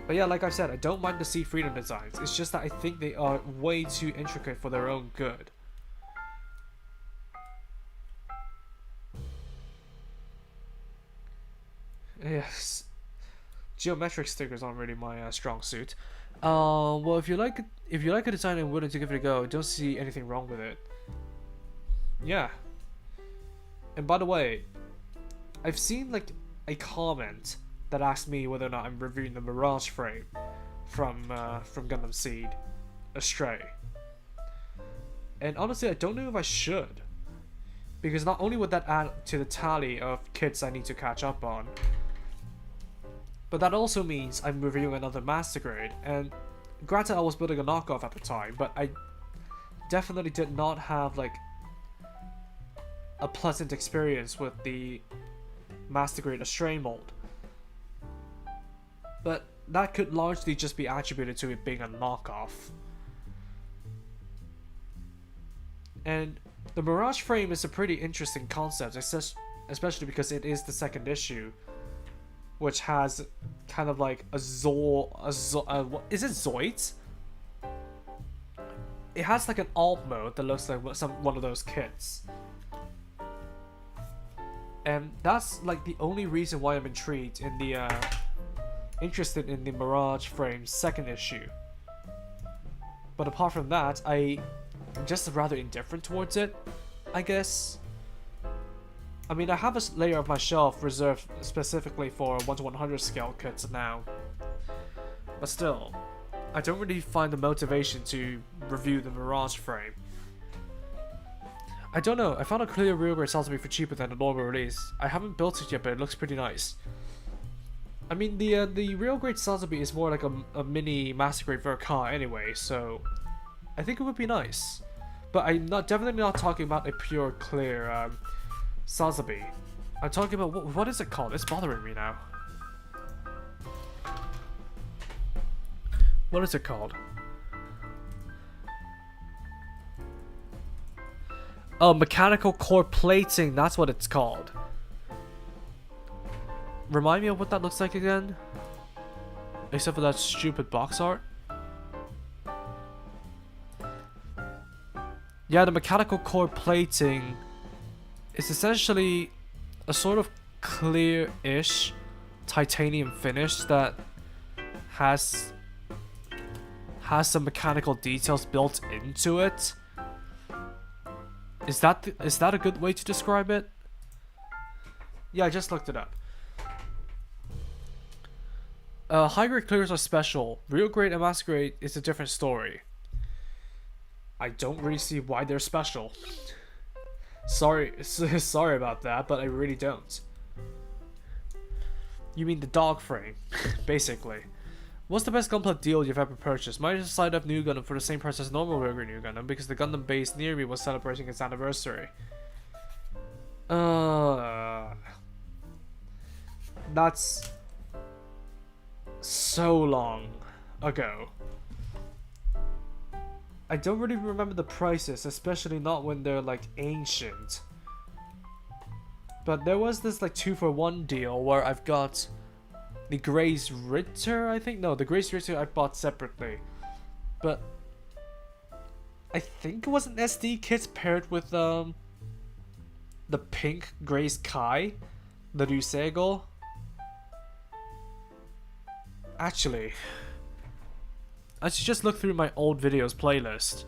But yeah, like I said, I don't mind the Seed Freedom designs. It's just that I think they are way too intricate for their own good. Yes. Geometric stickers aren't really my strong suit. Well, if you like a design and willing to give it a go, don't see anything wrong with it. Yeah. And by the way, I've seen like a comment that asked me whether or not I'm reviewing the Mirage frame from Gundam Seed Astray. And honestly, I don't know if I should, because not only would that add to the tally of kits I need to catch up on, but that also means I'm reviewing another Master Grade. And granted, I was building a knockoff at the time, but I definitely did not have like a pleasant experience with the Master Grade Astray mold. But that could largely just be attributed to it being a knockoff. And the Mirage frame is a pretty interesting concept, especially because it is the second issue, which has kind of like is it Zoids? It has like an alt mode that looks like one of those kits. And that's like the only reason why I'm intrigued in the interested in the Mirage Frame's second issue. But apart from that, I'm just rather indifferent towards it, I guess. I mean, I have a layer of my shelf reserved specifically for 1:100 scale kits now. But still, I don't really find the motivation to review the Mirage Frame. I don't know, I found a clear real grade Sazabi for cheaper than the normal release. I haven't built it yet, but it looks pretty nice. I mean, the real grade Sazabi is more like a mini Master Grade Verka anyway, so I think it would be nice. But I'm definitely not talking about a pure clear Sazabi. I'm talking about what is it called? It's bothering me now. What is it called? Oh, mechanical core plating. That's what it's called. Remind me of what that looks like again? Except for that stupid box art. Yeah, the mechanical core plating is essentially a sort of clear-ish titanium finish that has some mechanical details built into it. Is that a good way to describe it? Yeah, I just looked it up. High grade clears are special. Real grade and master grade is a different story. I don't really see why they're special. Sorry about that, but I really don't. You mean the dog frame, basically. What's the best gunpla deal you've ever purchased? Mine is a side-up new Gundam for the same price as normal regular new Gundam because the Gundam base near me was celebrating its anniversary. That's so long ago. I don't really remember the prices, especially not when they're like ancient. But there was this like 2-for-1 deal where I've got the Grace Ritter, I think? No, the Grace Ritter I bought separately. But I think it was an SD kit paired with the pink Grace Kai, the Rusego. Actually, I should just look through my old videos playlist.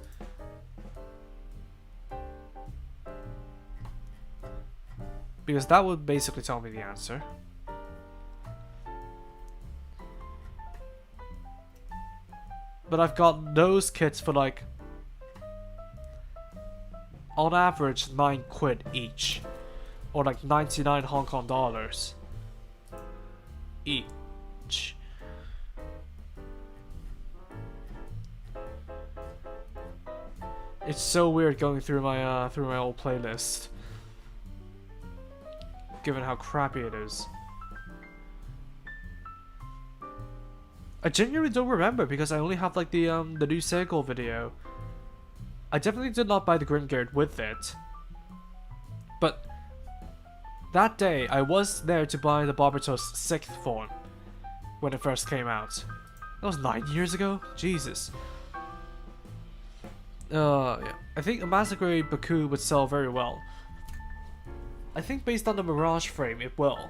Because that would basically tell me the answer. But I've got those kits for like, on average, 9 quid each. Or like 99 Hong Kong dollars each. It's so weird going through my old playlist, given how crappy it is. I genuinely don't remember because I only have like the new Seiko video. I definitely did not buy the Grimgeared with it. But that day I was there to buy the Barbatos 6th form when it first came out. That was 9 years ago? Jesus. Yeah. I think a Massacre Baku would sell very well. I think based on the Mirage frame it will.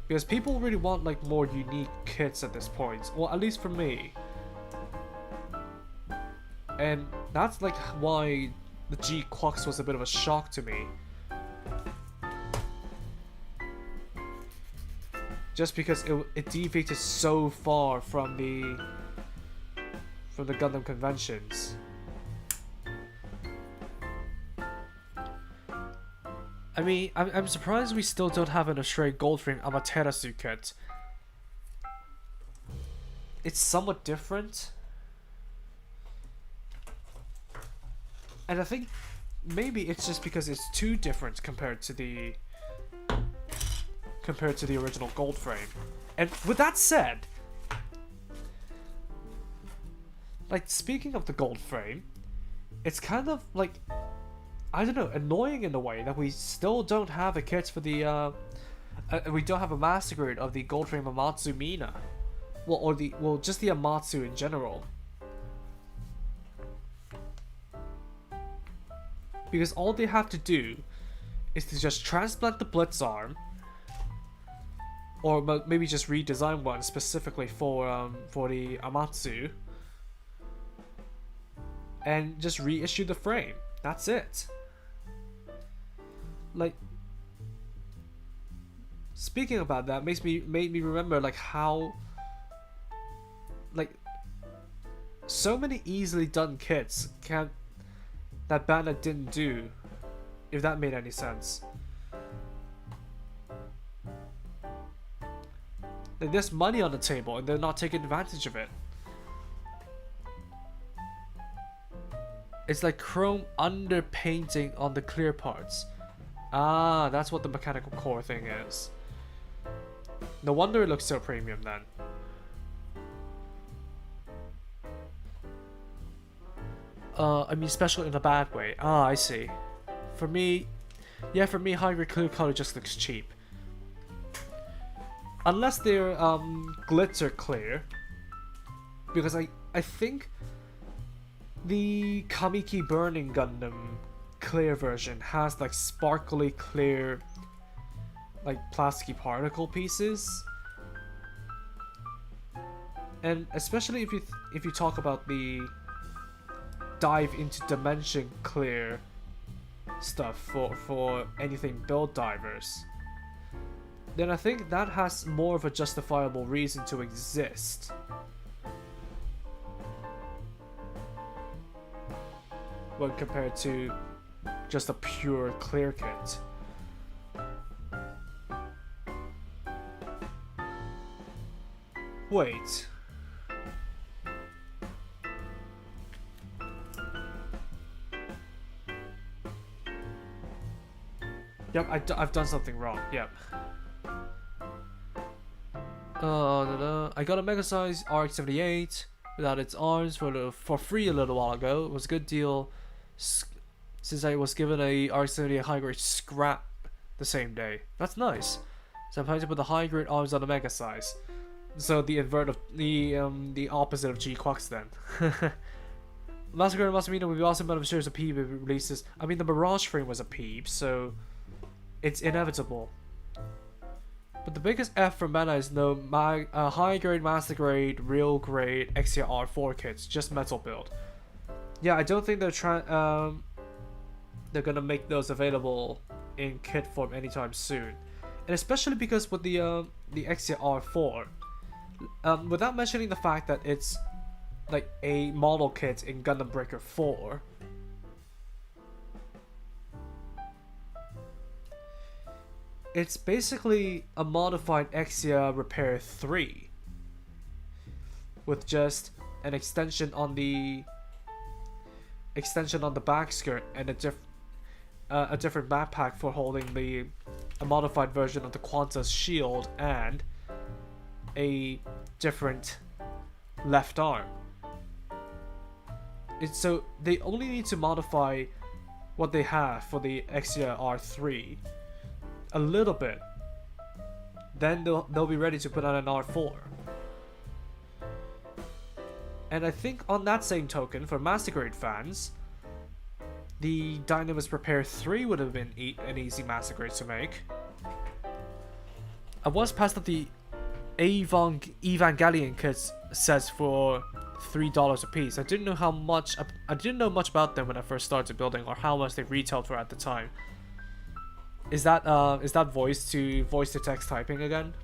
Because people really want like more unique kits at this point. Well, at least for me. And that's like why the G Quux was a bit of a shock to me. Just because it deviated so far from the Gundam conventions. I mean, I'm surprised we still don't have an Astray Goldframe Amaterasu kit. It's somewhat different. And I think maybe it's just because it's too different compared to the original Goldframe. And with that said, like, speaking of the Goldframe, it's kind of like, I don't know, annoying in a way that we still don't have a kit for the we don't have a master grade of the Goldframe Amatsu Mina. Well, just the Amatsu in general. Because all they have to do is to just transplant the Blitz arm, or maybe just redesign one specifically for the Amatsu, and just reissue the frame. That's it. Like, speaking about that, made me remember like how, like, so many easily done kits that Bandai didn't do, if that made any sense. Like, there's money on the table and they're not taking advantage of it. It's like chrome underpainting on the clear parts. Ah, that's what the mechanical core thing is. No wonder it looks so premium then. I mean special in a bad way. Ah, I see. For me, yeah, for me, high-grade clear color just looks cheap. Unless they're glitter clear, because I think the Kamiki Burning Gundam clear version has like sparkly clear, like plasticky particle pieces, and especially if you talk about the dive into dimension clear stuff for anything build divers, then I think that has more of a justifiable reason to exist. When compared to just a pure clear kit. Wait. Yep, I've done something wrong. Yep. I got a mega size RX-78 without its arms for free a little while ago. It was a good deal since I was given a RX-78 high grade scrap the same day. That's nice. So I'm planning to put the high grade arms on the mega size. So the invert of the opposite of G-Quux then. Massacre and Massimino will be awesome, but I'm sure it's a peep if it releases. I mean, the Mirage frame was a peep, so it's inevitable. But the biggest F from Bandai is no high grade, master grade, real grade XCR4 kits, just metal build. Yeah, I don't think they're gonna make those available in kit form anytime soon, and especially because with the XCR4, without mentioning the fact that it's like a model kit in Gundam Breaker 4. It's basically a modified Exia Repair 3 with just an extension on the back skirt and a different backpack for holding a modified version of the Quanta's shield and a different left arm. So they only need to modify what they have for the Exia R3 a little bit, then they'll be ready to put on an R4. And I think on that same token, for Master Grade fans, the Dynamis Repair 3 would have been an easy Master Grade to make. I was passed up the Evangelion kits sets for $3 a piece. I didn't know much about them when I first started building, or how much they retailed for at the time. Is that voice to text typing again?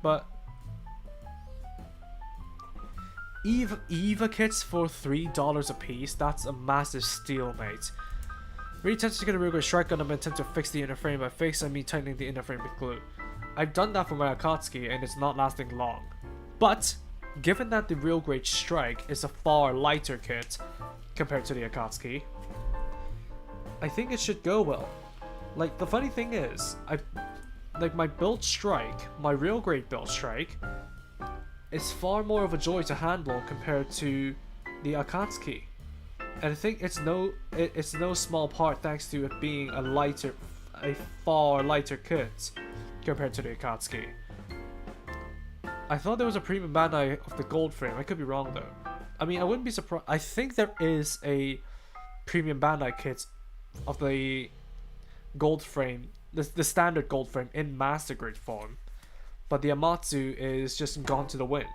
But Eva kits for $3 a piece, that's a massive steal, mate. Really tempted to get a real good strike on them and attempt to fix the inner frame. By fix, I mean tightening the inner frame with glue. I've done that for my Akatsuki and it's not lasting long. But given that the real grade strike is a far lighter kit compared to the Akatsuki, I think it should go well. Like, the funny thing is, my build strike, my real grade build strike, is far more of a joy to handle compared to the Akatsuki. And I think it's no small part thanks to it being a far lighter kit compared to the Akatsuki. I thought there was a premium Bandai of the gold frame. I could be wrong though. I mean, I wouldn't be surprised. I think there is a premium Bandai kit of the gold frame, the standard gold frame in master grade form, but the Amatsu is just gone to the wind.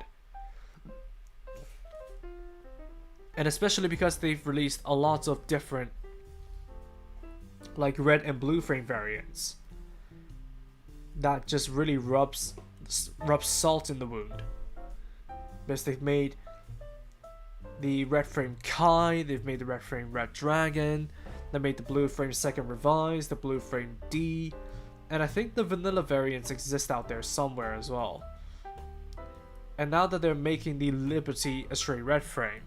And especially because they've released a lot of different like red and blue frame variants that just really rubs salt in the wound. Because they've made the red frame Kai, they've made the red frame Red Dragon, they made the blue frame second revised, the blue frame D, and I think the vanilla variants exist out there somewhere as well. And now that they're making the Liberty a straight red frame,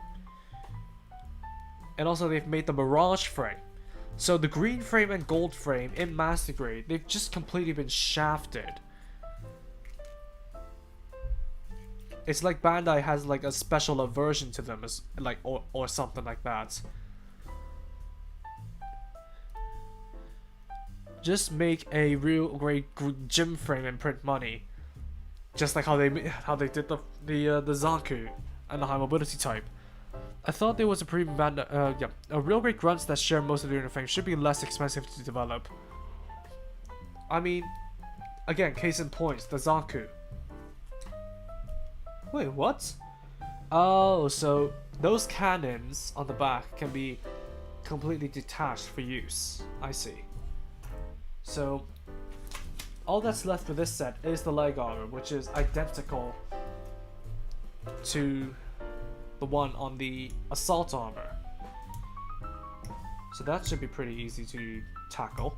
And also they've made the Mirage frame. So the green frame and gold frame in Master Grade, they've just completely been shafted. It's like Bandai has like a special aversion to them, as like or something like that. Just make a real great gym frame and print money, just like how they did the Zaku and the high mobility type. I thought there was a premium band. Yeah, a real great grunts that share most of the unit frame should be less expensive to develop. I mean, again, case in point, the Zaku. Wait, what? Oh, so those cannons on the back can be completely detached for use. I see. So, all that's left for this set is the leg armor, which is identical to the one on the assault armor. So that should be pretty easy to tackle.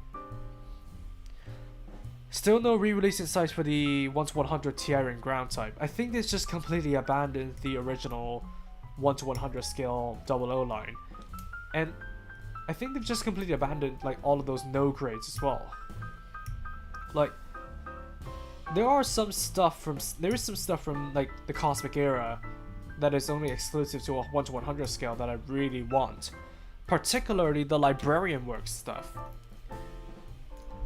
Still no re-release in sight for the 1-100 Tiaren ground type. I think this just completely abandoned the original 1-100 scale 00 line. And I think they've just completely abandoned like all of those no grades as well. Like there is some stuff from like the Cosmic Era that is only exclusive to a 1-100 scale that I really want. Particularly the Librarian Works stuff.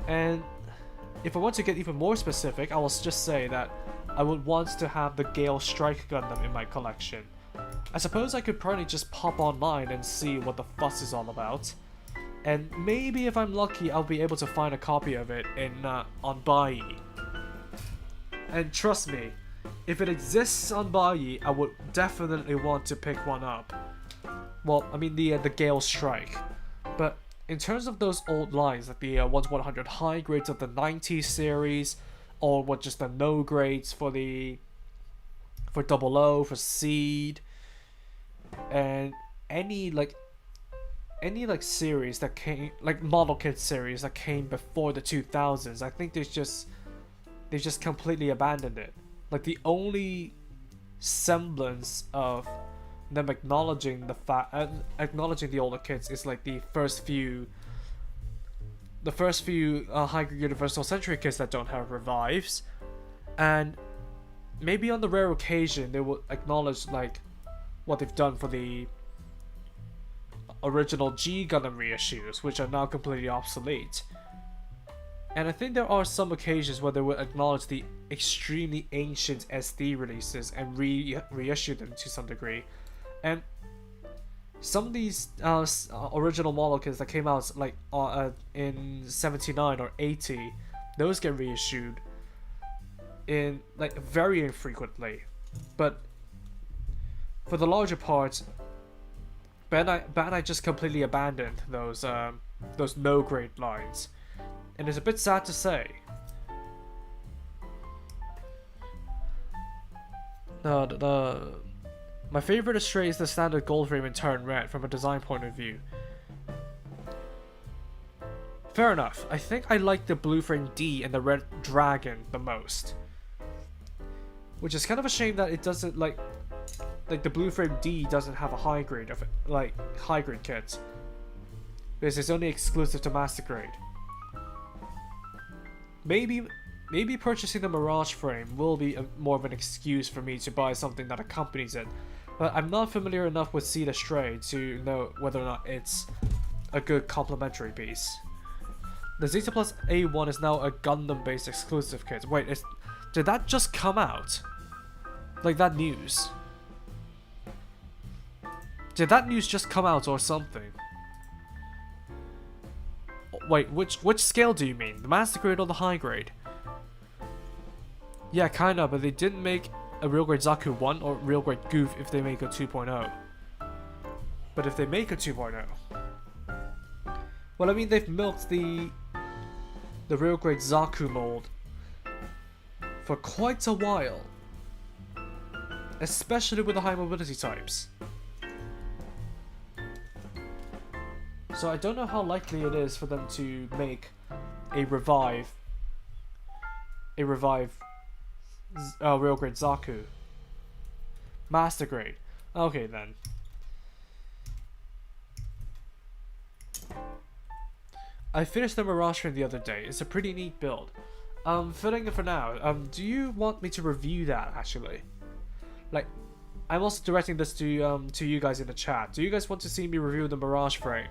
And if I want to get even more specific, I will just say that I would want to have the Gale Strike Gundam in my collection. I suppose I could probably just pop online and see what the fuss is all about. And maybe if I'm lucky, I'll be able to find a copy of it in on Bai. And trust me, if it exists on Bai, I would definitely want to pick one up. Well, I mean the Gale Strike. But in terms of those old lines, like the 1-100 high grades of the 90s series, or what just the no grades for 00, for Seed, and any series that came, like model kit series that came before the 2000s, I think they've just completely abandoned it. Like the only semblance of them acknowledging the older kits is like the first few high Universal Century kits that don't have revives, and maybe on the rare occasion they will acknowledge like what they've done for the original G Gundam reissues, which are now completely obsolete. And I think there are some occasions where they will acknowledge the extremely ancient SD releases and reissue them to some degree. And some of these original model kits that came out like in 79 or 80, those get reissued in like very infrequently. But for the larger part, Bandai just completely abandoned those no grade lines, and it's a bit sad to say. My favorite Astray is the standard gold frame and turn red from a design point of view. Fair enough. I think I like the blue frame D and the red dragon the most, which is kind of a shame that it doesn't like the blue frame D doesn't have a high grade of it, like high grade kit, because it's only exclusive to Master Grade. Maybe purchasing the Mirage frame will be more of an excuse for me to buy something that accompanies it, but I'm not familiar enough with Seed Astray to know whether or not it's a good complementary piece. The Zeta Plus A1 is now a Gundam based exclusive kit. Wait, did that just come out? Like that news? Did that news just come out or something? Wait, which scale do you mean? The Master Grade or the High Grade? Yeah, kinda, but they didn't make a Real Grade Zaku 1 or Real Grade Goof if they make a 2.0. But if they make a 2.0... Well, I mean, they've milked the Real Grade Zaku mold for quite a while. Especially with the high mobility types. So I don't know how likely it is for them to make a revive Real Grade Zaku. Master Grade. Okay then. I finished the Mirage Frame the other day. It's a pretty neat build. Filling it for now. Do you want me to review that actually? Like, I'm also directing this to you guys in the chat. Do you guys want to see me review the Mirage Frame?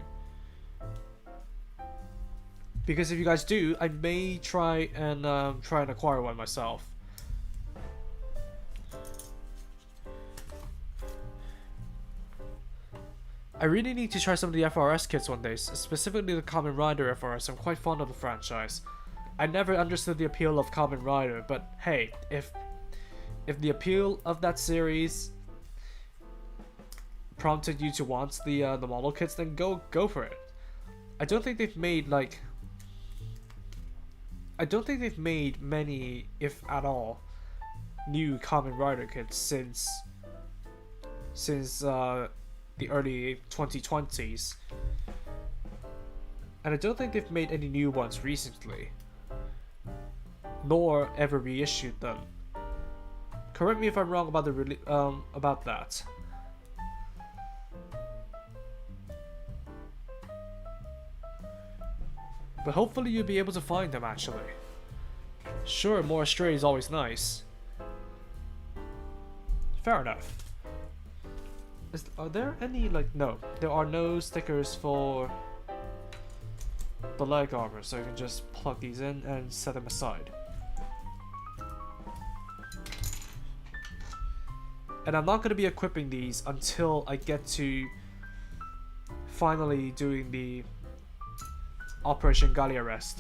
Because if you guys do, I may try and acquire one myself. I really need to try some of the FRS kits one day, specifically the Kamen Rider FRS. I'm quite fond of the franchise. I never understood the appeal of Kamen Rider, but hey, if the appeal of that series prompted you to want the model kits, then go for it. I don't think they've made many, if at all, new Kamen Rider kits since the early 2020s, and I don't think they've made any new ones recently, nor ever reissued them. Correct me if I'm wrong about about that. But hopefully you'll be able to find them actually. Sure, more Stray is always nice. Fair enough. Are there any, like, no, there are no stickers for the leg armor, so you can just plug these in and set them aside. And I'm not going to be equipping these until I get to finally doing the Operation Galliarest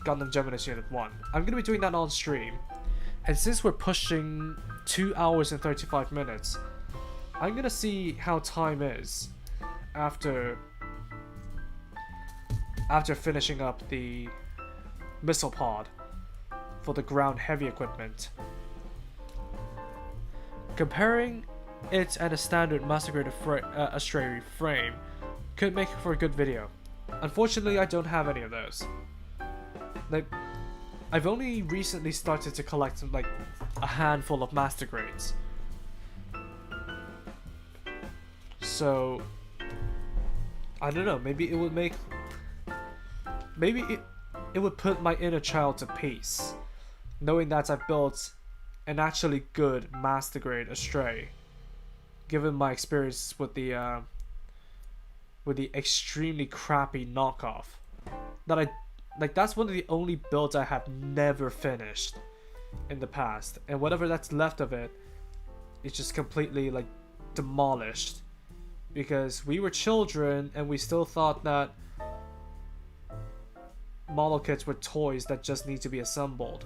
Gundam Geminis Unit 1. I'm going to be doing that on stream. And since we're pushing 2 hours and 35 minutes, I'm gonna see how time is after finishing up the missile pod for the ground heavy equipment. Comparing it and a standard Massacred Astray frame could make for a good video. Unfortunately, I don't have any of those. Like, I've only recently started to collect like a handful of master grades. So I don't know, maybe it would make it would put my inner child to peace, knowing that I built an actually good master grade Astray, given my experience with the extremely crappy knockoff that that's one of the only builds I have never finished in the past, and whatever that's left of it is just completely like demolished because we were children and we still thought that model kits were toys that just need to be assembled.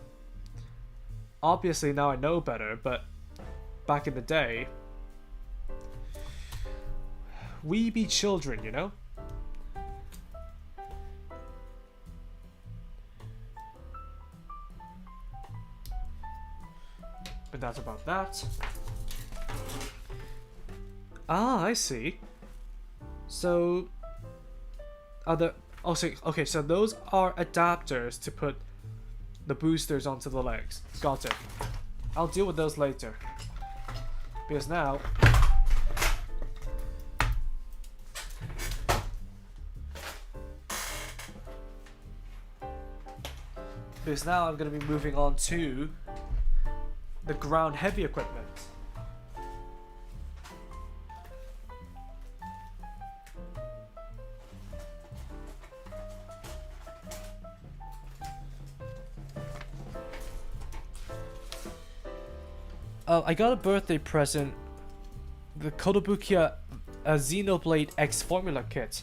Obviously now I know better, but back in the day, we be children, you know? But that's about that. Ah, I see. So, okay, so those are adapters to put the boosters onto the legs. Got it. I'll deal with those later. Because now I'm going to be moving on to the ground heavy equipment. I got a birthday present, the Kotobukiya Xenoblade X Formula Kit.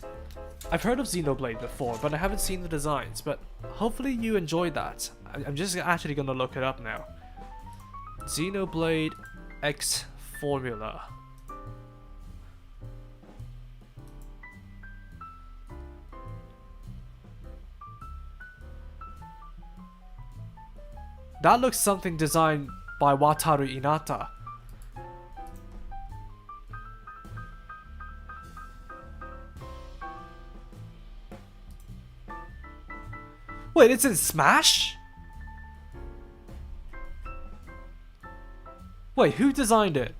I've heard of Xenoblade before, but I haven't seen the designs, but hopefully you enjoyed that. I'm just actually gonna look it up now. Xenoblade X Formula. That looks something designed by Wataru Inata. Wait, it's in Smash? Wait, who designed it?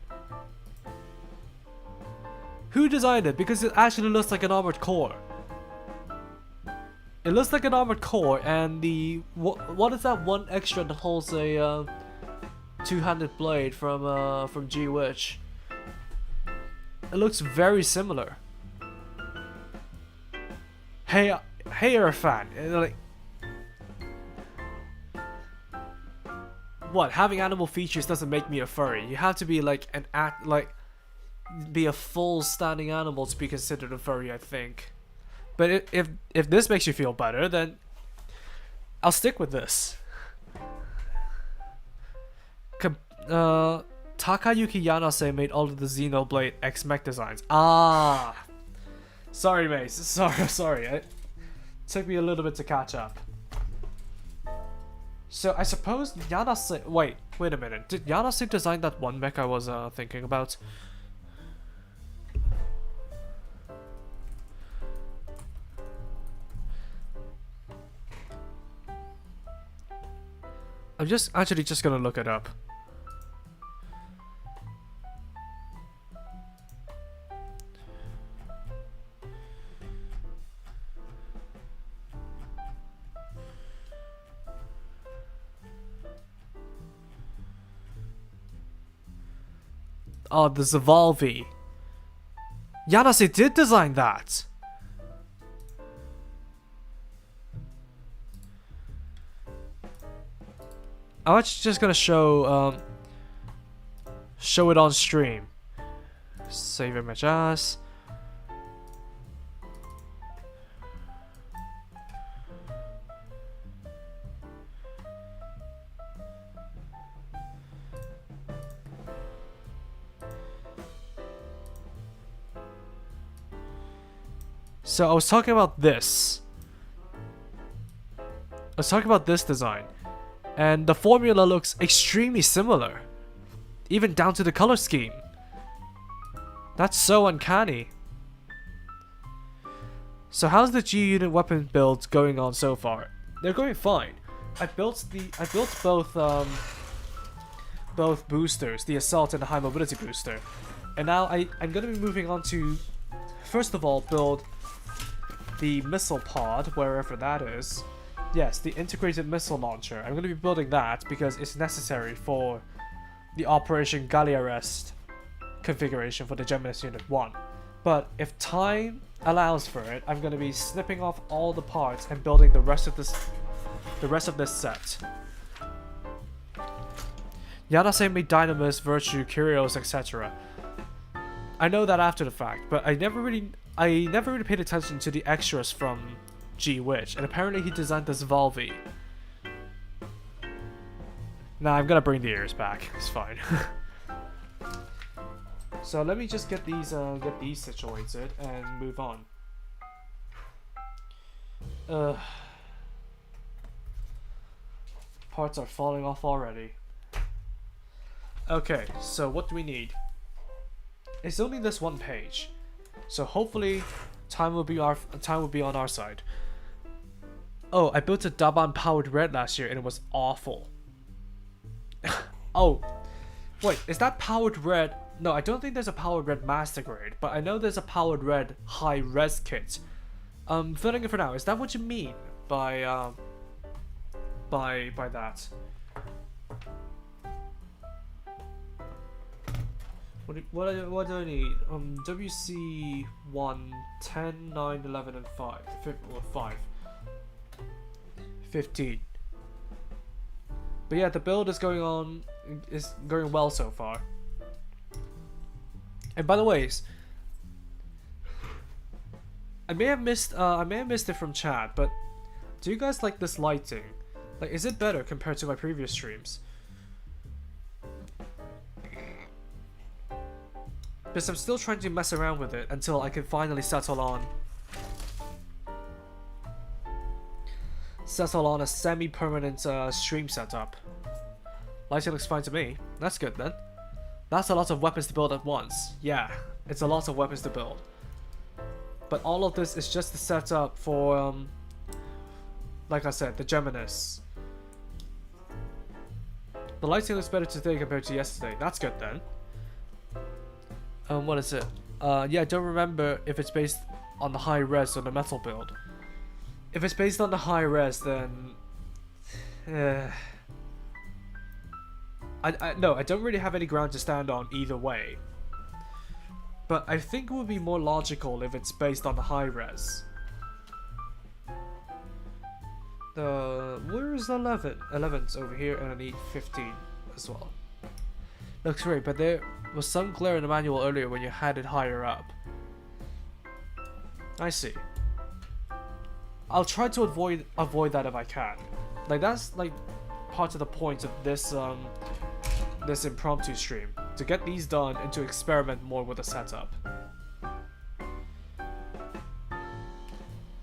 Who designed it? Because it actually looks like an armored core. It looks like an armored core, and the what is that one extra that holds a two-handed blade from G Witch? It looks very similar. Hey, Irfan, like, what? Having animal features doesn't make me a furry. You have to be like be a full standing animal to be considered a furry, I think. But if this makes you feel better, then I'll stick with this. Takayuki Yanase made all of the Xenoblade X Mech designs. Ah, sorry, Mace. Sorry. It took me a little bit to catch up. So I suppose Yanase. Wait a minute. Did Yanase design that one mech I was thinking about? I'm actually just gonna look it up. Oh, the Zavalvi. Yanase did design that. I'm actually just gonna show it on stream. Save image as. So I was talking about this. Design. And the formula looks extremely similar. Even down to the color scheme. That's so uncanny. So how's the G unit weapon build going on so far? They're going fine. I built both boosters, the assault and the high mobility booster. And now I'm gonna be moving on to, first of all, build the missile pod, wherever that is. Yes, the integrated missile launcher. I'm going to be building that because it's necessary for the Operation Galliarest configuration for the Geminis Unit 1. But if time allows for it, I'm going to be snipping off all the parts and building the rest of this set. Yanase made Dynamis, Virtue, Curios, etc. I know that after the fact, but I never really paid attention to the extras from G Witch, and apparently he designed this Volvi. Nah, I'm gonna bring the ears back. It's fine. So let me just get these situated and move on. Parts are falling off already. Okay, so what do we need? It's only this one page, so hopefully time will be on our side. Oh, I built a Daban powered red last year and it was awful. Oh, wait, is that powered red? No, I don't think there's a powered red master grade, but I know there's a powered red high res kit. Filling it for now. Is that what you mean by that? What do I need? WC 1, 10, 9, 11, and 5. 5. 15. But yeah, the build is going well so far. And by the way, I may have missed it from chat, but do you guys like this lighting? Like, is it better compared to my previous streams? Because I'm still trying to mess around with it until I can finally settle on a semi-permanent stream setup. Lighting looks fine to me. That's good then. That's a lot of weapons to build at once. Yeah, it's a lot of weapons to build. But all of this is just the setup for, like I said, the Geminis. The lighting looks better today compared to yesterday. That's good then. What is it? Yeah, I don't remember if it's based on the high res or the metal build. If it's based on the high res, then no, I don't really have any ground to stand on either way. But I think it would be more logical if it's based on the high res. Where is 11? 11's over here, and I need 15 as well. Looks great, but there was some glare in the manual earlier when you had it higher up. I see. I'll try to avoid that if I can. Like, that's like part of the point of this this impromptu stream, to get these done and to experiment more with the setup,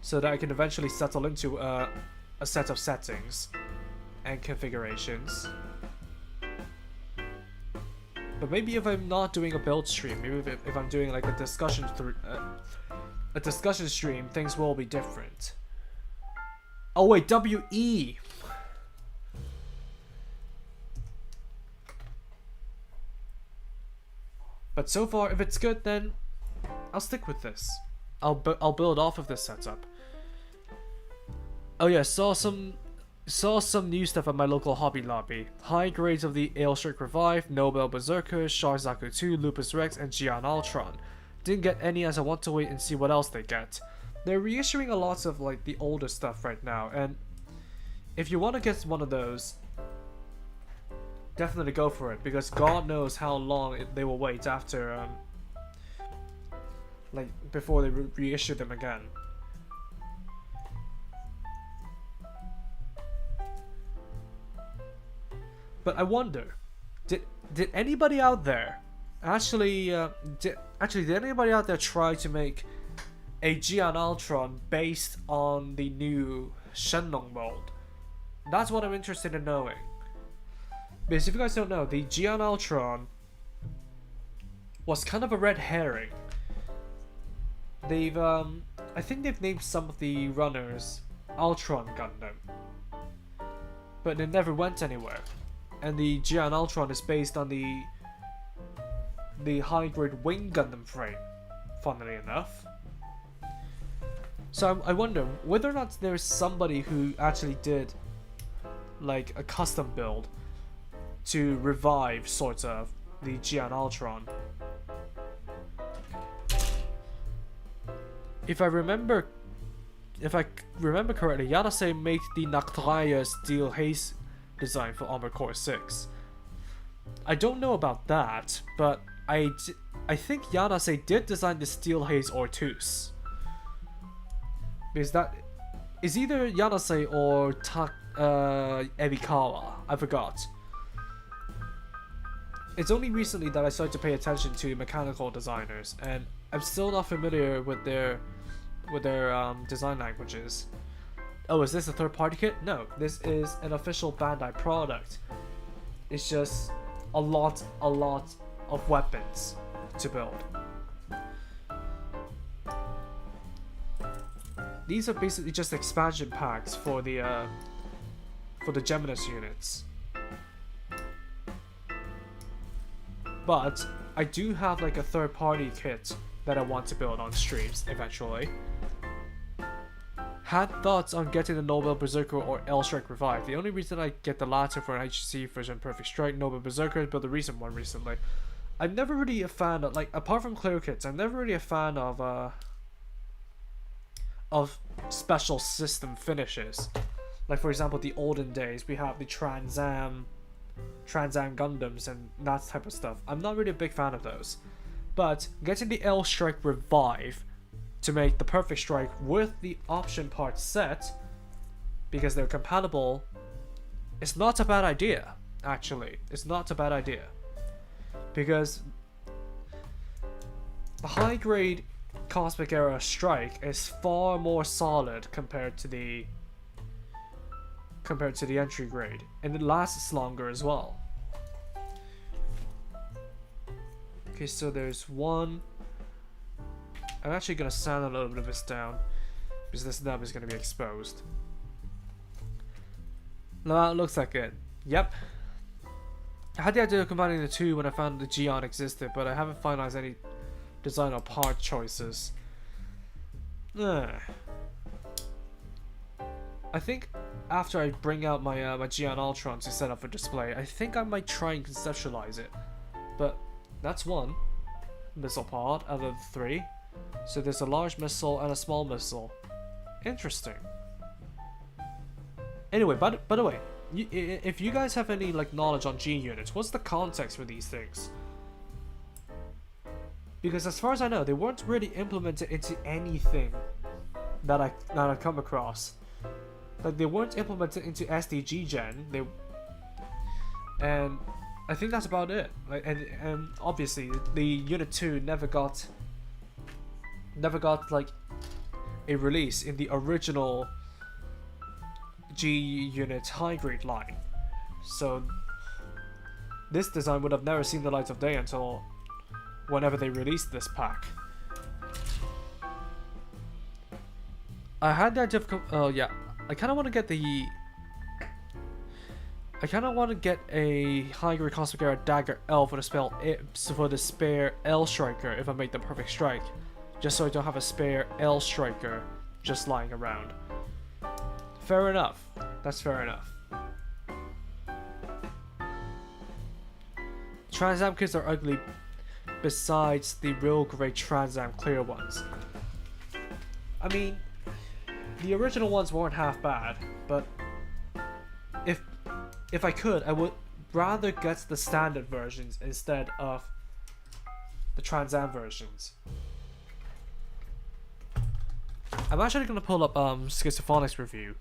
so that I can eventually settle into a set of settings and configurations. But maybe if I'm not doing a build stream, maybe if I'm doing like a discussion stream, things will be different. Oh wait, WE. But so far, if it's good, then I'll stick with this. I'll build off of this setup. Oh yeah, saw some new stuff at my local Hobby Lobby. High grades of the Ailstrike Revive, Nobel Berserker, Sharzaku 2, Lupus Rex, and Gion Ultron. Didn't get any as I want to wait and see what else they get. They're reissuing a lot of like the older stuff right now, and if you want to get one of those, definitely go for it, because God knows how long they will wait after like before they reissue them again. But I wonder, did anybody out there actually did anybody out there try to make a Gion Ultron based on the new Shenlong mold? That's what I'm interested in knowing. Because if you guys don't know, the Gion Ultron was kind of a red herring. They've I think they've named some of the runners Ultron Gundam, but it never went anywhere. And the Gion Ultron is based on the high-grade Wing Gundam frame, funnily enough. So I wonder whether or not there's somebody who actually did like a custom build to revive sort of the Gion Ultron. If I remember correctly, Yanase made the Naktraya Steel Haze design for Armored Core 6. I don't know about that, but I think Yanase did design the Steel Haze Ortus. Because that is either Yanase or Ebikawa, I forgot. It's only recently that I started to pay attention to mechanical designers, and I'm still not familiar with their design languages. Oh, is this a third-party kit? No, this is an official Bandai product. It's just a lot of weapons to build. These are basically just expansion packs for the Geminus units. But I do have like a third-party kit that I want to build on streams eventually. Had thoughts on getting the Nobel Berserker or Ailstrike Revive. The only reason I get the latter for an HC version Perfect Strike, Nobel Berserker, built a recent one recently. I'm never really a fan of, like, apart from clear kits, I'm never really a fan of special system finishes. Like, for example, the olden days, we have the Trans Am Gundams and that type of stuff. I'm not really a big fan of those. But getting the Ailstrike Revive to make the Perfect Strike with the option parts set, because they're compatible, it's not a bad idea, actually. It's not a bad idea. Because the high-grade Cosmic Era Strike is far more solid compared to the entry grade, and it lasts longer as well. Okay, so there's one. I'm actually gonna sand a little bit of this down because this nub is gonna be exposed. No, it looks like it. Yep. I had the idea of combining the two when I found the Gion existed, but I haven't finalized any design or part choices. I think after I bring out my my Geon Ultron to set up for display, I think I might try and conceptualize it. But that's one missile pod out of the 3. So there's a large missile and a small missile. Interesting. Anyway, by the way, if you guys have any like knowledge on G units, what's the context for these things? Because as far as I know, they weren't really implemented into anything that I come across. Like they weren't implemented into SDG Gen. And I think that's about it. Like and obviously the Unit 2 never got like a release in the original G Unit high grade line. So this design would have never seen the light of day until whenever they released this pack. I had the idea of yeah, I kind of want to get the a high grade Cosmic Era Dagger L for the spare L Striker if I make the perfect strike, just so I don't have a spare L Striker just lying around. Fair enough. That's fair enough. Trans Am kits are ugly besides the real great Trans Am clear ones. I mean, the original ones weren't half bad, but if I could, I would rather get the standard versions instead of the Trans Am versions. I'm actually gonna pull up Schizophonic's review.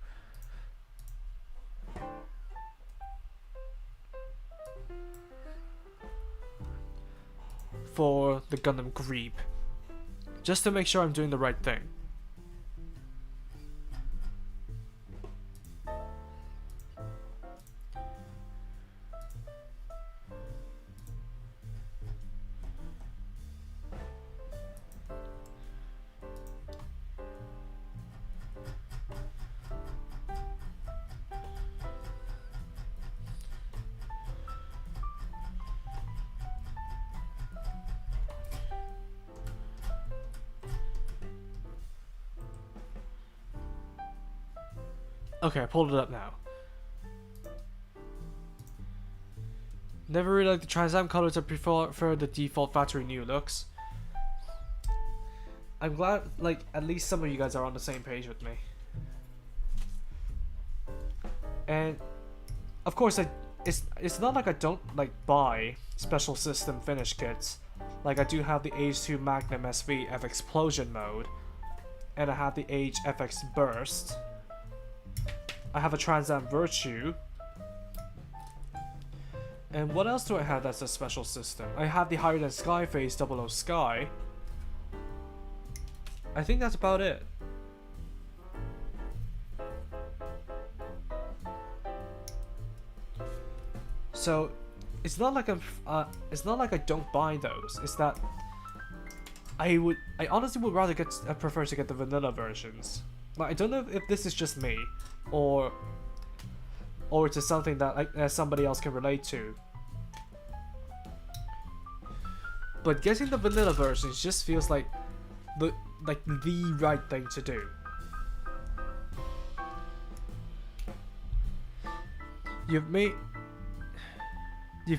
For the Gundam Greeb, just to make sure I'm doing the right thing. Okay, I pulled it up now. Never really liked the Trans Am colors. I prefer the default factory new looks. I'm glad, like, at least some of you guys are on the same page with me. And of course, it's not like I don't like buy special system finish kits. Like I do have the Age 2 Magnum SV F Explosion mode, and I have the Age FX Burst. I have a Trans Am Virtue. And what else do I have that's a special system? I have the Higher Than Sky Phase 00 Sky. I think that's about it. So it's not like I don't buy those. It's that I honestly would rather prefer to get the vanilla versions. Like I don't know if this is just me, or it's just something that somebody else can relate to. But getting the vanilla versions just feels like the right thing to do. You've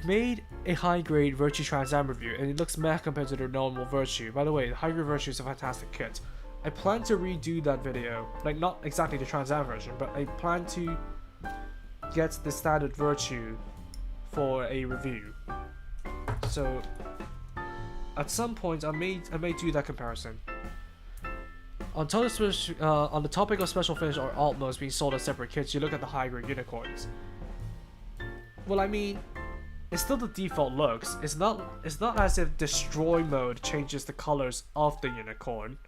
made a high grade Virtue Trans Am review, and it looks meh compared to their normal Virtue. By the way, the high grade Virtue is a fantastic kit. I plan to redo that video, like not exactly the Trans Am version, but I plan to get the standard Virtue for a review. So at some point I may do that comparison. On the topic of special finish or alt modes being sold as separate kits, you look at the high grade unicorns. Well, I mean, it's still the default looks. It's not as if destroy mode changes the colors of the unicorn.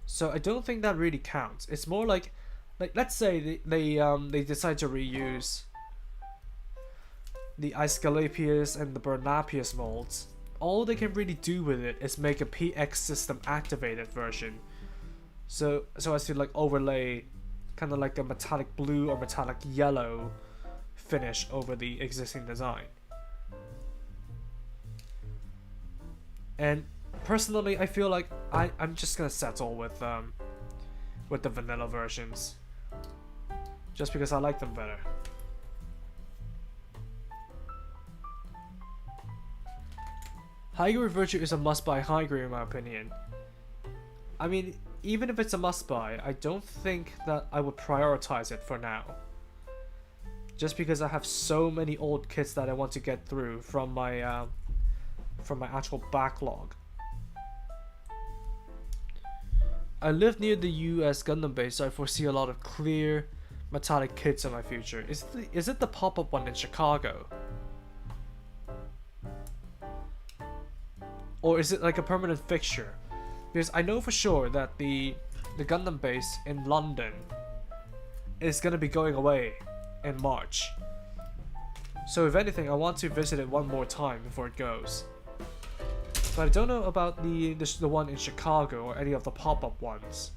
So I don't think that really counts. It's more like let's say they decide to reuse the Aesculapius and the Bernapius molds. All they can really do with it is make a PX system activated version. So as to like overlay kind of like a metallic blue or metallic yellow finish over the existing design. And personally, I feel like I'm just gonna settle with the vanilla versions, just because I like them better. High grade Virtue is a must buy high grade in my opinion. I mean, even if it's a must buy, I don't think that I would prioritize it for now. Just because I have so many old kits that I want to get through from my actual backlog. I live near the US Gundam base, so I foresee a lot of clear metallic kits in my future. Is it the pop-up one in Chicago? Or is it like a permanent fixture? Because I know for sure that the Gundam base in London is gonna be going away in March. So if anything, I want to visit it one more time before it goes. But I don't know about the one in Chicago or any of the pop-up ones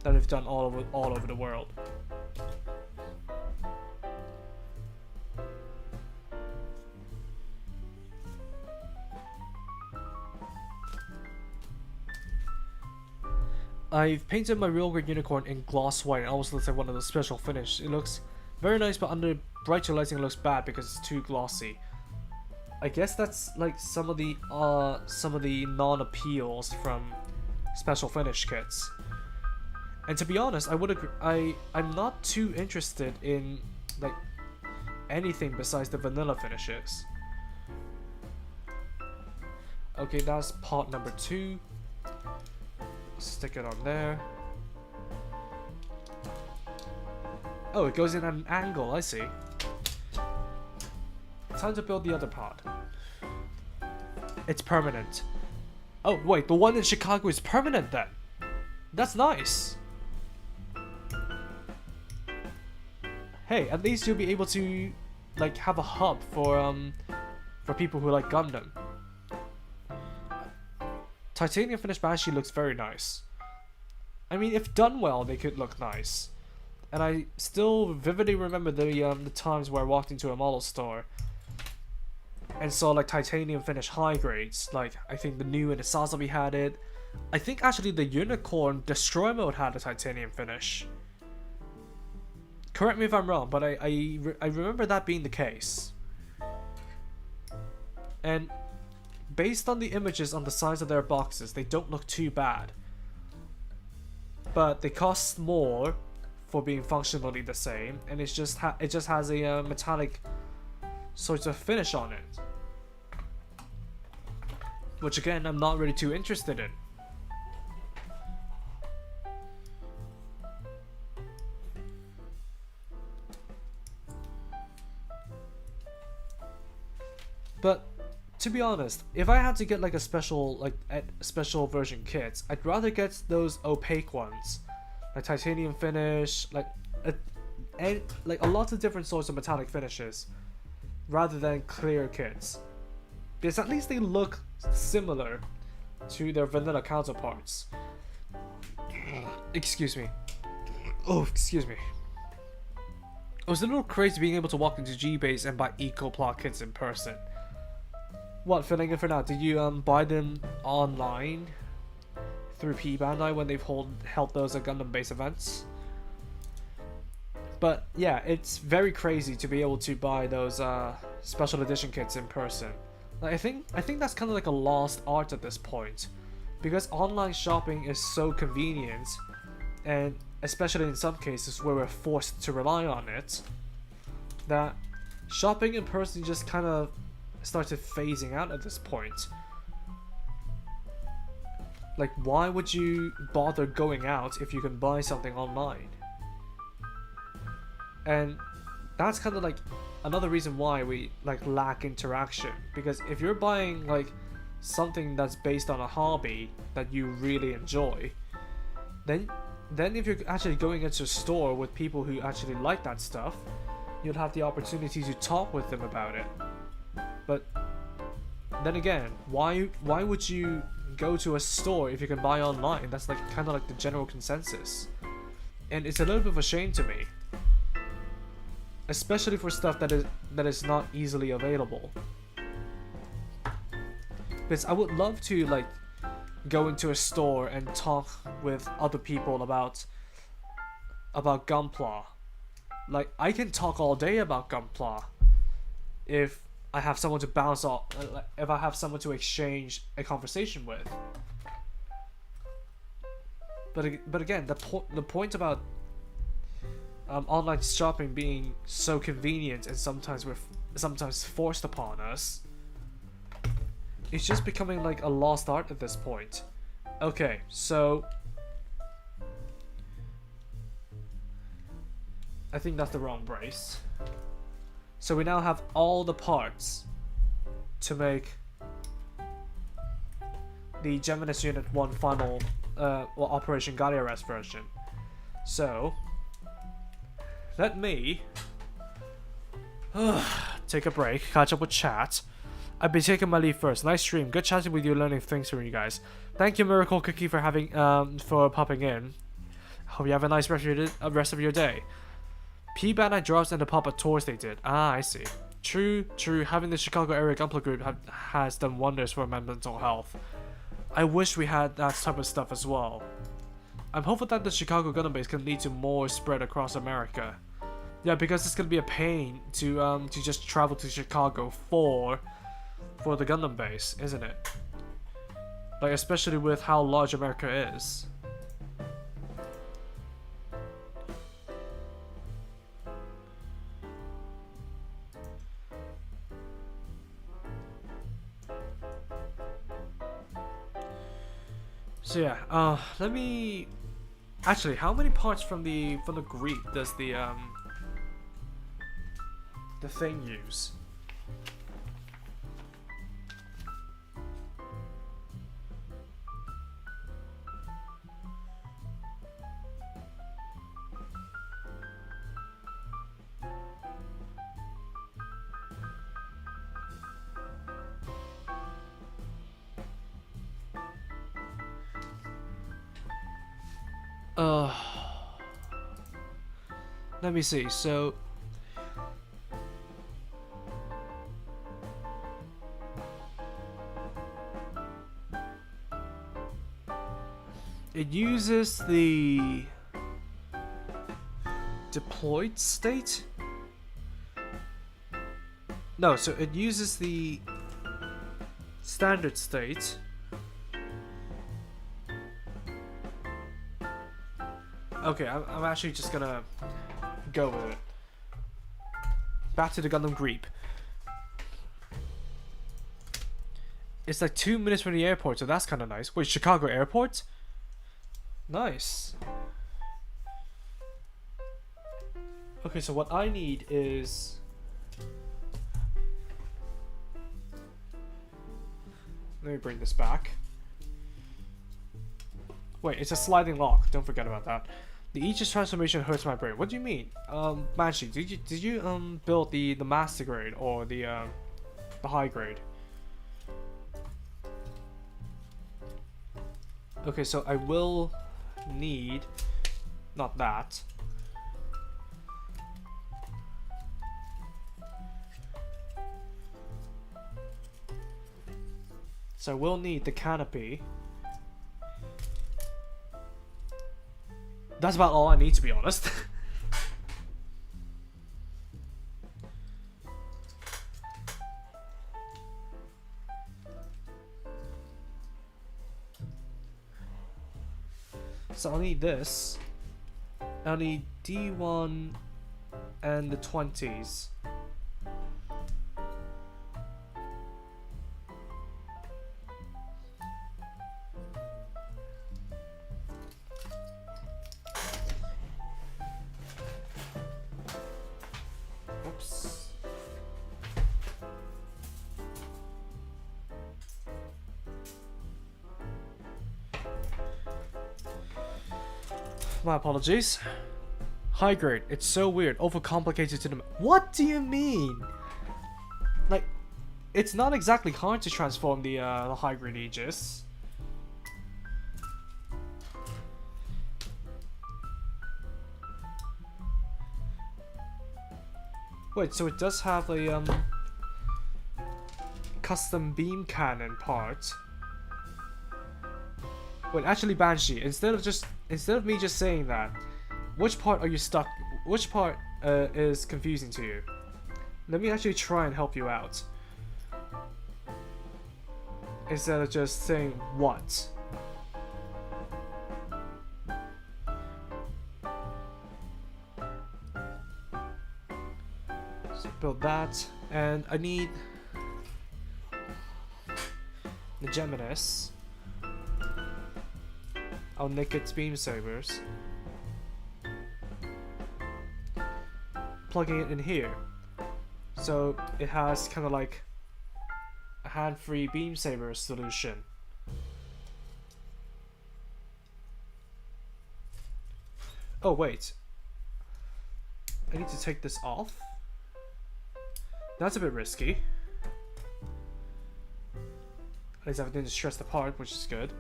that they've done all over the world. I've painted my real grade unicorn in gloss white and almost looks like one of those special finish. It looks very nice, but under brighter lighting it looks bad because it's too glossy. I guess that's like some of the non-appeals from special finish kits. And to be honest, I would agree. I'm not too interested in like anything besides the vanilla finishes. Okay, that's part number 2. Stick it on there. Oh, it goes in at an angle, I see. Time to build the other part. It's permanent. Oh, wait, the one in Chicago is permanent then. That's nice. Hey, at least you'll be able to like have a hub for people who like Gundam. Titanium finished Banshee looks very nice. I mean, if done well, they could look nice. And I still vividly remember the times where I walked into a model store and saw like titanium finished high grades. Like I think the new and the Sazabi had it. I think actually the Unicorn Destroy Mode had a titanium finish. Correct me if I'm wrong, but I remember that being the case. And based on the images on the sides of their boxes, they don't look too bad. But they cost more for being functionally the same, and it just has a metallic sort of finish on it, which again I'm not really too interested in. But to be honest, if I had to get like a special version kits, I'd rather get those opaque ones, like titanium finish, like a lot of different sorts of metallic finishes, rather than clear kits, because at least they look similar to their vanilla counterparts. Excuse me. Oh, excuse me. I was a little crazy being able to walk into G-Base and buy eco-plot kits in person. What, filling in for now? Did you buy them online through P Bandai when they've held those Gundam base events? But yeah, it's very crazy to be able to buy those special edition kits in person. Like, I think that's kind of like a lost art at this point, because online shopping is so convenient, and especially in some cases where we're forced to rely on it, that shopping in person just kind of started phasing out at this point. Like, why would you bother going out if you can buy something online? And that's kind of like another reason why we like lack interaction, because if you're buying like something that's based on a hobby that you really enjoy, then if you're actually going into a store with people who actually like that stuff, you'll have the opportunity to talk with them about it. But then again, why would you go to a store if you can buy online? That's like kind of like the general consensus, and it's a little bit of a shame to me, especially for stuff that is not easily available. Because I would love to like go into a store and talk with other people about gunpla. Like I can talk all day about gunpla if I have someone to bounce off, if I have someone to exchange a conversation with. But again, the point about online shopping being so convenient and sometimes forced upon us, it's just becoming like a lost art at this point. Okay, so I think that's the wrong brace. So we now have all the parts to make the Geminis Unit 1 final Operation Galia Rest version. So let me take a break, catch up with chat. I'll be taking my leave first. Nice stream. Good chatting with you, learning things from you guys. Thank you, Miracle Cookie, for having for popping in. Hope you have a nice rest of your day. P-Band Night drops and the pop-up tours they did. Ah, I see. True. Having the Chicago area gunpla group has done wonders for my mental health. I wish we had that type of stuff as well. I'm hopeful that the Chicago Gundam base can lead to more spread across America. Yeah, because it's gonna be a pain to just travel to Chicago for the Gundam base, isn't it? Like, especially with how large America is. So yeah, let me actually, how many parts from the Greek does the thing use? Let me see. So it uses the deployed state? No, so it uses the standard state. Okay, I'm actually just gonna go with it. Back to the Gundam Greep. It's like 2 minutes from the airport, so that's kind of nice. Wait, Chicago Airport? Nice. Okay, so what I need is... Let me bring this back. Wait, it's a sliding lock. Don't forget about that. The Aegis transformation hurts my brain. What do you mean? Banshee, did you build the master grade or the high grade? Okay, so I will need not that. So I will need the canopy. That's about all I need, to be honest. So I'll need this. I'll need D1 and the 20s. Oops. My apologies. High grade. It's so weird. Overcomplicated to them. What do you mean? Like, it's not exactly hard to transform the high grade Aegis. Wait, so it does have a custom beam cannon part. Wait, actually, Banshee, instead of me just saying that, which part are you stuck? Which part is confusing to you? Let me actually try and help you out. Instead of just saying what. So build that, and I need the Geminis. I'll nick its beam sabers. Plugging it in here, so it has kind of like a hand-free beam saber solution. Oh wait, I need to take this off. That's a bit risky. At least I didn't stress the part, which is good.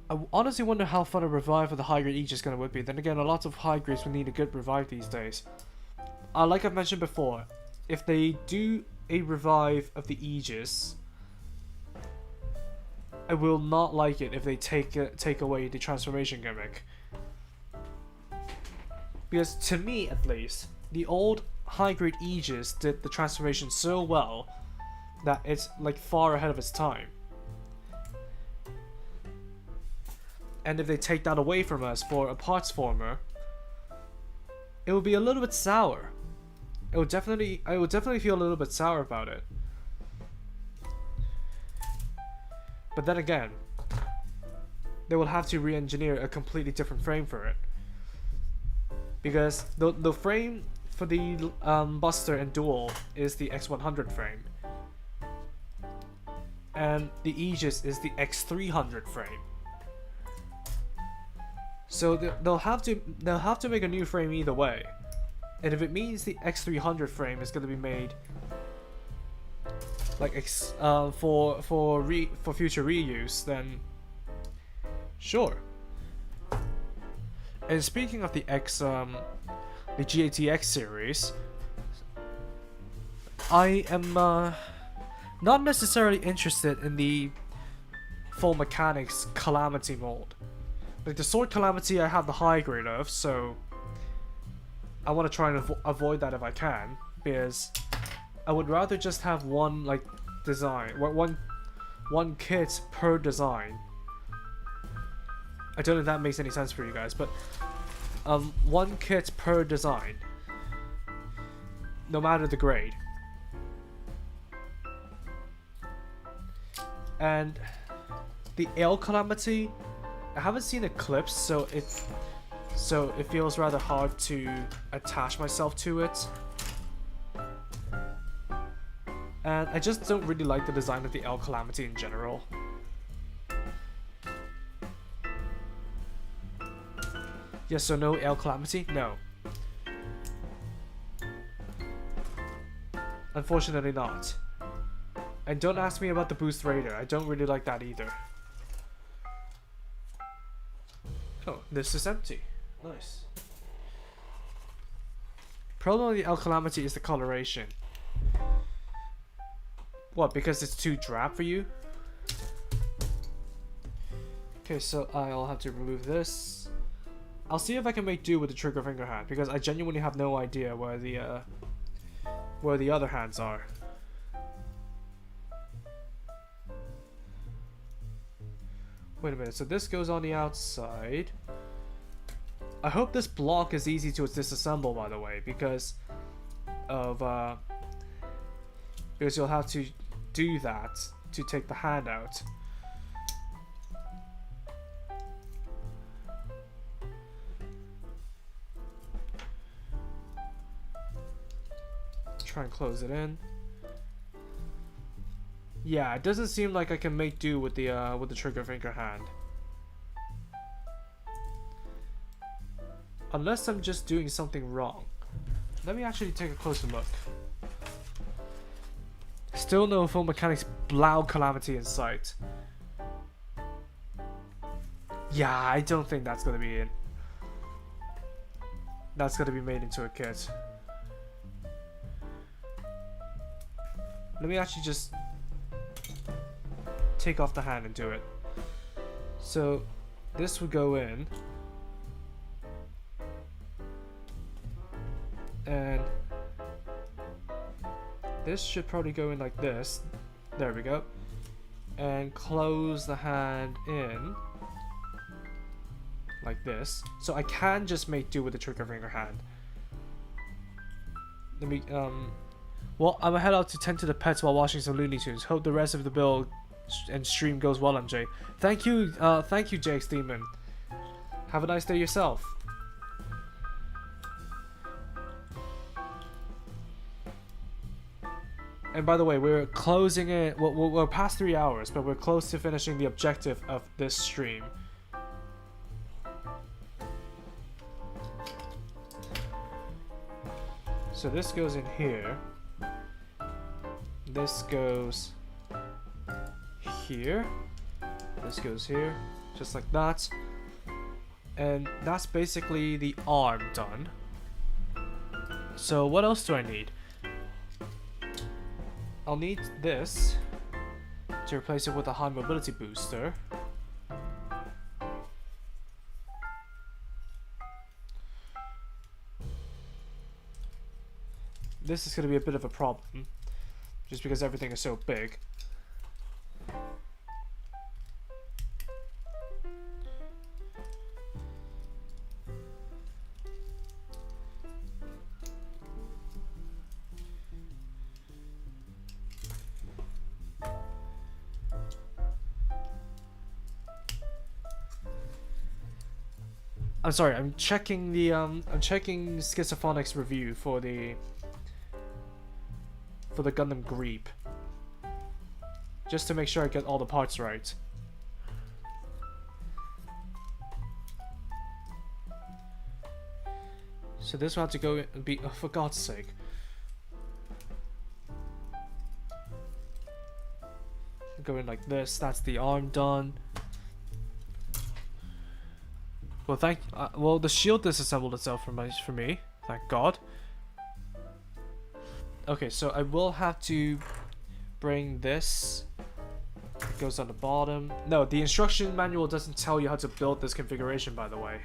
I honestly wonder how fun a revive of the high grade Aegis gun would be. Then again, a lot of high grades would need a good revive these days. Like I've mentioned before, if they do a revive of the Aegis, I will not like it if they take away the transformation gimmick. Because to me, at least, the old high grade Aegis did the transformation so well that it's like far ahead of its time. And if they take that away from us for a parts former, it will be a little bit sour. I would definitely feel a little bit sour about it. But then again, they will have to re-engineer a completely different frame for it. Because the frame for the Buster and Duel is the X100 frame. And the Aegis is the X300 frame. So they'll have to make a new frame either way, and if it means the X300 frame is going to be made like for future reuse, then sure. And speaking of the the GATX series, I am not necessarily interested in the full mechanics Calamity mold. Like the Sword Calamity I have the high grade of, so I want to try and avoid that if I can, because I would rather just have one like design, one kit per design. I don't know if that makes any sense for you guys, but one kit per design, no matter the grade. And the Ale Calamity, I haven't seen a clip, so it feels rather hard to attach myself to it. And I just don't really like the design of the El Calamity in general. Yes, so no El Calamity? No. Unfortunately not. And don't ask me about the Boost Raider, I don't really like that either. Oh, this is empty. Nice. Problem with the El Calamity is the coloration. What, because it's too drab for you? Okay, so I'll have to remove this. I'll see if I can make do with the trigger finger hand, because I genuinely have no idea where the other hands are. Wait a minute, so this goes on the outside. I hope this block is easy to disassemble, by the way, because you'll have to do that to take the hand out. Try and close it in. Yeah, it doesn't seem like I can make do with the trigger finger hand. Unless I'm just doing something wrong. Let me actually take a closer look. Still no full mechanics Blau Calamity in sight. Yeah, I don't think that's gonna be it. That's gonna be made into a kit. let me actually just take off the hand and do it. So this would go in, and this should probably go in like this. There we go. And close the hand in like this. So I can just make do with the trigger finger hand. Let me well, I'm gonna head out to tend to the pets while watching some Looney Tunes. Hope the rest of the build and stream goes well, MJ. Thank you, Jake Demon. Have a nice day yourself. And by the way, we're closing it. We're past 3 hours, but we're close to finishing the objective of this stream. So this goes in here. This goes here. This goes here, just like that. And that's basically the arm done. So what else do I need? I'll need this to replace it with a high mobility booster. This is going to be a bit of a problem, just because everything is so big. I'm sorry, I'm checking the I'm checking Schizophonic's review for the Gundam Greep, just to make sure I get all the parts right. So this will have to go and be, oh, for God's sake. Go in like this. That's the arm done. Well, well, the shield disassembled itself for me. Thank God. Okay, so I will have to bring this. It goes on the bottom. No, the instruction manual doesn't tell you how to build this configuration, by the way.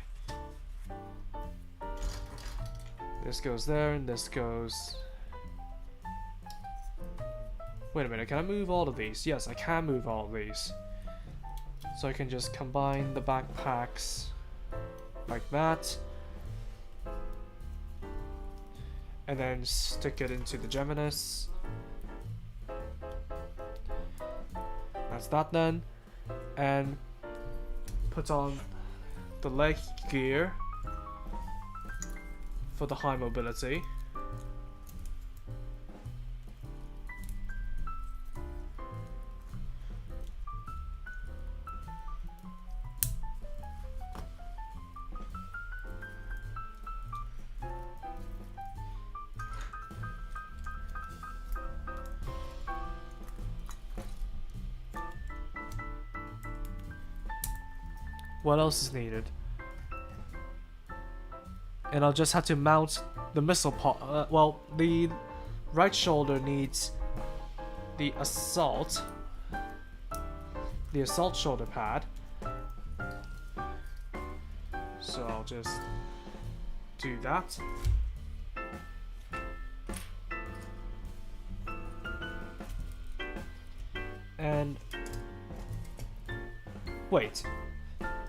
This goes there, and this goes... Wait a minute, can I move all of these? Yes, I can move all of these. So I can just combine the backpacks like that. And then stick it into the Geminis. That's that then. And put on the leg gear for the high mobility. What else is needed? And I'll just have to mount the missile pod. Well, the right shoulder needs the assault shoulder pad. So I'll just do that. And wait.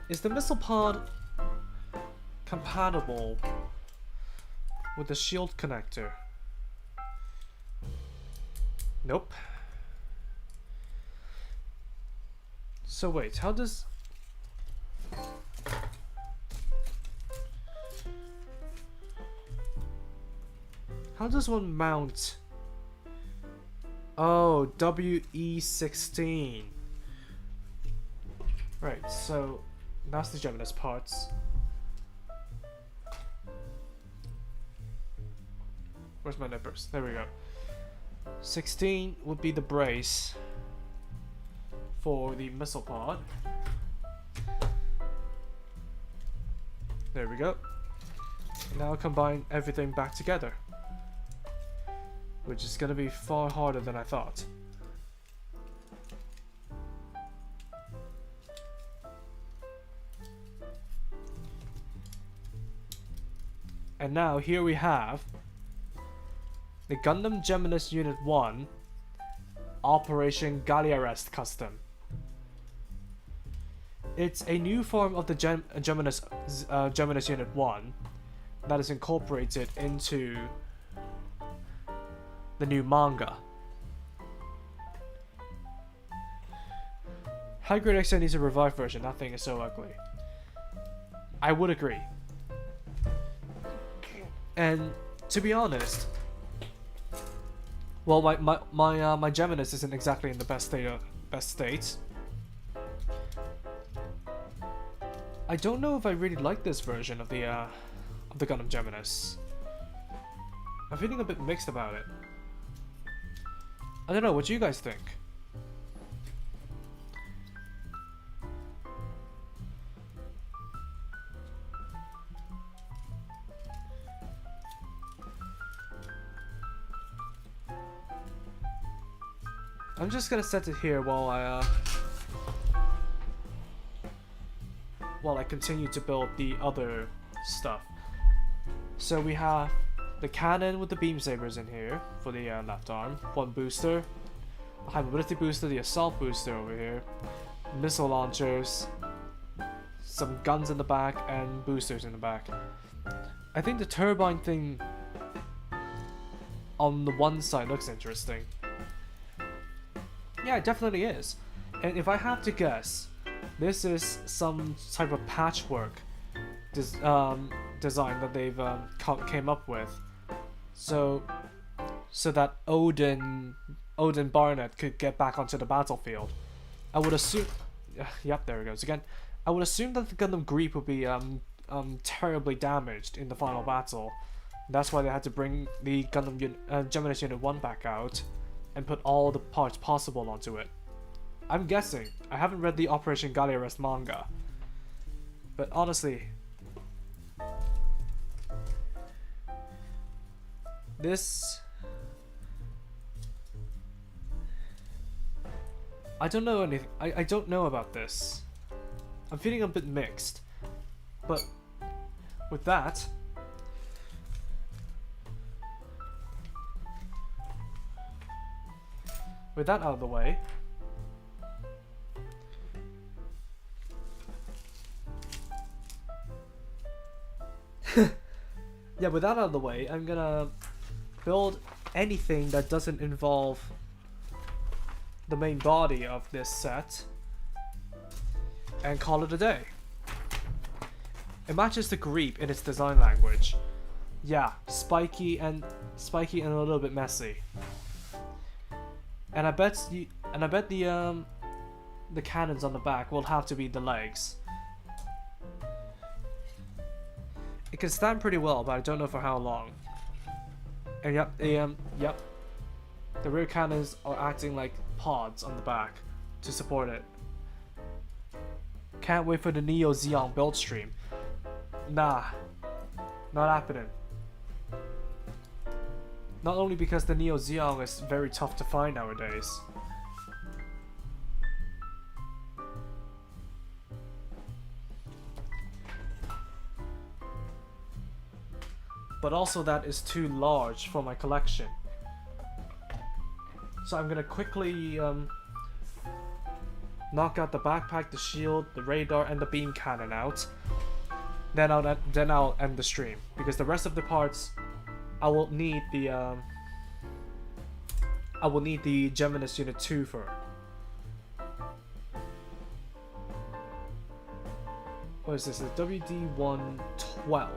Is the missile pod compatible with the shield connector? Nope. So wait, how does... How does one mount... Oh, WE16. Right, so... That's the Geminis parts. Where's my nippers? There we go. 16 would be the brace for the missile pod. There we go. Now combine everything back together. which is gonna be far harder than I thought. And now here we have the Gundam Geminis Unit 1 Operation Galliarest Custom. It's a new form of the Geminis Unit 1 that is incorporated into the new manga. High Grade XL needs a revived version, that thing is so ugly. I would agree. And to be honest, well, my Geminis isn't exactly in the best state. I don't know if I really like this version of the Gundam Geminis. I'm feeling a bit mixed about it. I don't know, what do you guys think? I'm just gonna set it here while I continue to build the other stuff. So we have the cannon with the beam sabers in here for the left arm, one booster, a high mobility booster, the assault booster over here, missile launchers, some guns in the back, and boosters in the back. I think the turbine thing on the one side looks interesting. Yeah, it definitely is. And if I have to guess, this is some type of patchwork design that they've came up with, so that Odin Barnett could get back onto the battlefield. I would assume. Yep, there it goes again. I would assume that the Gundam Greep would be terribly damaged in the final battle. That's why they had to bring the Gundam Geminis Unit 1 back out and put all the parts possible onto it. I'm guessing. I haven't read the Operation Galliarest manga, but honestly, this, I don't know anything. I don't know about this. I'm feeling a bit mixed, but with that, out of the way, yeah, with that out of the way, I'm gonna build anything that doesn't involve the main body of this set and call it a day. It matches the Greep in its design language. Yeah, spiky and a little bit messy. And I bet the cannons on the back will have to be the legs. It can stand pretty well, but I don't know for how long. And yep, the rear cannons are acting like pods on the back to support it. Can't wait for the Neo Zeon build stream. Nah, not happening. Not only because the Neo Zeon is very tough to find nowadays, but also that is too large for my collection. So I'm gonna quickly knock out the backpack, the shield, the radar, and the beam cannon out. Then I'll end the stream, because the rest of the parts I will need the Geminis Unit 2 for. What is this? The WD-112.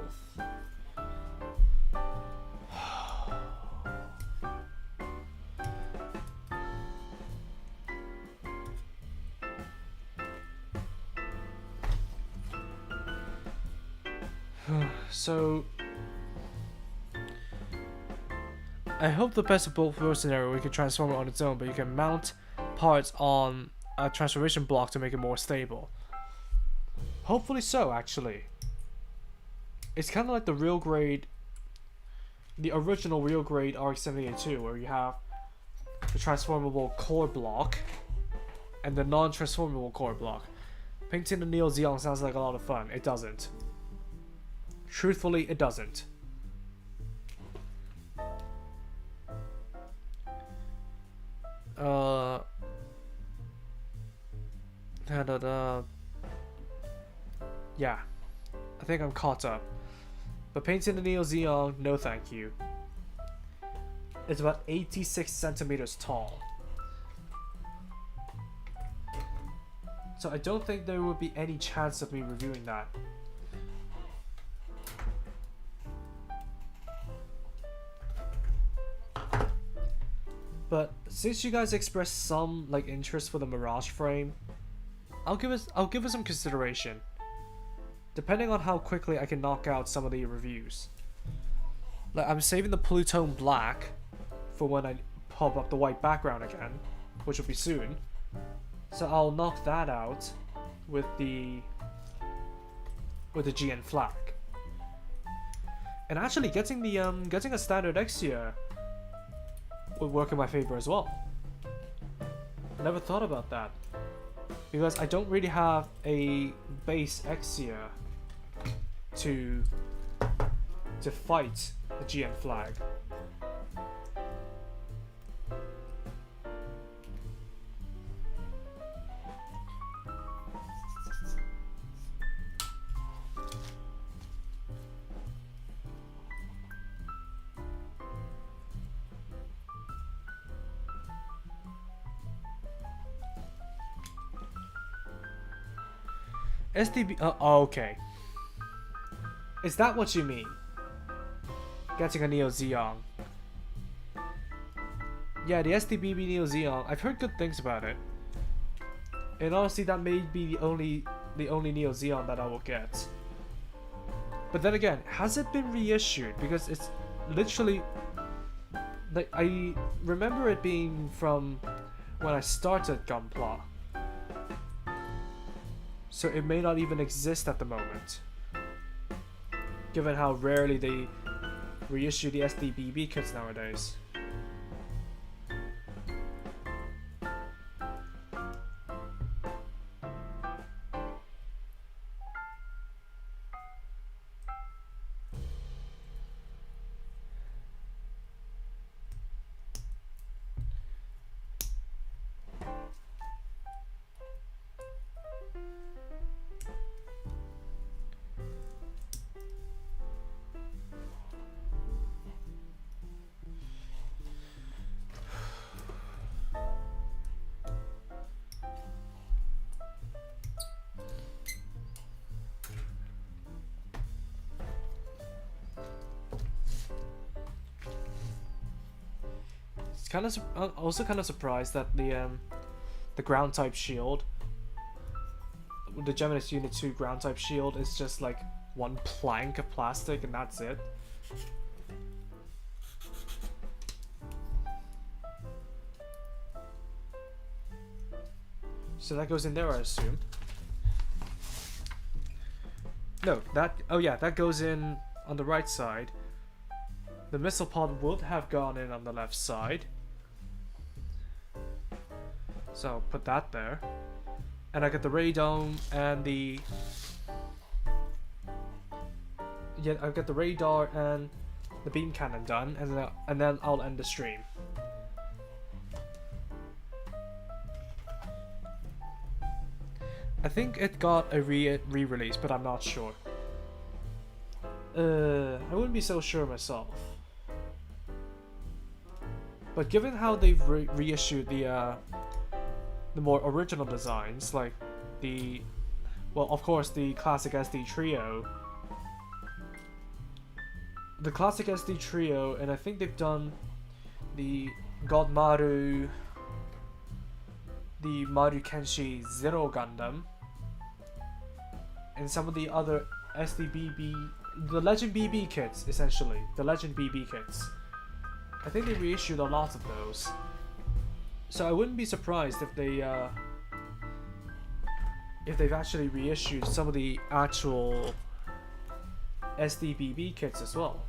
So I hope the best of both worlds scenario, we can transform it on its own, but you can mount parts on a transformation block to make it more stable. Hopefully so, actually. It's kind of like the real grade the original real grade RX-78-2, where you have the transformable core block and the non-transformable core block. Painting the Neo Zeon sounds like a lot of fun. It doesn't. Truthfully, it doesn't. Yeah, I think I'm caught up. But painting the Neo Zeon, no thank you. It's about 86 centimeters tall. So I don't think there would be any chance of me reviewing that. But since you guys expressed some like interest for the Mirage frame, I'll give it some consideration, depending on how quickly I can knock out some of the reviews. Like, I'm saving the Plutone Black for when I pop up the white background again, which will be soon. So I'll knock that out with the GN flag. And actually getting a standard Exia would work in my favor as well. I never thought about that, because I don't really have a base Exia to fight the GN flag. SDB. Oh, okay. Is that what you mean? Getting a Neo Zeon. Yeah, the SDBB Neo Zeon. I've heard good things about it, and honestly, that may be the only Neo Zeon that I will get. But then again, has it been reissued? Because it's literally like, I remember it being from when I started Gunpla. So it may not even exist at the moment, given how rarely they reissue the SDBB kits nowadays. Also kind of surprised that the ground type shield, the Geminis Unit 2 ground type shield, is just like one plank of plastic and that's it. So that goes in there, I assume. No, that goes in on the right side. The missile pod would have gone in on the left side. So put that there. And I get the radome and the... Yeah, I get the radar and the beam cannon done, and then I'll end the stream. I think it got a re-release, but I'm not sure. I wouldn't be so sure myself. But given how they've reissued the more original designs, like of course the classic SD trio, and I think they've done the God Maru, the Maru Kenshi Zero Gundam, and some of the other SDBB, the Legend BB kits, essentially, the Legend BB kits. I think they reissued a lot of those. So I wouldn't be surprised if they've actually reissued some of the actual SDBB kits as well.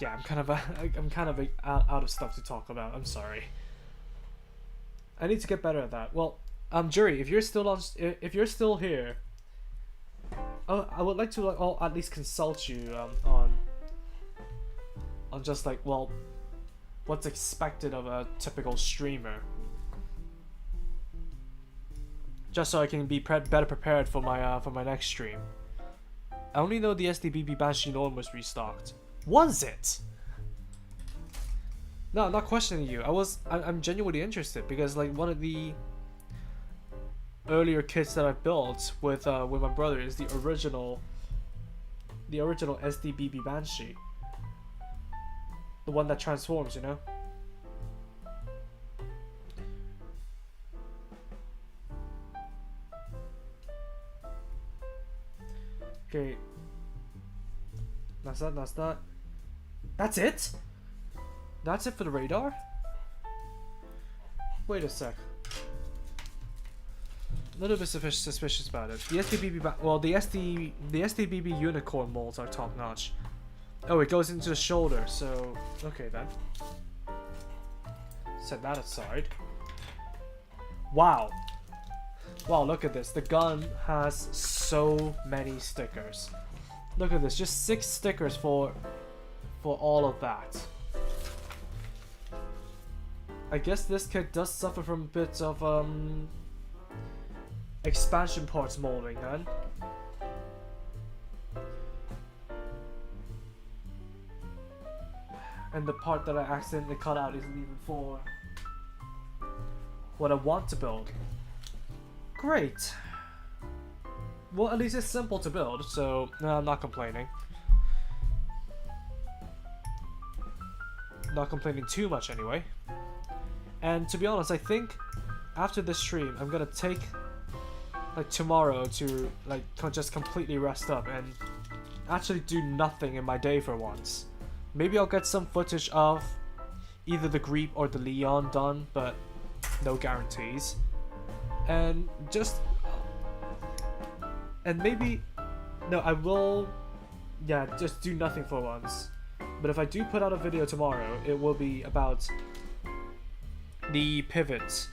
yeah, I'm kind of out of stuff to talk about. I'm sorry. I need to get better at that. Well, Jury, if you're still here, I would like to like I'll at least consult you on just like, well, what's expected of a typical streamer, just so I can be better prepared for my next stream. I only know the SDBB Banshee Norm was restocked. Was it? No, I'm not questioning you. I'm genuinely interested because like one of the earlier kits that I built with my brother is the original SDBB Banshee. The one that transforms, you know? Okay. That's that. That's it? That's it for the radar? Wait a sec. A little bit suspicious about it. The SDBB unicorn molds are top notch. Oh, it goes into the shoulder, so okay then. Set that aside. Wow. Wow, look at this. The gun has so many stickers. Look at this, just 6 stickers for all of that. I guess this kit does suffer from a bit of expansion parts molding then. And the part that I accidentally cut out isn't even for what I want to build. Great. Well, at least it's simple to build, so no, I'm not complaining. Not complaining too much anyway. And to be honest, I think after this stream, I'm gonna take like tomorrow to like just completely rest up and actually do nothing in my day for once. Maybe I'll get some footage of either the Greep or the Leon done, but no guarantees. And just maybe no, I will just do nothing for once. But if I do put out a video tomorrow, it will be about the pivots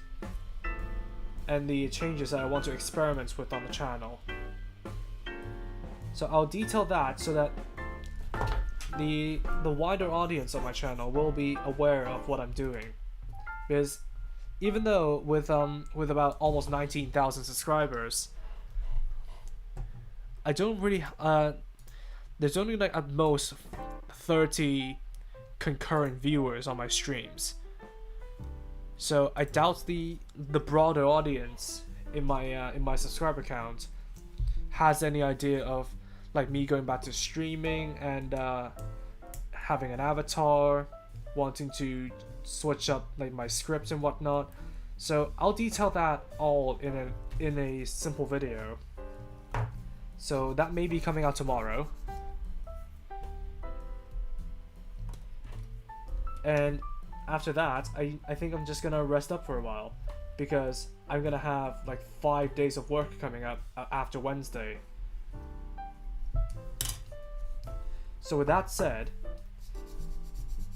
and the changes that I want to experiment with on the channel. So I'll detail that so that the wider audience on my channel will be aware of what I'm doing. Because even though with about almost 19,000 subscribers, I don't really there's only like at most 30 concurrent viewers on my streams. So I doubt the broader audience in my subscriber count has any idea of like me going back to streaming and having an avatar, wanting to switch up like my scripts and whatnot. So I'll detail that all in a simple video. So that may be coming out tomorrow. And after that, I think I'm just gonna rest up for a while, because I'm gonna have like 5 days of work coming up after Wednesday. So with that said,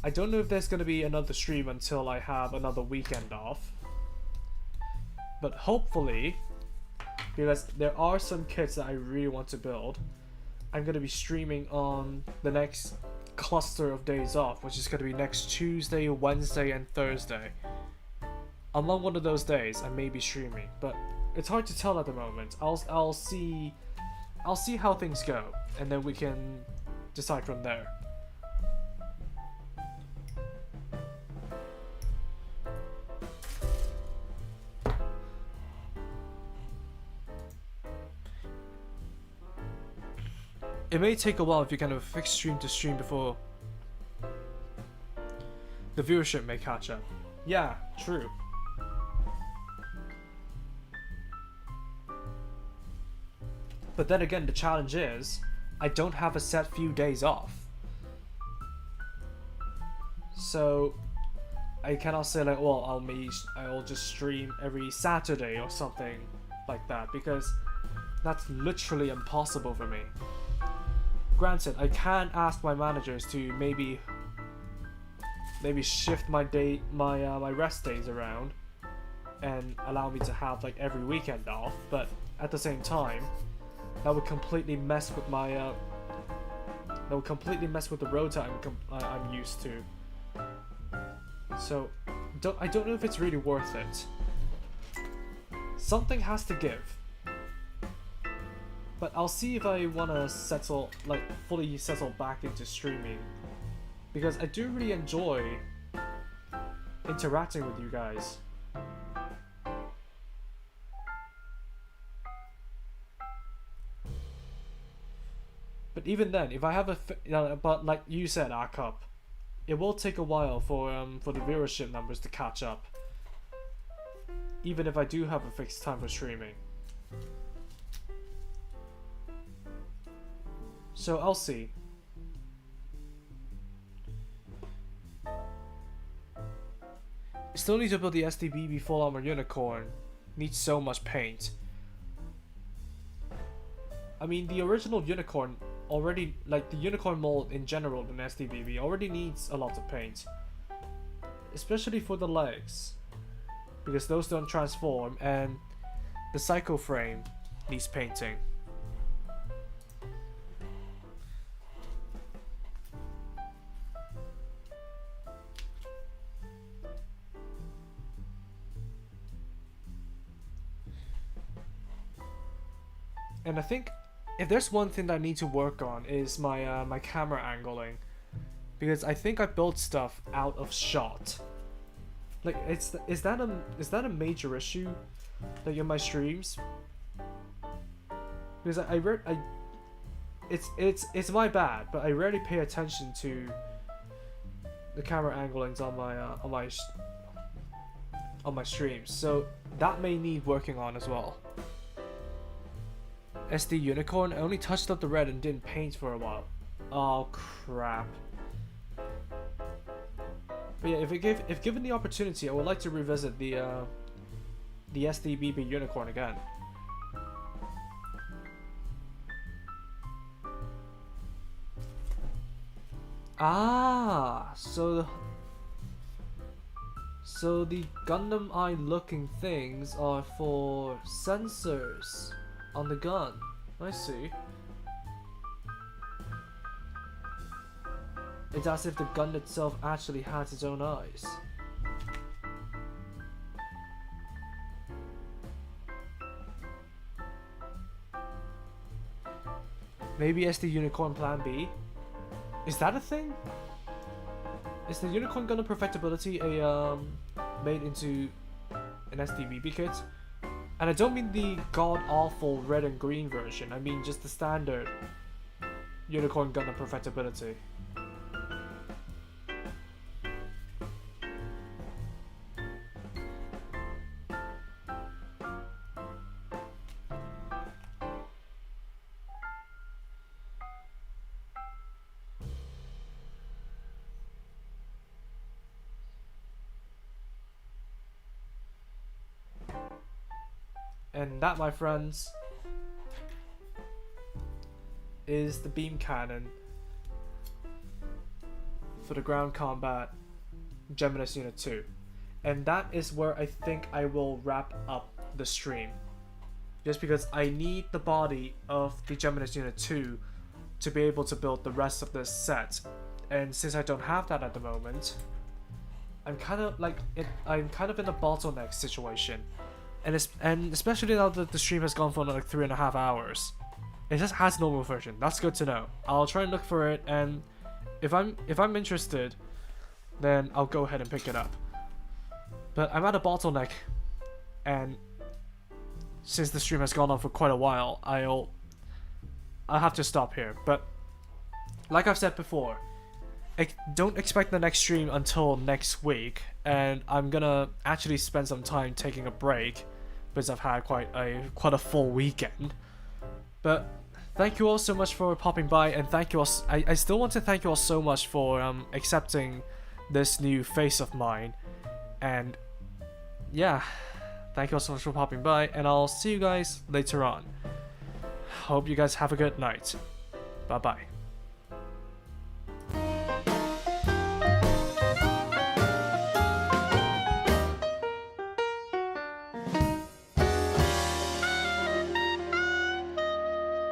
I don't know if there's gonna be another stream until I have another weekend off, but hopefully, because there are some kits that I really want to build, I'm gonna be streaming on the next cluster of days off, which is going to be next Tuesday, Wednesday, and Thursday. Among one of those days, I may be streaming, but it's hard to tell at the moment. I'll see how things go, and then we can decide from there. It may take a while if you kind of fix stream to stream before the viewership may catch up. Yeah, true. But then again, the challenge is I don't have a set few days off. So I cannot say like, well, I'll just stream every Saturday or something like that, because that's literally impossible for me. Granted, I can ask my managers to maybe maybe shift my rest days around and allow me to have like every weekend off, but at the same time that would completely mess with my the rota I'm used to. So I don't know if it's really worth it. Something has to give. But I'll see if I want to settle, like, fully settle back into streaming. Because I do really enjoy interacting with you guys. But even then, if I have but like you said, Akup, it will take a while for the viewership numbers to catch up. Even if I do have a fixed time for streaming. So I'll see. Still need to build the SDBB full armor unicorn. Needs so much paint. I mean, the original unicorn already, like the unicorn mold in general in SDBB already needs a lot of paint. Especially for the legs. Because those don't transform, and the psycho frame needs painting. And I think if there's one thing that I need to work on is my my camera angling, because I think I built stuff out of shot. Like, is that a major issue, like in my streams? Because it's my bad, but I rarely pay attention to the camera anglings on my streams, so that may need working on as well. SD Unicorn, I only touched up the red and didn't paint for a while. Oh crap. But yeah, if given the opportunity, I would like to revisit the SDBB Unicorn again. Ah, so the Gundam eye looking things are for sensors on the gun. I see. It's as if the gun itself actually has its own eyes. Maybe SD Unicorn Plan B? Is that a thing? Is the Unicorn Gundam Perfectibility a made into an SDBB kit? And I don't mean the god-awful red and green version, I mean just the standard Unicorn Gundam Perfectibility. And that, my friends, is the beam cannon for the ground combat Geminis Unit 2. And that is where I think I will wrap up the stream. Just because I need the body of the Geminis Unit 2 to be able to build the rest of this set. And since I don't have that at the moment, I'm kind of in a bottleneck situation. And especially now that the stream has gone for like 3.5 hours, it just has normal version. That's good to know. I'll try and look for it, and if I'm interested, then I'll go ahead and pick it up. But I'm at a bottleneck, and since the stream has gone on for quite a while, I'll have to stop here. But like I've said before, don't expect the next stream until next week, and I'm gonna actually spend some time taking a break because I've had quite a full weekend. But thank you all so much for popping by, and thank you all. I still want to thank you all so much for accepting this new face of mine, and yeah, thank you all so much for popping by, and I'll see you guys later on. Hope you guys have a good night. Bye bye.